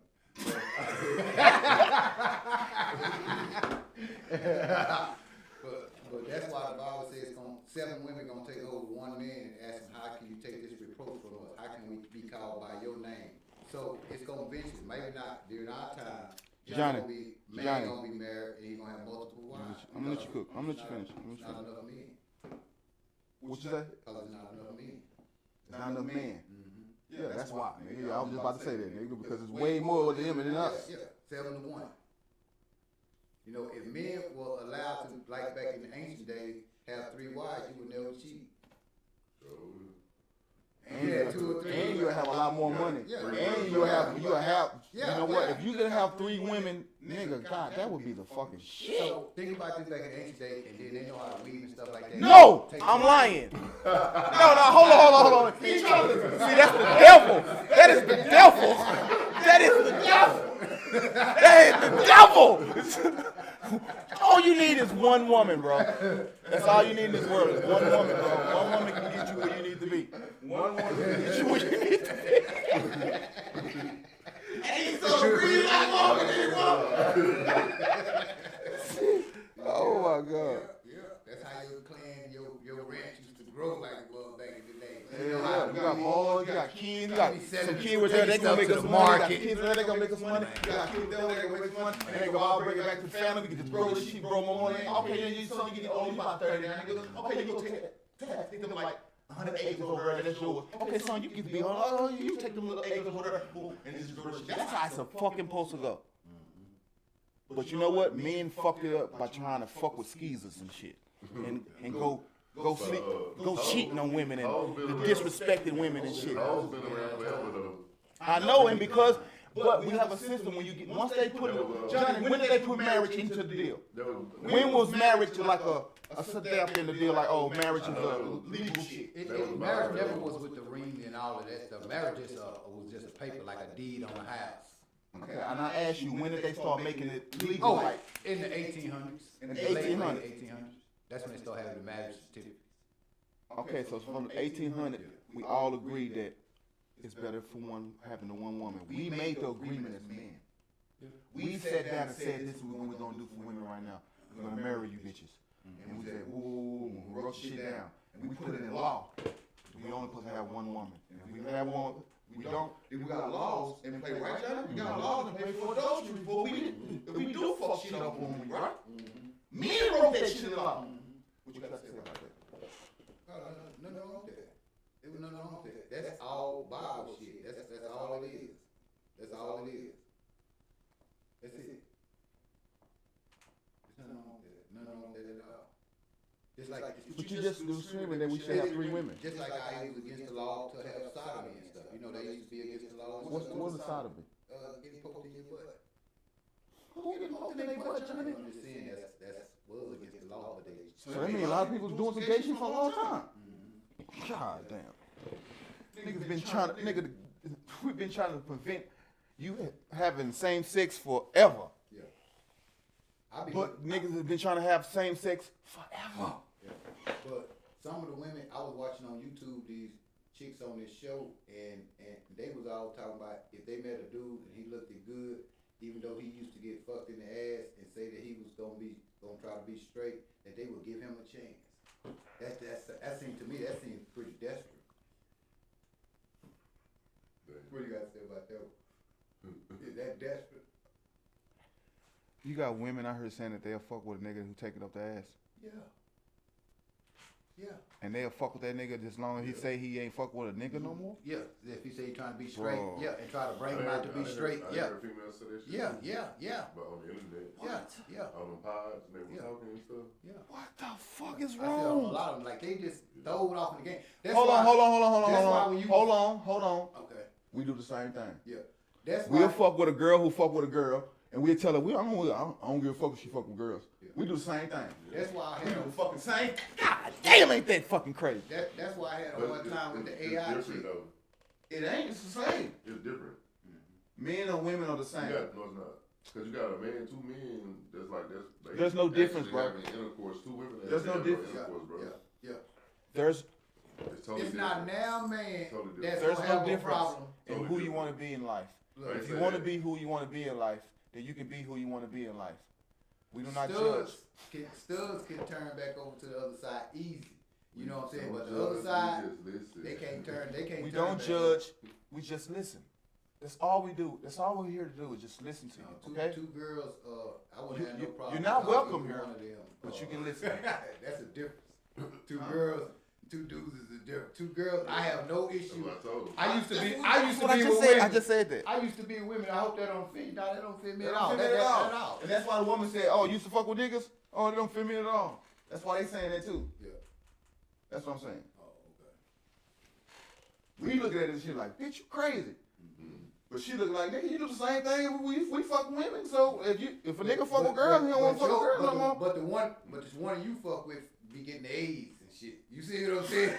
But that's why the Bible says 7 women gonna take hold of one man and ask him, how can you take this reproach from us? How can we be called by your name? So it's gonna eventually, maybe not during our time. Johnny, Man gonna be married and he's gonna have multiple wives. I'm gonna let you cook. I'm gonna let you finish. Not enough men. What you say? Because there's not enough men. Not enough men. Yeah, that's why, nigga. I was just about to say that, nigga, because it's way more with them than us. Yeah, 7 to 1. You know, if men were allowed to, like back in the ancient days, have 3 wives, you would never cheat. And you had 2 or 3. And you'll have a lot more money. Yeah. And you'll have, you Yeah, know what? yeah. If you could have 3 women, nigga, God, that would be the fucking shit. So think about this back in ancient days, and then they know how to weave and stuff like that. No, I'm lying. No, hold on. See, that's the devil. That is the devil. That is the devil. That is the devil. All you need is one woman, bro. That's all you need in this world is one woman, bro. One woman can get you where you need to be. One woman can get you where you need to be. And he's so green like oh my God. Yeah, that's how your clan, your ranch used to grow like it was back in the day. Yeah, you got boys, you got kids, you got some kids with there, they gonna make us money. market. You got kids there, they gonna make us money. You got kids there, they gonna make us money. And they gonna all bring it back to the family. We can just grow this shit, grow more money. Okay, yeah, you son, you get old, you about 30 now. Okay, you go take that. Take them like 100 acres over there, that's yours. Okay, son, you get to be on. You take them little acres over there, boom, and just grow shit. That's how it's fucking supposed to go. But you know what? Men fucked it up by trying to fuck with skeezers and shit, and go sleep, go cheating on women and disrespecting women and shit. Hoes been around forever though. I know, and because, but we have a system when you get once they put Johnny, when did they put marriage into the deal? When was marriage like a step in the deal? Like, oh, marriage is a legal shit. Marriage never was with the ring and all of that stuff. Marriage just was just a paper, like a deed on a house. Okay, and I asked you, when did they start making it legal? Oh, Like, in the 1800s. In the Late 1800s. 1800s. That's when they started having the marriage certificate. okay, so from the 1800, we all agreed that it's better for one having the one woman. We made the agreement as men. We sat down and said, this is what we're gonna do for women right now. We're gonna marry you bitches. And we said, whoa, we wrote shit down. And we put it in law. We only supposed to have one woman. And if we have one, we don't. If we got laws in play, right, Johnny? We got laws in play for adultery before if we do fuck shit up on we, right? Men wrote that shit in law. What you got to say about that? Nothing wrong with that. There was nothing wrong with that. That's all Bible shit. That's all it is. That's all it is. That's it. There's nothing wrong with that. Nothing wrong with that at all. Just like, But you just was screaming that we should have 3 women. just like I was against the law to have sodomy and stuff. You know, they used to be against the law. What's the side of it? Getting poked in your butt. Who getting poked in their butt, Johnny? I'm just saying that's was against the law, but they. So that means a lot of people doing some gay shit for a long time. God damn. Niggas been trying to, we've been trying to prevent you having same sex forever. Yeah. But niggas have been trying to have same sex forever. Yeah. But some of the women I was watching on YouTube, these chicks on this show, and they was all talking about if they met a dude and he looked good, even though he used to get fucked in the ass and say that he was gonna try to be straight, that they would give him a chance. That seemed to me, that seemed pretty desperate. What do you got to say about that? Is that desperate? You got women out here saying that they'll fuck with a nigga who take it up the ass. Yeah. Yeah. And they'll fuck with that nigga just long as he say he ain't fuck with a nigga no more? Yeah. If he say he trying to be straight, Bro. yeah, and try to bring him out to be straight, yeah. Yeah. But on the internet, Yeah. on the pods, and they were Yeah. talking and stuff. Yeah. What the fuck is I see a wrong? lot of them, like they just throw it off in the game. That's Hold why- on. that's why when you- Hold on. Okay. We do the same thing. Yeah. That's We'll why. fuck with a girl who fuck with a girl, and we'll tell her, I don't give a fuck if she fuck with girls. Yeah. We do the same thing. That's why I We had do the a, fucking same. God damn, ain't that fucking crazy? that's why I had a But one time with the it's AI different shit. though. It ain't. It's the same. It's different. Men and women are the same. No, it's not. Cause you got a man, 2 men. That's like that's. There's no difference, actually bro. having intercourse, 2 women. There's no actually having difference. Intercourse, bro. Yeah. There's It's totally It's not different. now, man. Totally different. That's there's gonna no have a difference problem. in Totally who you different. want to be in life. I ain't If you say want to that. be who you want to be in life, then you can be who you want to be in life. We do not Studs judge. Studs can turn back over to the other side easy. You know what I'm saying? Don't But the judge, other we side, just listen. they can't turn. They can't. We turn don't back. judge. We just listen. That's all we do. That's all we're here to do is just listen to you. Okay? Two girls. I wouldn't have no problem. You're not talking welcome to here, one of them. but you can listen. That's a difference. 2 girls, 2 dudes is a difference. 2 girls, I have no That's issue. what I told you. I used to be. That's I used to what I be just with said. women. I just said that. I used to be with women. I hope that don't fit you. No, that don't fit me That at all. don't fit me That- at at all. And that's why the woman said, "Oh, you used to fuck with niggas? Oh, they don't fit me at all." That's why they saying that too. Yeah. That's what I'm saying. Oh, okay. We look at it and shit like, bitch, you crazy. But she look like, nigga, you do the same thing. We fuck women. So if a nigga fuck with girls, he don't want to fuck with girls no more. But this one you fuck with be getting the AIDS and shit. You see what I'm saying?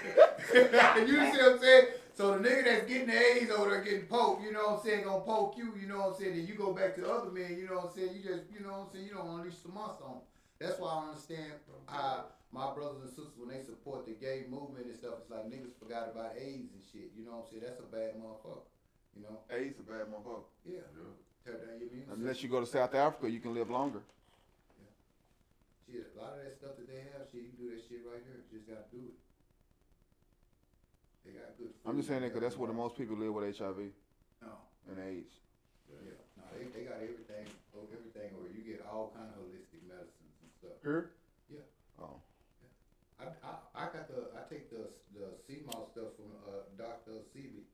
You see what I'm saying? So the nigga that's getting the AIDS over there getting poked, you know what I'm saying, gonna poke you, you know what I'm saying, then you go back to other men, you know what I'm saying, you just, you know what I'm saying, you don't unleash the monster on them. That's why I understand how my brothers and sisters, when they support the gay movement and stuff, it's like niggas forgot about AIDS and shit, you know what I'm saying, that's a bad motherfucker, you know? AIDS a bad motherfucker. Yeah. Tear down your immune system. Unless you go to South Africa, you can live longer. Shit, a lot of that stuff that they have, shit, you can do that shit right here, you just gotta do it. They got good food. I'm just saying that because that's where the most people live with HIV No. and AIDS. Yeah, no, they got everything where you get all kind of holistic medicines and stuff. Here? Yeah. Oh. I take the CMOS stuff from Dr. Seeley.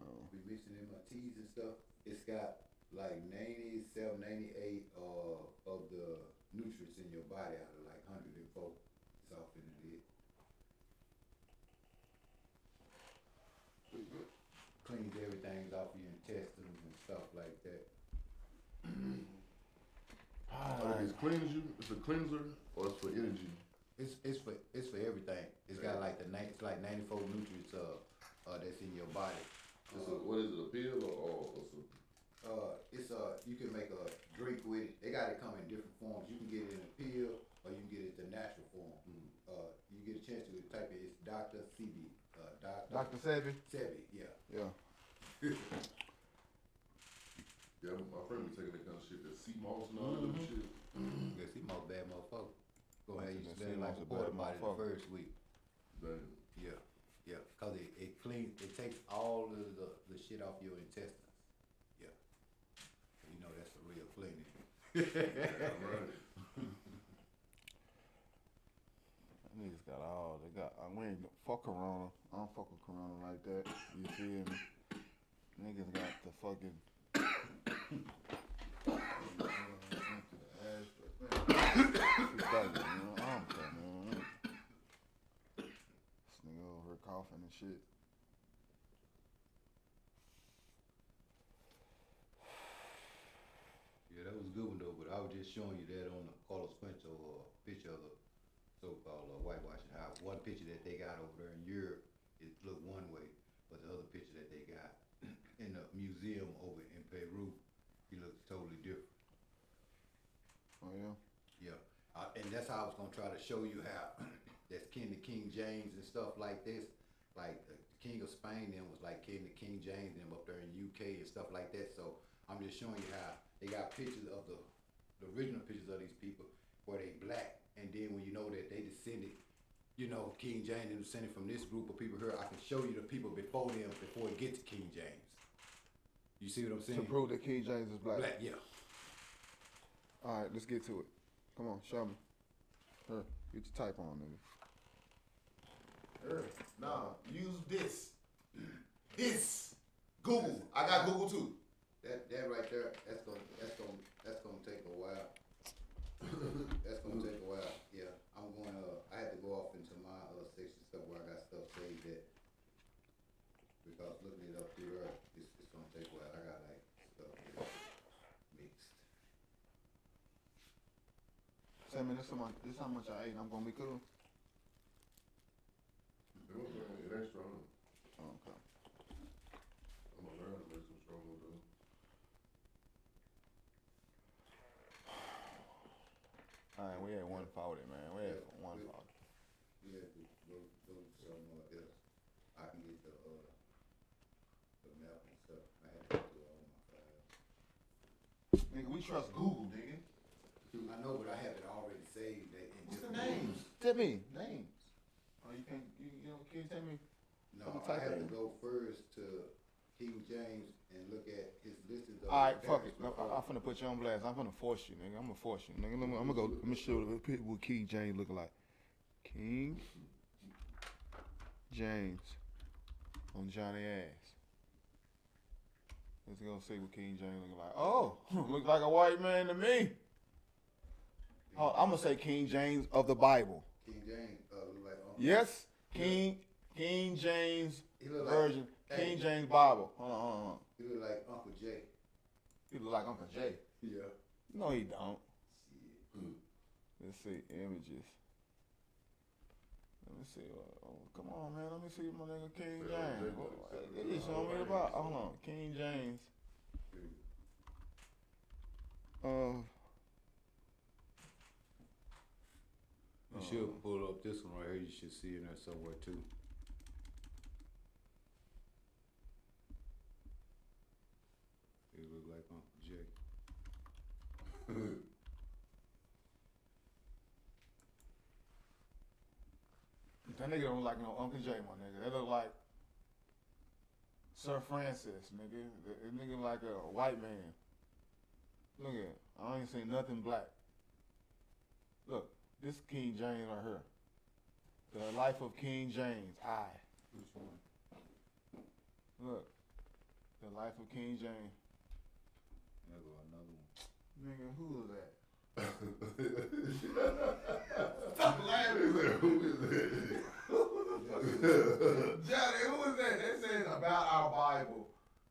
Oh. We mixing in my teas and stuff. It's got like 97, 98 of the nutrients in your body out of like 104. It's off in the lid. Cleans everything off your intestines and stuff like that. It's cleans you. It's a cleanser or it's for energy. It's for everything. It's got like it's like 94 nutrients that's in your body. What is it? A pill or some? You can make a drink with it. They got it come in different forms. You can get it in a pill or you can get it the natural form. You get a chance to type it. It's Dr. Sebi. Dr. Sebi? Sebi, yeah. Yeah. Yeah, my friend was taking that kind of shit. That sea moss and all that other shit. Yeah, CMOS bad motherfucker. Go ahead, you That spend like CMOS a a quarter bad body the motherfucker. first week. Damn. Yeah, cause it cleans, it takes all of the shit off your intestines. Yeah, you know that's the real cleaning. Right. Niggas got all they got. We ain't fuck Corona. I don't fuck with Corona like that. You feel me? Niggas got the fucking. I'm coming. This nigga over here coughing and shit. Yeah, that was a good one though, but I was just showing you that on the Carlos Quinto picture of the so-called whitewashing house. One picture that they got over there in Europe, it looked one way, but the other picture that they got in the museum over in Peru, he looks totally different. Oh yeah. Yeah, and that's how I was gonna try to show you how that's kin to King James and stuff like this. Like the King of Spain then was like kin to King James them up there in UK and stuff like that. So I'm just showing you how they got pictures of the original pictures of these people where they black, and then when you know that they descended, you know, King James and descended from this group of people here, I can show you the people before them before it gets to King James. You see what I'm saying? To prove that King James is black. Yeah. All right, let's get to it. Come on, show me. Here, get your type on, nigga. Here, nah, use this. This. Google. I got Google too. That right there, that's gonna take a while. That's gonna take a while. Yeah, I'm going. I had to go off into my section stuff where I got stuff saved at, because looking it up through there, it's gonna take a while. I got like stuff mixed. Say me, this how much I ate. I'm gonna be cool. It ain't strong. Oh, okay. I'm gonna learn to make some strong ones though. All right, we at 140, man. We at 140. We have to go somewhere else. I can get the map and stuff. I had to do all my files. Nigga, we trust Google, nigga. I know, but I have it already saved. What's the names? Tell me names. Oh, you can't. You can't tell me. No, What I type have of- to go first to King James and look at his list of. All right, fuck it. No, I'm finna put you on blast. I'm finna force you, nigga. I'm gonna force you, nigga. I'm gonna go. Let me show you what King James look like. King James on Johnny Ass. Let's go see what King James look like. Oh, looks like a white man to me. Oh, I'm gonna say King James of the Bible. King James look like. Yes, King King James He look Version. like, King hey, James Bible. Hold on. He look like Uncle Jay. He look like Uncle Jay. Yeah. No, he don't. Shit. Let's see images. Let me see. Oh, come on, man. Let me see my nigga King James. What you showing me about? Hold on, King James. You should pull up this one right here. You should see it in there somewhere too. It look like Uncle Jay. That nigga don't look like no Uncle J, my nigga. That look like Sir Francis, nigga. That nigga like a white man. Look at it. I ain't seen nothing black. Look, this King James right here. The Life of King James. Which one? Look. The Life of King James. There go another one. Nigga, who is that? Stop laughing. Who is that? Johnny, who is that? That says about our Bible.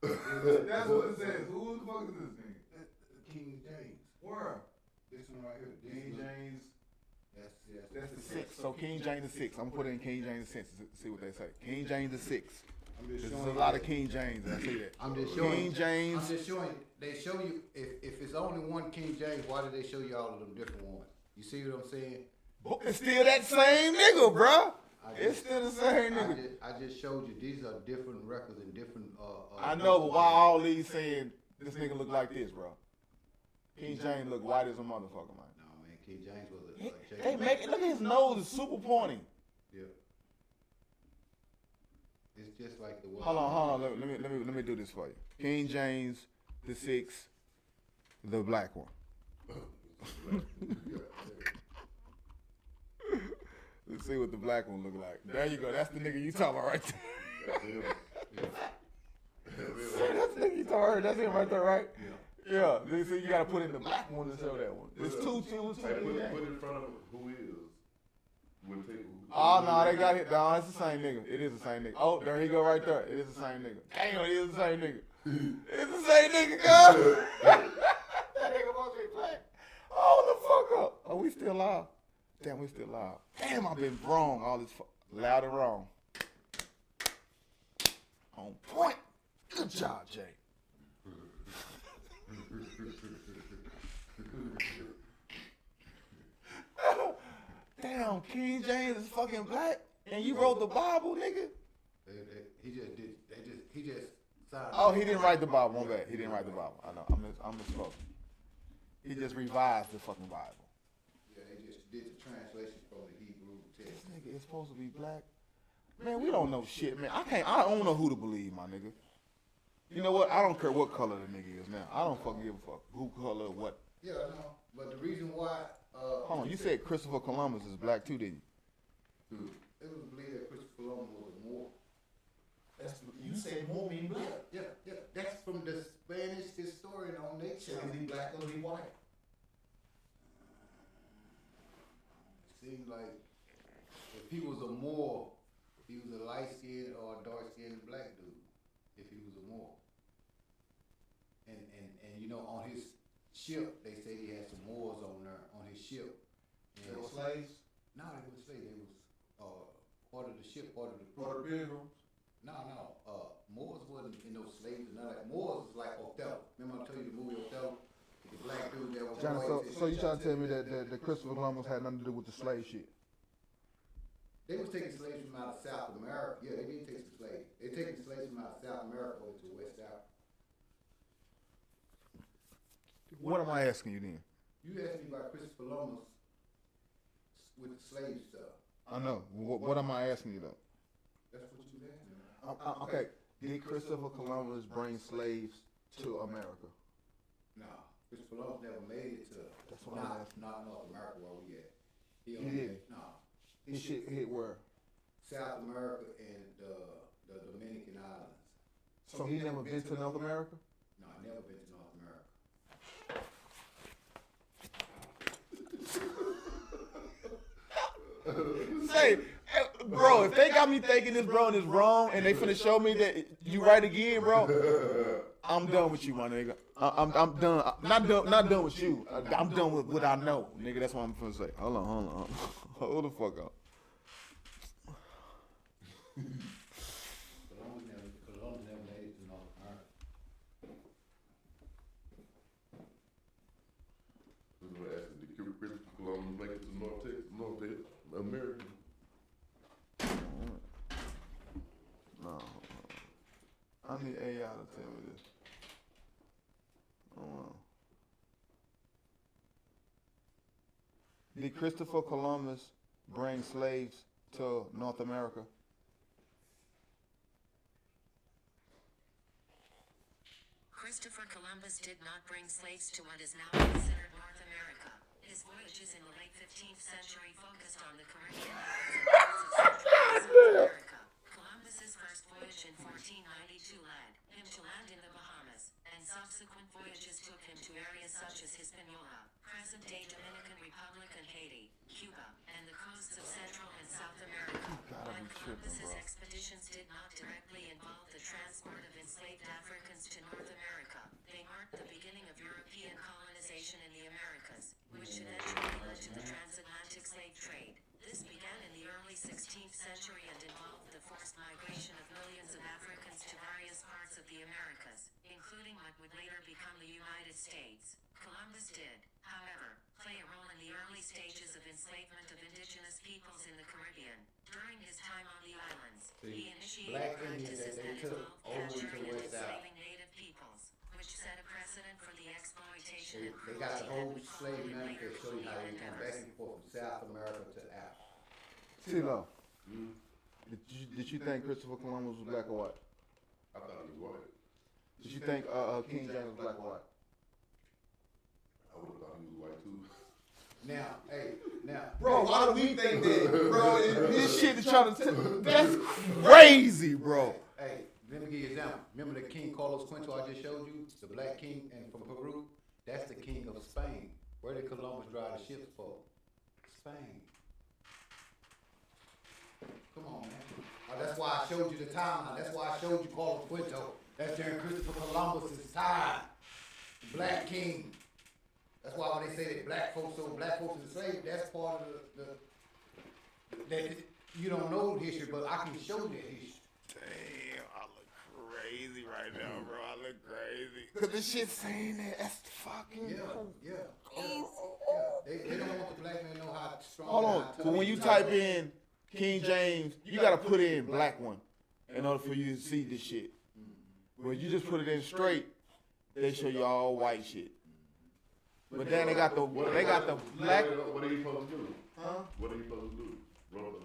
That's what it says. Who the fuck is this nigga? King James. Where? This one right here. This King one. James. That's That's the sixth. So King James the sixth. I'm gonna put it in King James the sixth to see what they say. King James the sixth. I'm just There's showing a you lot that. of King James. I see that. I'm just showing. King James. I'm just showing. They show you if it's only one King James. Why do they show you all of them different ones? You see what I'm saying? It's still that same nigga, bruh. It's still the same nigga. I just showed you these are different records and different. I know, but why all these saying this nigga look like this, bro? King James look white as a motherfucker, man. No man, King James was a. They make it. Look at his nose. It's super pointy. Yeah. It's just like the one. Hold on. Let me do this for you. King James the sixth, the black one. Let's see what the black one look like. There you go. That's the nigga you talking about right there. That's the nigga you talking about. That's him right there, right? Yeah. Yeah. See, you gotta put in the black one to show that one. It's two. Hey, put in front of who is. Oh no, they got it. No, it's the same nigga. It is the same nigga. Oh, there he go right there. It is the same nigga. Damn, it is the same nigga. It's the same nigga, girl. That nigga must be black. Oh, the fuck up. Oh, we still live. Damn, we still live. Damn, I've been wrong all this loud and wrong. On point. Good job, Jay. Damn, King James is fucking black, and you wrote the Bible, nigga. He just signed. Oh, he didn't write the Bible. My bad. He didn't write the Bible. I know. I'm misspoken. He just revised the fucking Bible. Yeah, he just did the translation from the Hebrew This text. nigga is supposed to be black. Man, we don't know shit, man. I don't know who to believe, my nigga. You know what? I don't care what color the nigga is now. I don't fucking give a fuck who color, what. Yeah, I know. But the reason why. Hold on, you said Christopher Columbus is black too, didn't you? It was believed that Christopher Columbus was a Moor. You said more mean black. Yeah. That's from the Spanish historian on their Said channel. he black or he white. Seems like if he was a Moor, he was a light-skinned or a dark-skinned black dude. If he was a Moor. And you know, on his ship, they say he had some Moors on there on his ship. They were slaves. No, they were slaves. They was part of the ship, part of the crew. Part of the pilgrims. No. Moors wasn't in those slaves and none of that. Moors was like Othello. Remember I told you the movie Othello? The black dude that was Johnny, always- so you trying to tell me that Christopher Columbus had nothing to do with the slave shit? They was taking slaves from out of South America. Yeah, they did take some slaves. They taking slaves from out of South America over to West Africa. What am I asking you then? You asked me about Christopher Columbus with the slave stuff. I know. What am I asking you though? That's what you asked me. Okay. Did Christopher Columbus bring slaves to America? No, Christopher Columbus never made it to. That's what I'm asking. Not North America where we at. He He only didn't? no. His shit hit where? South America and the Dominican Islands. So he never been to North America? No, I never been to North America. Say, Bro, if they got me thinking this, bro, and it's wrong, and they finna show me that you right again, bro, I'm done with you, my nigga. I'm done. Not done with you. I'm done with what I know, nigga. That's what I'm finna say. Hold on. Hold the fuck up. Columbus never made it to North America. Did Christopher Columbus make it to North America? No. I need AI to tell me this. Did Christopher Columbus bring slaves to North America? Christopher Columbus did not bring slaves to what is now considered North America. His voyages in the late 15th century focused on the Caribbean islands and parts of Central and South America. Columbus's first voyage in 1492 led him to land in the Bahamas, and subsequent voyages took him to areas such as Hispaniola, present-day Dominican Republic and Haiti, Cuba, and the coasts of Central and South America. While Columbus's expeditions did not directly involve the transport of enslaved Africans to North America, they marked the beginning of European colonization in the Americas, which eventually led to the transatlantic slave trade. This began in the early 16th century and involved the forced migration of millions of Africans to various parts of the Americas, including what would later become the United States. Columbus did, however, play a role in the early stages of enslavement of indigenous peoples in the Caribbean. During his time on the islands, he initiated Black Indians practices that they that took involved over to capturing and West Side. enslaving native peoples, which set a precedent for the exploitation and They got the cruelty whole that would slave follow in later manifest show you how colonial they come back endeavors. and forth from South America to Africa. CeeLo, did you think Christopher Columbus was black or white? I thought he was white. Did you think King James was black or white? I would have thought he was white too. Now, Bro, why do we think that, bro? This shit is trying to. That's crazy, bro. hey, let me give you an example. Remember the King Carlos Quinto I just showed you? The black king and from Peru? That's the king of Spain. Where did Columbus drive the ships for? Spain. Come on, man. That's why I showed you the timeline. That's why I showed you Carlos Quinto. That's during Christopher Columbus's time. The black king. That's why when they say that black folks enslaved, that's part of that you don't know the history, but I can show you that history. Damn, I look crazy right now, bro. I look crazy. Cause this shit saying that, that's fucking. Yeah. They don't want the black man to know how strong. Hold and on. how tough So when he you is. type in King James, you gotta put in black one in order for you to see this shit. When you just put it in straight, they show you all white shit. But then they got the black. What are you supposed to do? Huh? What are you supposed to do? Rewrote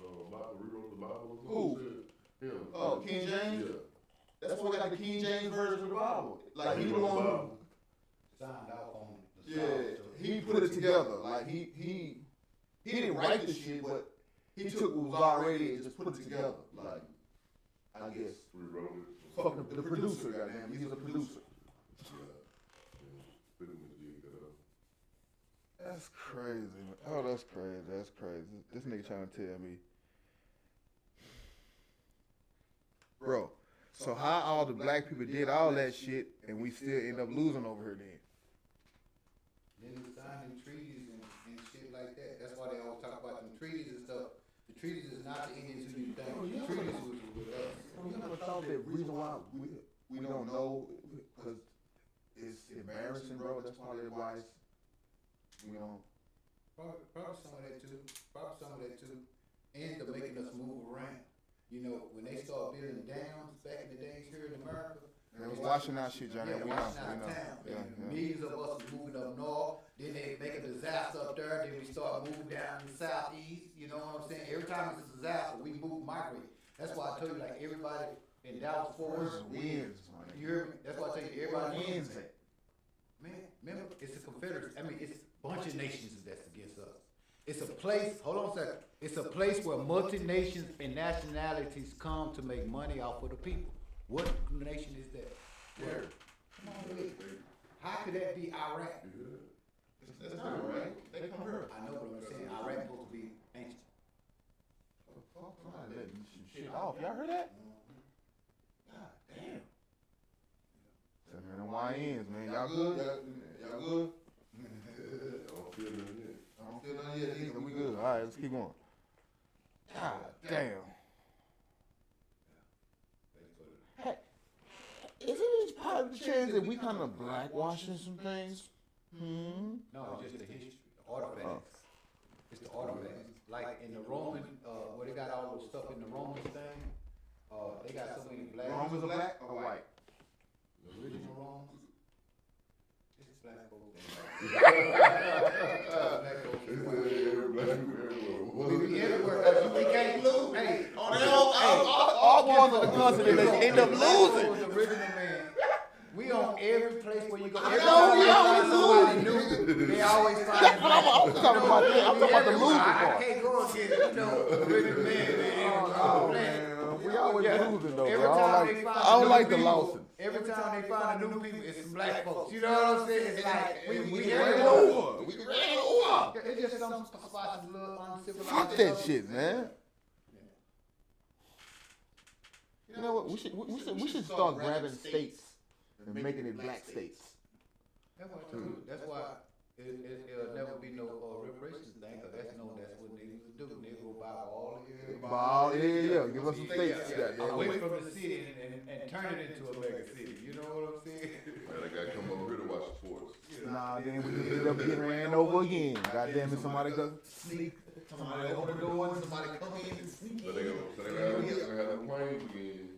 the Bible or Who? something? Him. Oh, King James? Yeah. That's why they got the King James version of the Bible. Like he the wrote the one. Bible. Signed off on the Yeah, song. he put it together. Like he didn't write the shit, but he took what was already and just put it together. Like I guess Rewrote it. fucking the producer, goddamn, he's a producer. Pretty much did that. That's crazy. Man. Oh, that's crazy. That's crazy. This nigga trying to tell me, bro. So how all the black people did all that shit and we still end up losing over here then? Then he signed treaties and shit like that. That's why they always talk about them treaties and stuff. The treaties is not the Indians who you think. The treaties was with us. You never thought that reason why we don't know because it's embarrassing, bro. That's probably why it's, we don't. Probably some of that too. And to making us move around. You know, when they start building dams back in the days here in America. They was washing out shit, Johnny. Yeah, We washing know. out of town. Yeah. Millions of us was moving up north. Then they make a disaster up there. Then we start moving down to the southeast. You know what I'm saying? Every time it's a disaster, we migrate. That's why I told you, like everybody in Dallas, Fort Worth, Wins. you hear me? That's why I tell you, everybody Wins. Man, remember, it's a confederacy. I mean, it's a bunch of nations that's against us. It's a place, hold on a second. It's a place where multi-nations and nationalities come to make money off of the people. What nation is that? Where? Come on, wait. How could that be Iraq? That's not right. They come here. I know, but I'm saying Iraq supposed to be ancient. Oh, somebody letting some shit off. Y'all heard that? God damn. Tell me them YNs, man. Y'all good? Y'all good? I don't feel nothing yet. I don't feel none yet either. We good. All right, let's keep going. God damn. Hey, is it part of the chance that we kind of blackwashing some things? Hmm. No, it's just the history, the artifacts. It's the artifacts. Like in the Roman, where they got all those stuff in the Romans thing, they got so many black. Romans are black or white? The original Romans. It's black folks. We everywhere. We can't lose. Hey, All ones of the continent they end up losing. was the original man. We on every place where you go. I know, we always somebody new. They always find. That's what I'm talking about. I'm talking about the losing I part. can't go against the original man. Oh, man. We always losing though, Every bro. time they find I don't new like the people, losses. Every time they find a new people, it's some black folks. You know what I'm saying? It's like we ran everywhere. over. We ran over. It's just some spots a little uncivilized. Fuck that shit, man. You know what? We should start grabbing states and making it black states. That's why it'll never be no reparations thing, because that's what niggas do. Niggas go buy all the Yeah. Give us some states. away from the city and turn it into a mega city. You know what I'm saying? Man, I gotta come over here to watch sports. Nah, then we end up getting ran over again. Goddamn it, somebody go sneak. Somebody open the door and somebody come in and sneak But in. they gotta have that plane again.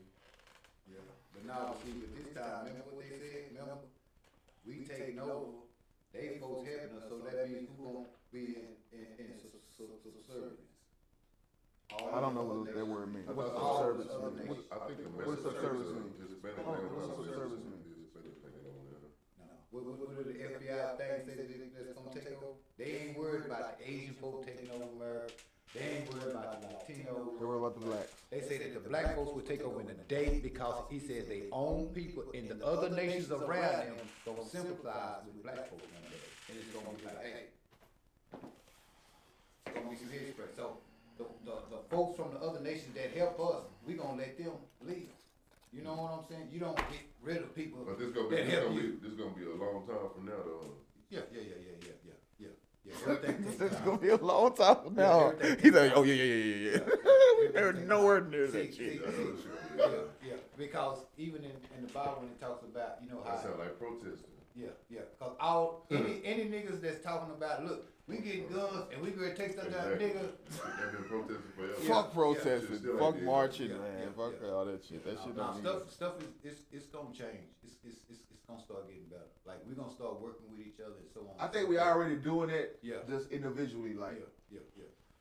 But now, see, with this time, remember what they said? Remember? We taking over. They folks helping us, so that means who gonna be in service? I don't know what that word means. What's the All service the other mean? nations. I think the What's the service mean? Hispanic Oh, thing. what's the service mean? Hispanic thing on there. No. What did the FBI thing say that's gonna take over? They ain't worried about the Asian folk taking over America. They ain't worried about the Latinos. They worry about the blacks. They say that the black folks will take over in a day because he says they own people in the other nations around them gonna sympathize with black folks one day. And it's gonna be like, hey, it's gonna be some history. So the folks from the other nations that help us, we gonna let them leave. You know what I'm saying? You don't get rid of people But this that help you. gonna be a long time from now though. Yeah. Everything takes This is time. gonna be a long time from now. He's like, oh yeah. We never nowhere near that shit. Yeah, because even in the Bible when it talks about, you know how. That sound like protesting. Yeah, cause any niggas that's talking about, look, we get guns and we gonna take stuff down, nigga. They've been protesting forever. Fuck protesting, Still fuck ain't did. marching, Yeah, man. yeah, Fuck yeah. all that shit. That shit Nah, don't mean stuff is gonna change. It's gonna start getting better. Like we're gonna start working with each other and so on. I think we already doing it. Yeah. Just individually, like. Yeah.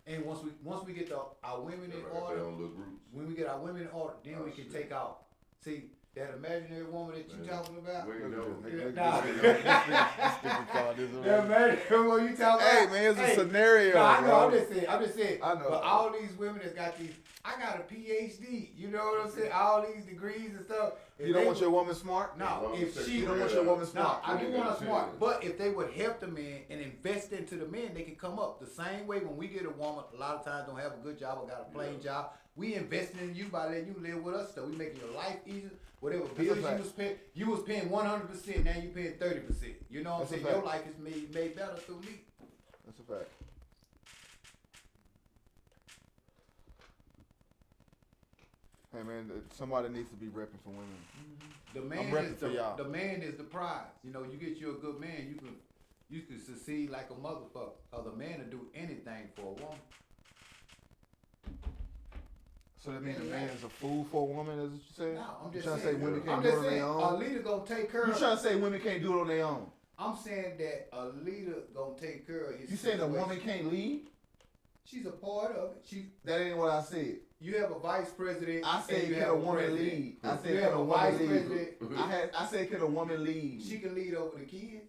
And once we get our women in Their order, own little groups. when we get our women in order, then we can take out. See that imaginary woman that you Man. talking about? We know. Nah. This That imaginary woman you talking Hey about? man, it's a scenario, No, I know. bro. I'm just saying. I know. But all these women that's got these, I got a PhD. You know what I'm saying? All these degrees and stuff. If You don't they want your woman smart? No, if she You don't want your woman No, smart. I do want her smart. But if they would help the men and invest into the men, they can come up. The same way when we get a woman, a lot of times don't have a good job or got a plain job. We investing in you by letting you live with us. So we making your life easier. Whatever bills you was paying 100%. Now you paying 30%. You know what I'm That's a saying? fact. Your life is made better through me. That's a fact. Hey man, somebody needs to be repping for women. The I'm man repping is for y'all. the man is the prize. You know, you get you a good man, you can succeed like a motherfucker. Cause a man will do anything for a woman. So that means a man is a fool for a woman, is what you saying? No, I'm You just trying to saying. say women I'm can't do it just on their saying. A own? leader gonna take care You of. trying to say women can't do it on their own? I'm saying that a leader gonna take care of his. You saying a situation. woman can't lead? She's a part of it. That ain't what I said. You have a vice president. I said and you can have a woman president. lead? I You said have can a a woman vice lead? president. I said can a woman lead? She can lead over the kids.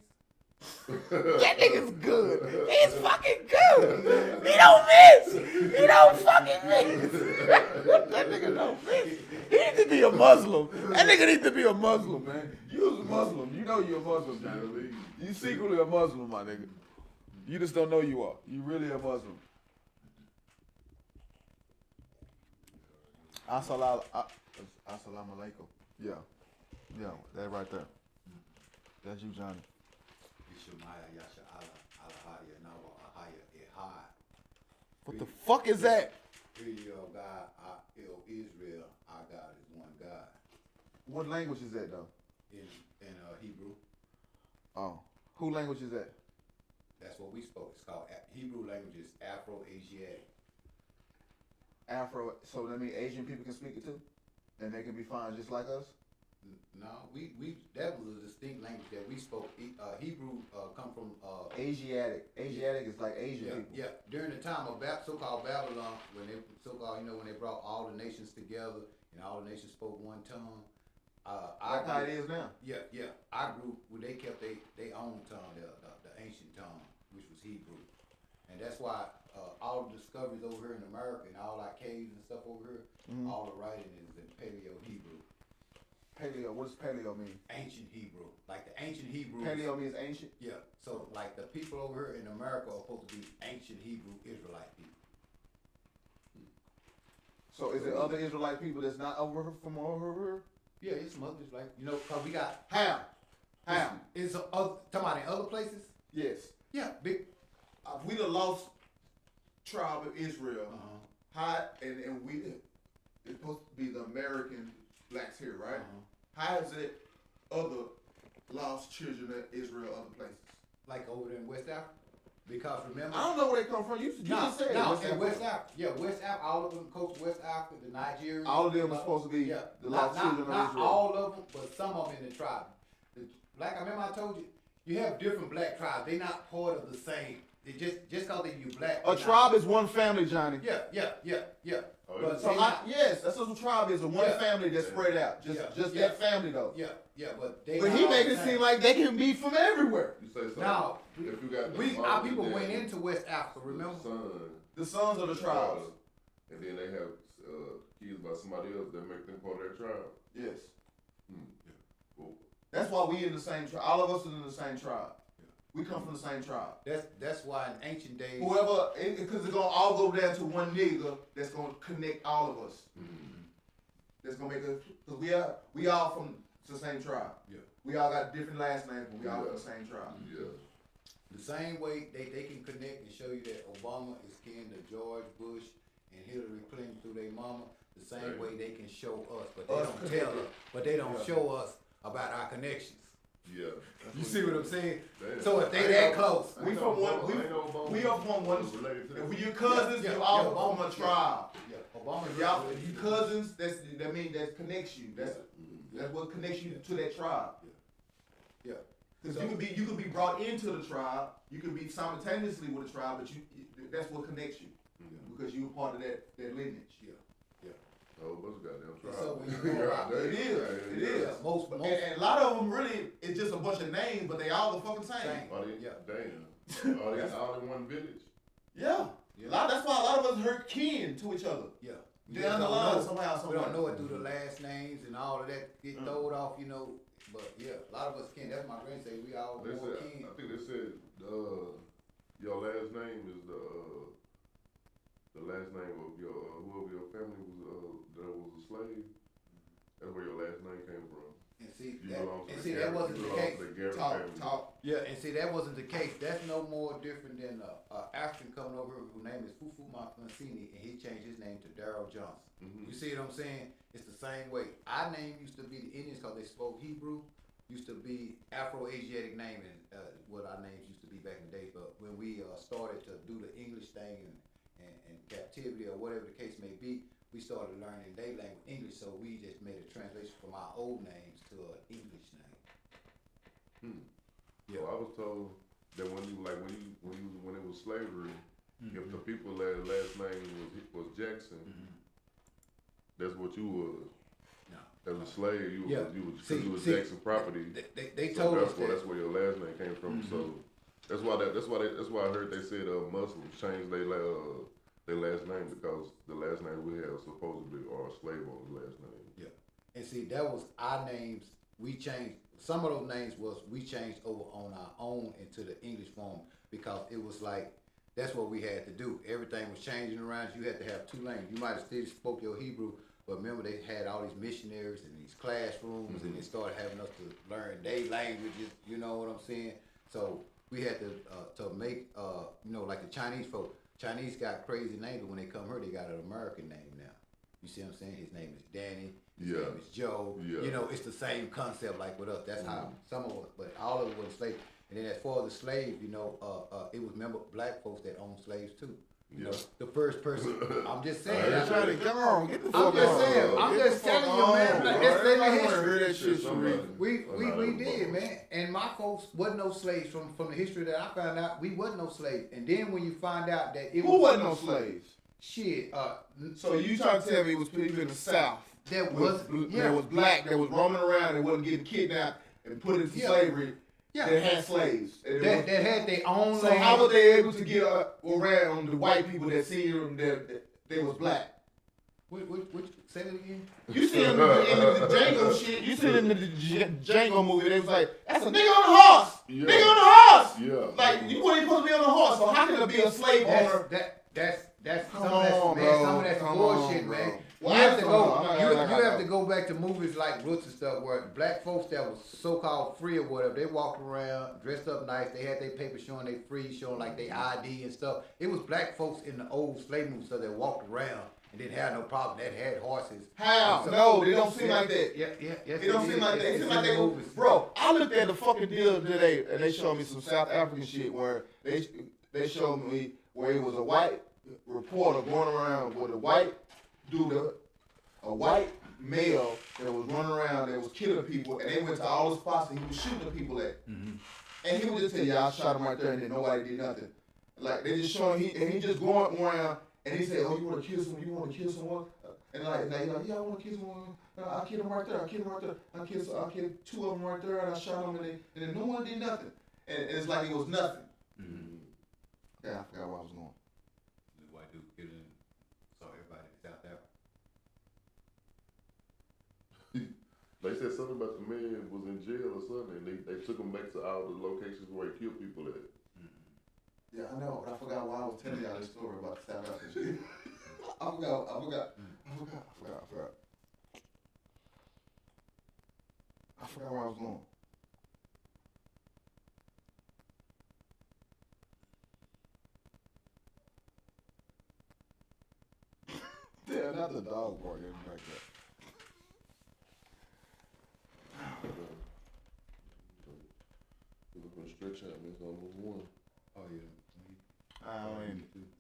That nigga's good. He's fucking good. He don't miss. He don't fucking miss. That nigga don't miss. He needs to be a Muslim. That nigga needs to be a Muslim, man. You's a Muslim. You know you're a Muslim, man. You secretly a Muslim, my nigga. You just don't know you are. You really a Muslim. Assalamu alaikum. Yeah. Yeah, that right there. That's you, Johnny. Yishmaya Yasha Allah Alahaya Nawa Ahaya Ehad. What the fuck is that? Hear ye, O God, Israel, our God is one God. What language is that though? In Hebrew, Oh. Who language is that? that's what we spoke. It's called Hebrew language is Afro-Asiatic. Afro, so that means Asian people can speak it too? And they can be fine just like us? No, that was a distinct language that we spoke. Hebrew come from Asiatic. Asiatic is like Asian people. Yeah. During the time of so-called Babylon, when they when they brought all the nations together and all the nations spoke one tongue. Like how it is now. Yeah. Our group, they kept their own tongue, the ancient tongue, which was Hebrew, and that's why all the discoveries over here in America and all our caves and stuff over here, all the writing is in Paleo Hebrew. Paleo, what does paleo mean? Ancient Hebrew, like the ancient Hebrew. Paleo means ancient? Yeah, so like the people over here in America are supposed to be ancient Hebrew Israelite people. So is there other Israelite people that's not from over here? Yeah, it's some others, like, cause we got, How? it's talking about in other places? Yes. Yeah, big, We the lost tribe of Israel. How and we it's supposed to be the American blacks here, right? How is it other lost children of Israel other places? like over there in West Africa, because remember. I don't know where they come from. You just said In West Africa. Yeah, West Africa, all of them coast West Africa, the Nigerians. All of them are supposed to be the lost children of not Israel. all of them, but some of them in the tribe. Like I remember I told you, you have different black tribes. They not part of the same. They just cause you black. A tribe is one family, Johnny. Yeah. Oh, But So they not- yes, that's what a tribe is. A one Yeah. family that's spread out. Just that family though. Yeah, but they. But not he all made the it same. seem like they can be from everywhere. You say something. No, If you got our people went into West Africa. Remember? son, The sons of the tribes. and then they have kids by somebody else that make them part of their tribe. Yes. Cool. That's why we in the same tribe. All of us are in the same tribe. We come from the same tribe. That's why in ancient days. Whoever, because it's gonna all go down to one nigga that's gonna connect all of us. That's gonna make us, because we all from the same tribe. Yeah. We all got different last names, but we all from the same tribe. Yeah. The same way they can connect and show you that Obama is kin to George Bush and Hillary Clinton through their mama. The same Right. way they can show us, but they Us don't connected. tell us. But they don't show us about our connections. Yeah. You see what I'm saying? Damn. So if they that close, We from one. We are from one. If you're cousins, Yeah, you all yeah, from a Obama, tribe. yeah, Obama. If y'all, if you cousins, that means that connects you. That's what connects you to that tribe. Yeah. Because you could be brought into the tribe. You could be simultaneously with the tribe, but that's what connects you because you're part of that lineage. A whole bunch of goddamn tribes. So when you go out, It is. Yeah, most And a lot of them really, it's just a bunch of names, but they all the fucking same. Same. Are they, Yeah. Damn. Are they all in one village? Yeah. That's why a lot of us are kin to each other. Yeah. Down the line, somehow. We don't know it through the last names and all of that get thrown off, But yeah, a lot of us kin. That's my grand say. We all They more said, kin. I think they said your last name is the last name of your whoever your family was that was a slave. That's where your last name came from. And see You that. belong to And the see Garrett- that wasn't you the belong case. to the Garrett family. Talk. Yeah, and see that wasn't the case. That's no more different than African coming over here whose name is Fufu Mancini, and he changed his name to Darrell Johnson. Mhm. You see what I'm saying? It's the same way. Our name used to be the Indians because they spoke Hebrew. Used to be Afro-Asiatic name, and what our names used to be back in the day. But when we started to do the English thing and captivity or whatever the case may be, we started learning their language, English. So we just made a translation from our old names to an English name. So I was told that when it was slavery, if the people last name was Jackson, that's what you was. No. As a slave, you was See, Jackson property. They So told us that's that. where your last name came from. So that's why I heard they said Muslims changed their last name because the last name we have supposedly are a slave on the last name. Yeah. And see, that was our names. We changed, some of those names we changed over on our own into the English form because it was like, that's what we had to do. Everything was changing around. You had to have two languages. You might have still spoke your Hebrew, But remember, they had all these missionaries in these classrooms, and they started having us to learn their languages. You know what I'm saying? So we had to make like the Chinese folk. Chinese got crazy names, but when they come here, they got an American name now. You see what I'm saying? His name is Danny. His name is Joe. Yeah. You know, it's the same concept like with us. That's how some of us, but all of us were slaves. And then as far as the slaves, it was remember black folks that owned slaves too. You know, the first person. I'm just saying. Get the fuck I'm just saying. I'm just telling you, man. Like, that's their history. That shit for me. We did, man. And my folks wasn't no slaves from the history that I found out. We wasn't no slaves. And then when you find out that it Who wasn't no slaves? Shit. So you trying to tell me it was people in the South that was black that was roaming around and wasn't getting kidnapped and put into slavery? Yeah. That had slaves. That had their own. So how were they able to get around the white people that see them that they was black? Which say that again? You see them in the Django shit. You see them in the Django movie. They was like, that's a nigga on the horse. Yeah. Nigga on the horse. Yeah. Like you weren't supposed to be on the horse. So how can there be a slave owner? That's Come some on, of that, bro. some of that's Come bullshit, on, man. bro. You Well, have to I go. don't know. You have to go back to movies like Roots and stuff, where black folks that was so-called free or whatever, they walked around dressed up nice. They had their paper showing they free, showing like their ID and stuff. It was black folks in the old slave movies that walked around and didn't have no problem. That had horses. How? No, they don't seem like that. Yeah. It don't seem like that. It seems like they movies. bro, I looked at the fucking deal today and they showed me some South African shit where they showed me where it was a white reporter going around with a white dude, a white male that was running around that was killing people, and they went to all the spots that he was shooting the people at. And he would just tell you, I shot him right there, and then nobody did nothing. Like they just showing he just going around, and he said, "Oh, you want to kill someone? You want to kill someone?" And like yeah, I want to kill someone. I killed him right there. I killed him right there. I killed two of them right there, and I shot them, and then no one did nothing. And it's like it was nothing. Yeah, I forgot where I was going. The white dude killing, saw everybody out there. They said something about the man was in jail or something, and they took him back to all the locations where he killed people at. Yeah, I know, but I forgot why I was telling y'all this story about the South African shit. I forgot. I forgot where I was going. Yeah, not the dog part. Getting back there. We're gonna stretch out, man. It's almost one. Oh yeah. I mean,